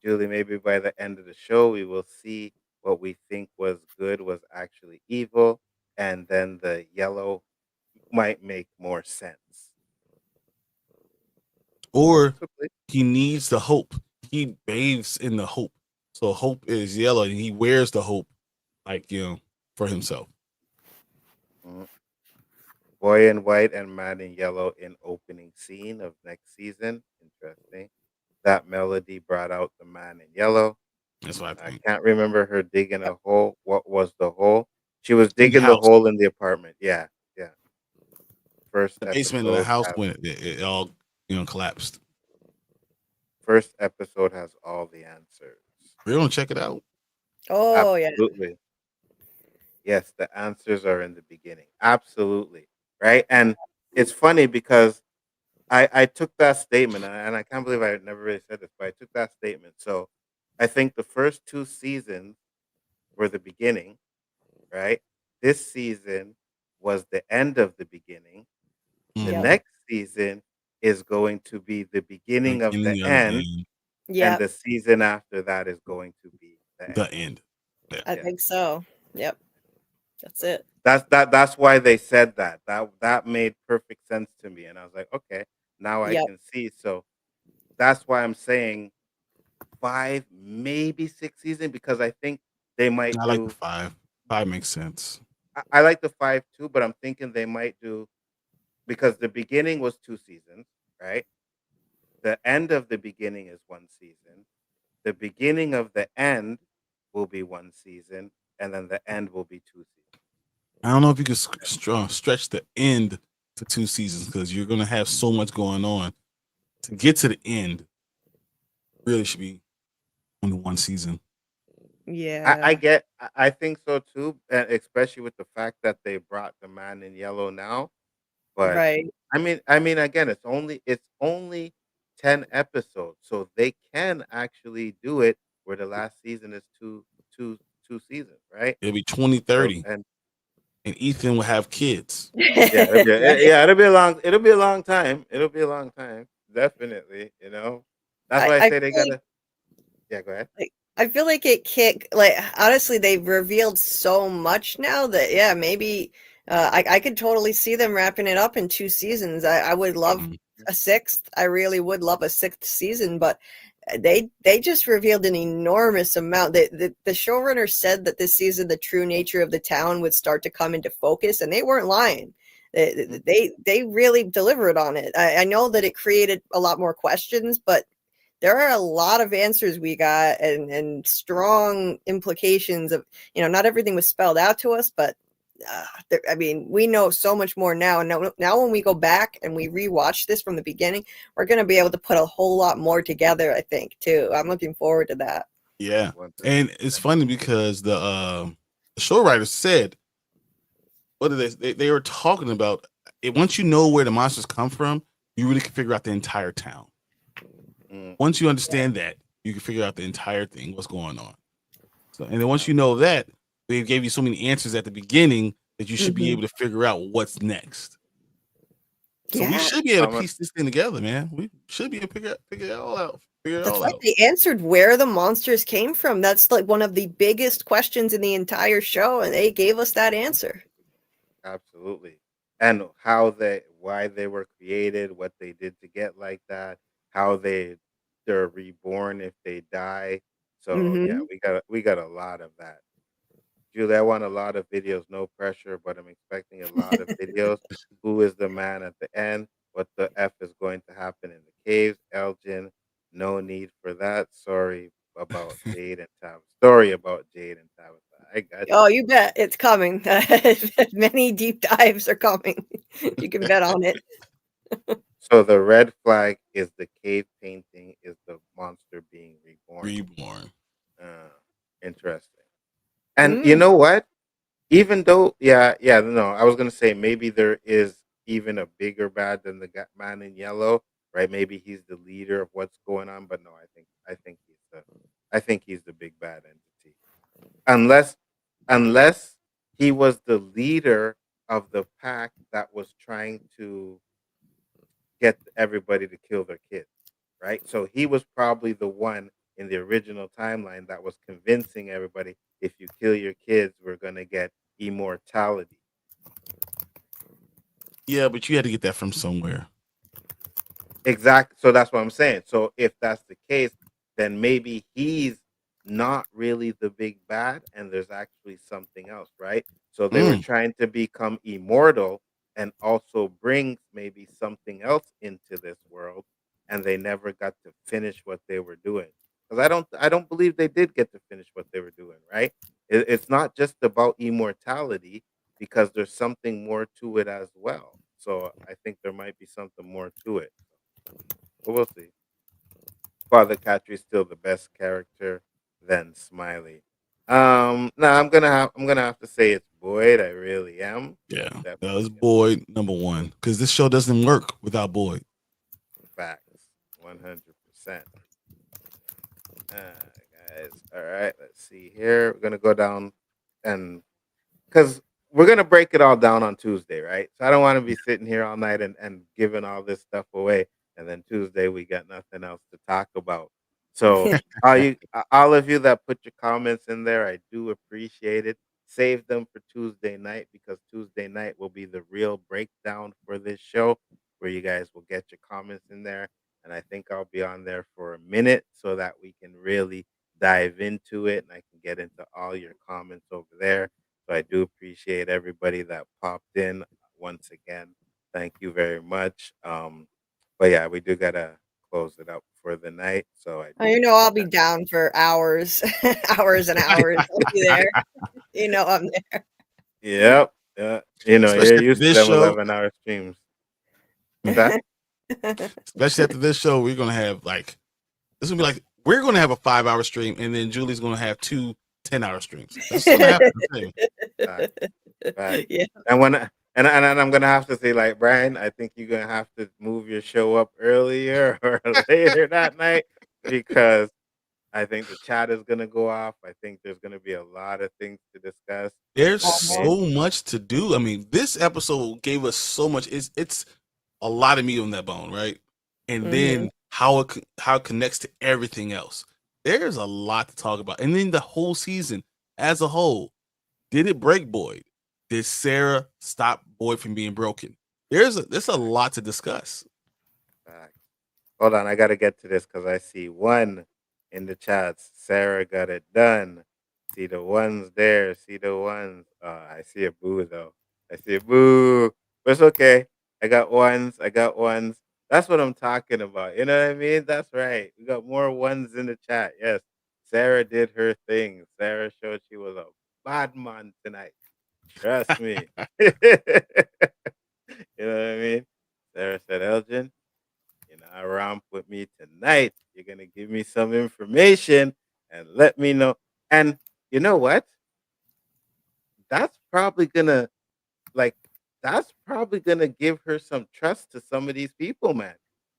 Julie. Maybe by the end of the show, we will see what we think was good was actually evil, and then the yellow might make more sense. Or Possibly. he needs the hope. He bathes in the hope. So hope is yellow, and he wears the hope, like for himself. Mhm. Boy in white and man in yellow in opening scene of next season. Interesting. That melody brought out the man in yellow. That's what I I think. can't remember her digging a hole. What was the hole? She was In the digging the house, hole in the apartment. Yeah, yeah. First the basement of the episode house, has when it all collapsed. first episode has all the answers. We're gonna check it out. Oh yeah. Absolutely. Yes, the answers are in the beginning. Absolutely. Right? And it's funny because I took that statement, and I can't believe I never really said this, but I took that statement. So I think the first two seasons were the beginning, right? This season was the end of the beginning. The Yep. next season is going to be the beginning of the Beginning of the end, end. and Yep. the season after that is going to be the end. The end. Yeah. I Yeah. think so. Yep. That's it. That's why they said that. That made perfect sense to me, and I was like, okay, now I Yep. can see. So that's why I'm saying 5, maybe 6 season, because I think they might I like the do. 5. 5 makes sense. I like the 5 too, but I'm thinking they might do, because the beginning was 2 seasons, right? The end of the beginning is 1 season. The beginning of the end will be 1 season, and then the end will be 2 seasons. I don't know if you could stretch the end to 2 seasons, because you're gonna have so much going on. To get to the end, really should be only 1 season. Yeah. I think so too, and especially with the fact that they brought the man in yellow now. But Right. I mean, again, it's only 10 episodes, so they can actually do it where the last season is two seasons, right? It'll be So 2030, and and Ethan will have kids. yeah, Right. it'll be a long time. It'll be a long time, definitely. That's why I I say they feel like gotta. Yeah, go ahead. I feel like it can't, like, honestly, they've revealed so much now that, yeah, maybe I could totally see them wrapping it up in 2 seasons. I would love a 6th. I really would love a 6th season, but they just revealed an enormous amount. The showrunner said that this season the true nature of the town would start to come into focus, and they weren't lying. They really delivered on it. I know that it created a lot more questions, but there are a lot of answers we got, and strong implications of, not everything was spelled out to us, but I mean, we know so much more now. And now when we go back and we rewatch this from the beginning, we're going to be able to put a whole lot more together, I think, too. I'm looking forward to that. Yeah, and it's funny because the show writers said, what did they were talking about it. Once you know where the monsters come from, you really can figure out the entire town. Once you understand that, you can figure out the entire thing, what's going on. So, and then once you know that, they gave you so many answers at the beginning that you should be able to figure out what's next. So we Yeah. should be able to piece this thing together, man. We should be able to figure it all out. That's right. They answered where the monsters came from. That's like one of the biggest questions in the entire show, and they gave us that answer. Absolutely. And why they were created, what they did to get like that, how they're reborn if they die. So yeah, Mhm. we got a lot of that. Julie, I want a lot of videos, no pressure, but I'm expecting a lot of videos. Who is the man at the end? What the F is going to happen in the caves? Elgin, no need for that. Sorry about Jade and Tabitha. Story about Jade and Tabitha. I got you. Oh, you bet. It's coming. Many deep dives are coming. You can bet on it. So the red flag is the cave painting, is the monster being reborn. Reborn. Interesting. And you know what? Even though, no, I was gonna say maybe there is even a bigger bad than the man in yellow, right? Maybe he's the leader of what's going on, but no, I think he's the big bad entity. Unless he was the leader of the pack that was trying to get everybody to kill their kids, right? So he was probably the one in the original timeline that was convincing everybody, if you kill your kids, we're gonna get immortality. Yeah, but you had to get that from somewhere. Exactly. So that's what I'm saying. So if that's the case, then maybe he's not really the big bad and there's actually something else, right? So they were trying to become immortal and also bring maybe something else into this world, and they never got to finish what they were doing. Because I don't believe they did get to finish what they were doing, right? It's not just about immortality, because there's something more to it as well. So I think there might be something more to it. But we'll see. Father Katri is still the best character than Smiley. No, I'm gonna have to say it's Boyd. I really am. Yeah, that was Boyd number one, because this show doesn't work without Boyd. Facts, 100%. Guys, all right. Let's see here. We're gonna go down, and because we're gonna break it all down on Tuesday, right? So I don't want to be sitting here all night and giving all this stuff away, and then Tuesday we got nothing else to talk about. So all of you that put your comments in there, I do appreciate it. Save them for Tuesday night, because Tuesday night will be the real breakdown for this show, where you guys will get your comments in there, and I think I'll be on there for a minute so that we can really dive into it, and I can get into all your comments over there. So I do appreciate everybody that popped in once again. Thank you very much. But yeah, we do gotta close it up for the night. So I Oh, do. I'll be down for hours, hours and hours. I'll be there. I'm there. Yep. Yeah. Especially You're after used to this them show. 11-hour streams. What's that? Especially after this show, we're gonna have we're gonna have a 5-hour stream, and then Julie's gonna have 2 10-hour streams. That's gonna happen. Right. Yeah. And I'm gonna have to say, like, Brian, I think you're gonna have to move your show up earlier or later that night, because I think the chat is gonna go off. I think there's gonna be a lot of things to discuss. There's so much to do. I mean, this episode gave us so much. It's a lot of meat on that bone, right? And then how it connects to everything else. There's a lot to talk about. And then the whole season as a whole, did it break Boyd? Did Sarah stop Boyd from being broken? There's a lot to discuss. Hold on, I gotta get to this because I see one in the chats. Sarah got it done. See the ones there. See the ones. I see a boo though. I see a boo. But it's okay. I got ones. I got ones. That's what I'm talking about. You know what I mean? That's right. We got more ones in the chat. Yes. Sarah did her thing. Sarah showed she was a bad man tonight. Trust me. You know what I mean? Sarah said, Elgin, romp with me tonight. You're going to give me some information and let me know. And you know what? That's probably going to give her some trust to some of these people, man.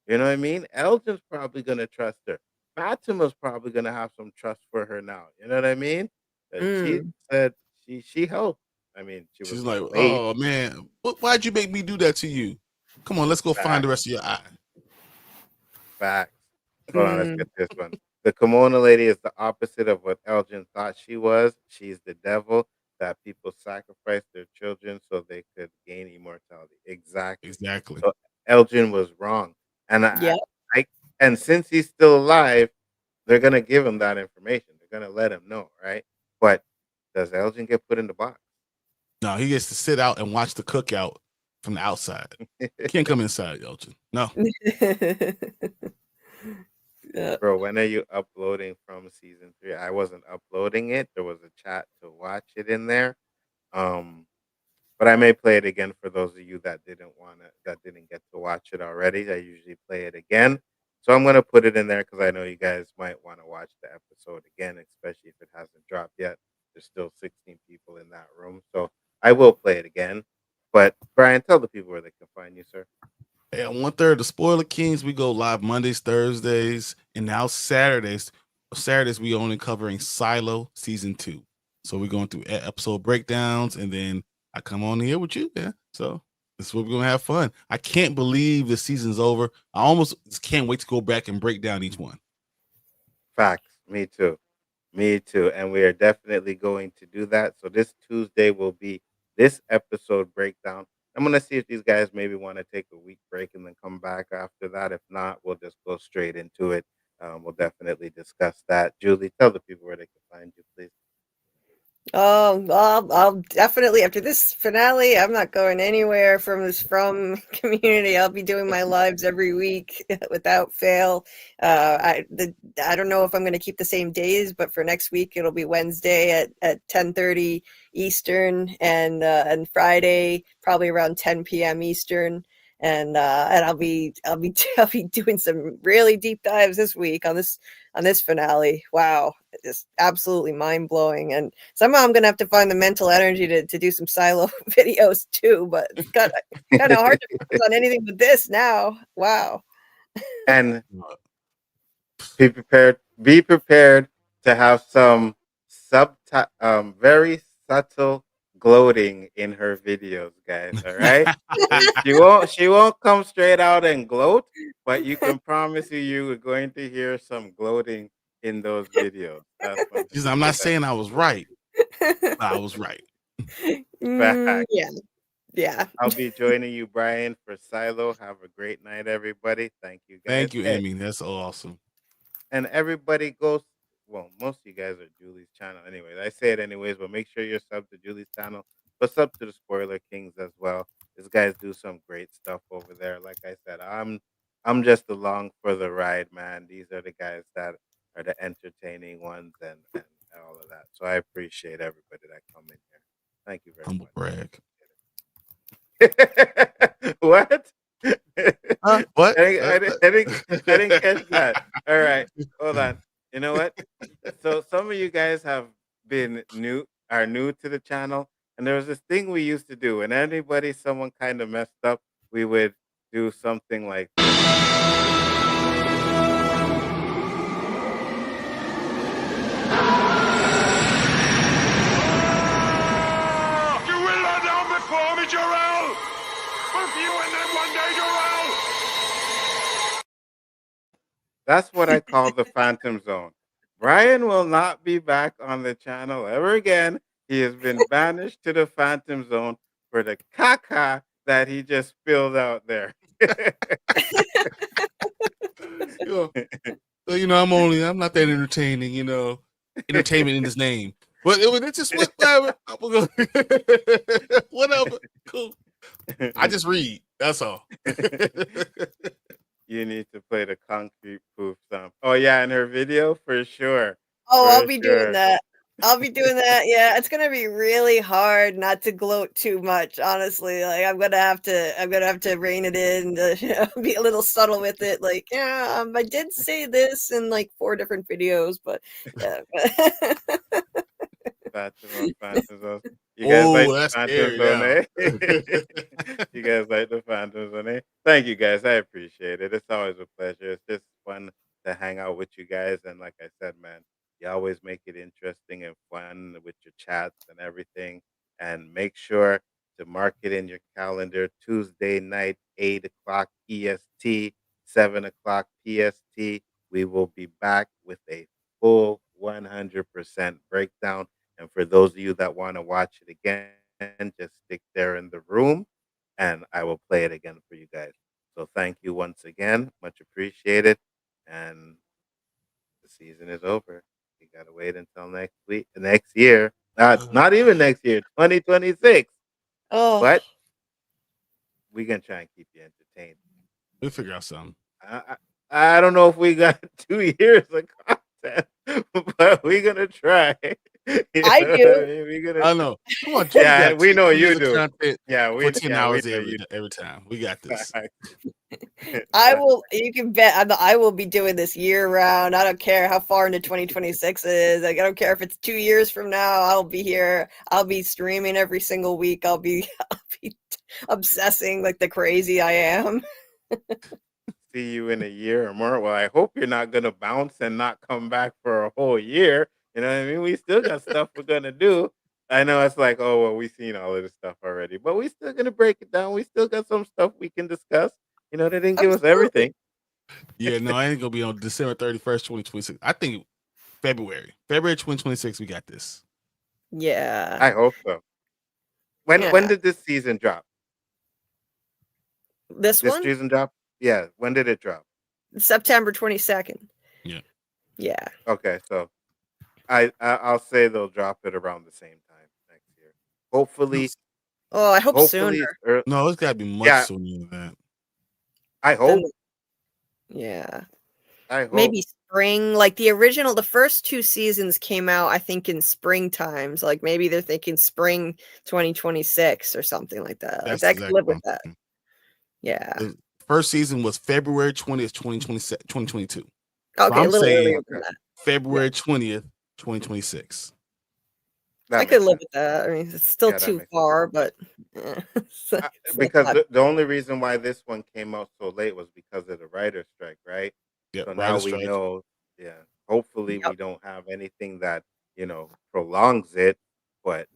You know what I mean? Elgin's probably going to trust her. Fatima's probably going to have some trust for her now. You know what I mean? She said she helped. I mean, She's like, oh man, why'd you make me do that to you? Come on, let's go find the Facts. rest of your eye. Facts. Hold on, let's get this one. The kimono lady is the opposite of what Elgin thought she was. She's the devil that people sacrifice their children so they could gain immortality. Exactly. Exactly. So Elgin was wrong. And Yep. and since he's still alive, they're gonna give him that information. They're gonna let him know, right? But does Elgin get put in the box? No, he gets to sit out and watch the cookout from the outside. Can't come inside, Elgin. No. Yeah. Bro, when are you uploading from season 3? I wasn't uploading it. There was a chat to watch it in there. But I may play it again for those of you that didn't get to watch it already. I usually play it again. So I'm gonna put it in there because I know you guys might want to watch the episode again, especially if it hasn't dropped yet. There's still 16 people in that room. So I will play it again. But Brian, tell the people where they can find you, sir. Hey, on 1/3 the Spoiler Kings, we go live Mondays, Thursdays, and now Saturdays. Saturdays we only covering Silo season 2. So we're going through episode breakdowns, and then I come on here with you, man. So this is what we're gonna have fun. I can't believe the season's over. I almost can't wait to go back and break down each one. Facts. Me too. Me too. And we are definitely going to do that. So this Tuesday will be this episode breakdown. I'm going to see if these guys maybe want to take a week break and then come back after that. If not, we'll just go straight into it. We'll definitely discuss that. Julie, tell the people where they can find you, please. I'll definitely, after this finale, I'm not going anywhere from this From community. I'll be doing my lives every week without fail. I don't know if I'm going to keep the same days, but for next week it'll be Wednesday at 10:30 Eastern, and Friday probably around 10 p.m. Eastern. And I'll be doing some really deep dives this week on this finale. Wow, just absolutely mind blowing. And somehow I'm gonna have to find the mental energy to do some Silo videos too. But it's kind of hard to focus on anything but this now. Wow. And be prepared. Be prepared to have some very subtle gloating in her videos, guys. All right. She won't come straight out and gloat, but you can promise you are going to hear some gloating in those videos. That's I'm not saying I was right. I was right. Fact. Yeah. I'll be joining you, Brian, for Silo. Have a great night, everybody. Thank you, guys. Thank you, Emmy. That's awesome. And everybody goes. Well, most of you guys are Julie's channel, anyways. I say it anyways, but make sure you're sub to Julie's channel, but sub to the Spoiler Kings as well. These guys do some great stuff over there. Like I said, I'm just along for the ride, man. These are the guys that are the entertaining ones and all of that. So I appreciate everybody that come in here. Thank you very much. Brag. What? What? I didn't catch that. All right, hold on. You know what? So some of you guys are new to the channel, and there was this thing we used to do. And someone kind of messed up, we would do something like this. You will not down before me, Jarrell! With you and them one day, Jarrell! That's what I call the Phantom Zone. Brian will not be back on the channel ever again. He has been banished to the Phantom Zone for the caca that he just spilled out there. I'm not that entertaining, entertainment in his name. But it's just whatever. Whatever. Cool. I just read. That's all. You need to play the concrete proof song. Oh yeah, in her video for sure. Oh, I'll be doing that. I'll be doing that. Yeah, it's gonna be really hard not to gloat too much. Honestly, like I'm gonna have to rein it in. Be a little subtle with it. Like, yeah, I did say this in like 4 different videos, but yeah. Phantom Zone. You guys like the Phantom Zone, eh? You guys like the Phantom Zone, eh? Thank you guys. I appreciate it. It's always a pleasure. It's just fun to hang out with you guys. And like I said, man, you always make it interesting and fun with your chats and everything. And make sure to mark it in your calendar. Tuesday night, 8 o'clock EST, 7 o'clock PST. We will be back with a full 100% breakdown. And for those of you that want to watch it again, just stick there in the room and I will play it again for you guys. So thank you once again. Much appreciated. And the season is over. You got to wait until next year. Not even next year, 2026. Oh. But we're going to try and keep you entertained. We'll figure out something. I don't know if we got 2 years of content, but we're going to try. I do. I know. Come on, yeah, we know you do. Yeah, we 10 hours every time. We got this. I will. You can bet. I will be doing this year round. I don't care how far into 2026 is. Like, I don't care if it's 2 years from now. I'll be here. I'll be streaming every single week. I'll be obsessing like the crazy I am. See you in a year or more. Well, I hope you're not gonna bounce and not come back for a whole year. You know what I mean? We still got stuff we're gonna do. I know it's like, oh well, we've seen all of this stuff already, but we still gonna break it down. We still got some stuff we can discuss. You know, they didn't give us everything. Yeah, no, I ain't gonna be on December 31st, 2026. I think February 2026. We got this. Yeah, I hope so. When did this season drop? This one? Season drop? Yeah. When did it drop? September 22nd. Yeah. Yeah. Okay, so I'll say they'll drop it around the same time next year. Hopefully. Oh, I hope sooner. No, it's got to be much sooner than that. I hope. Yeah. I hope. Maybe spring. Like the first 2 seasons came out, I think, in spring times. Like maybe they're thinking spring 2026 or something like that. Like, I could live with that. Yeah. The first season was February 20th, 2022. Okay, so I'm a little saying earlier than that. February 20th, 2026. I could live with that. I mean, it's still too far, but because the only reason why this one came out so late was because of the writer's strike, right? Yeah. So now we know. Yeah. Hopefully, we don't have anything that prolongs it, but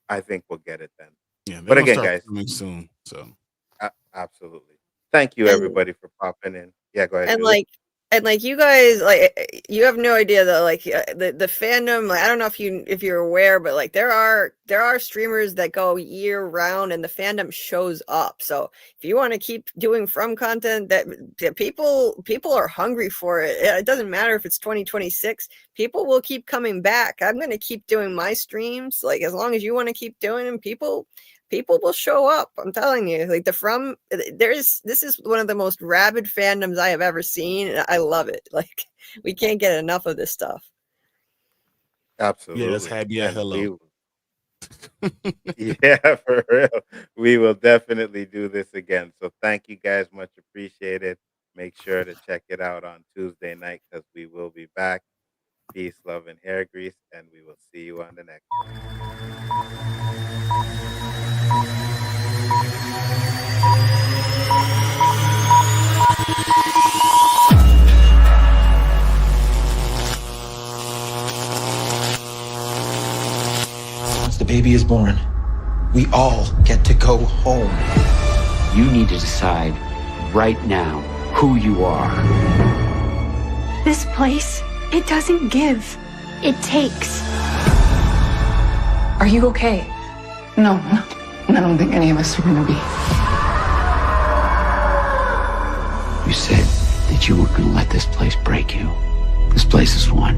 I think we'll get it then. Yeah. But again, guys, coming soon. So absolutely. Thank you, everybody, for popping in. Yeah, go ahead. And you guys, you have no idea that the fandom, I don't know if you're aware, but there are streamers that go year round and the fandom shows up. So if you want to keep doing From content, that people are hungry for it. It doesn't matter if it's 2026, people will keep coming back. I'm going to keep doing my streams. As long as you want to keep doing them, people will show up. I'm telling you, this is one of the most rabid fandoms I have ever seen. And I love it. We can't get enough of this stuff. Absolutely. Yeah, that's happy. Yeah, hello. Yeah, for real. We will definitely do this again. So thank you guys. Much appreciated. Make sure to check it out on Tuesday night because we will be back. Peace, love, and hair grease. And we will see you on the next one. Once the baby is born, we all get to go home. You need to decide right now who you are. This place, it doesn't give. It takes. Are you okay? No, I don't think any of us are gonna be. You said that you weren't gonna let this place break you. This place is one.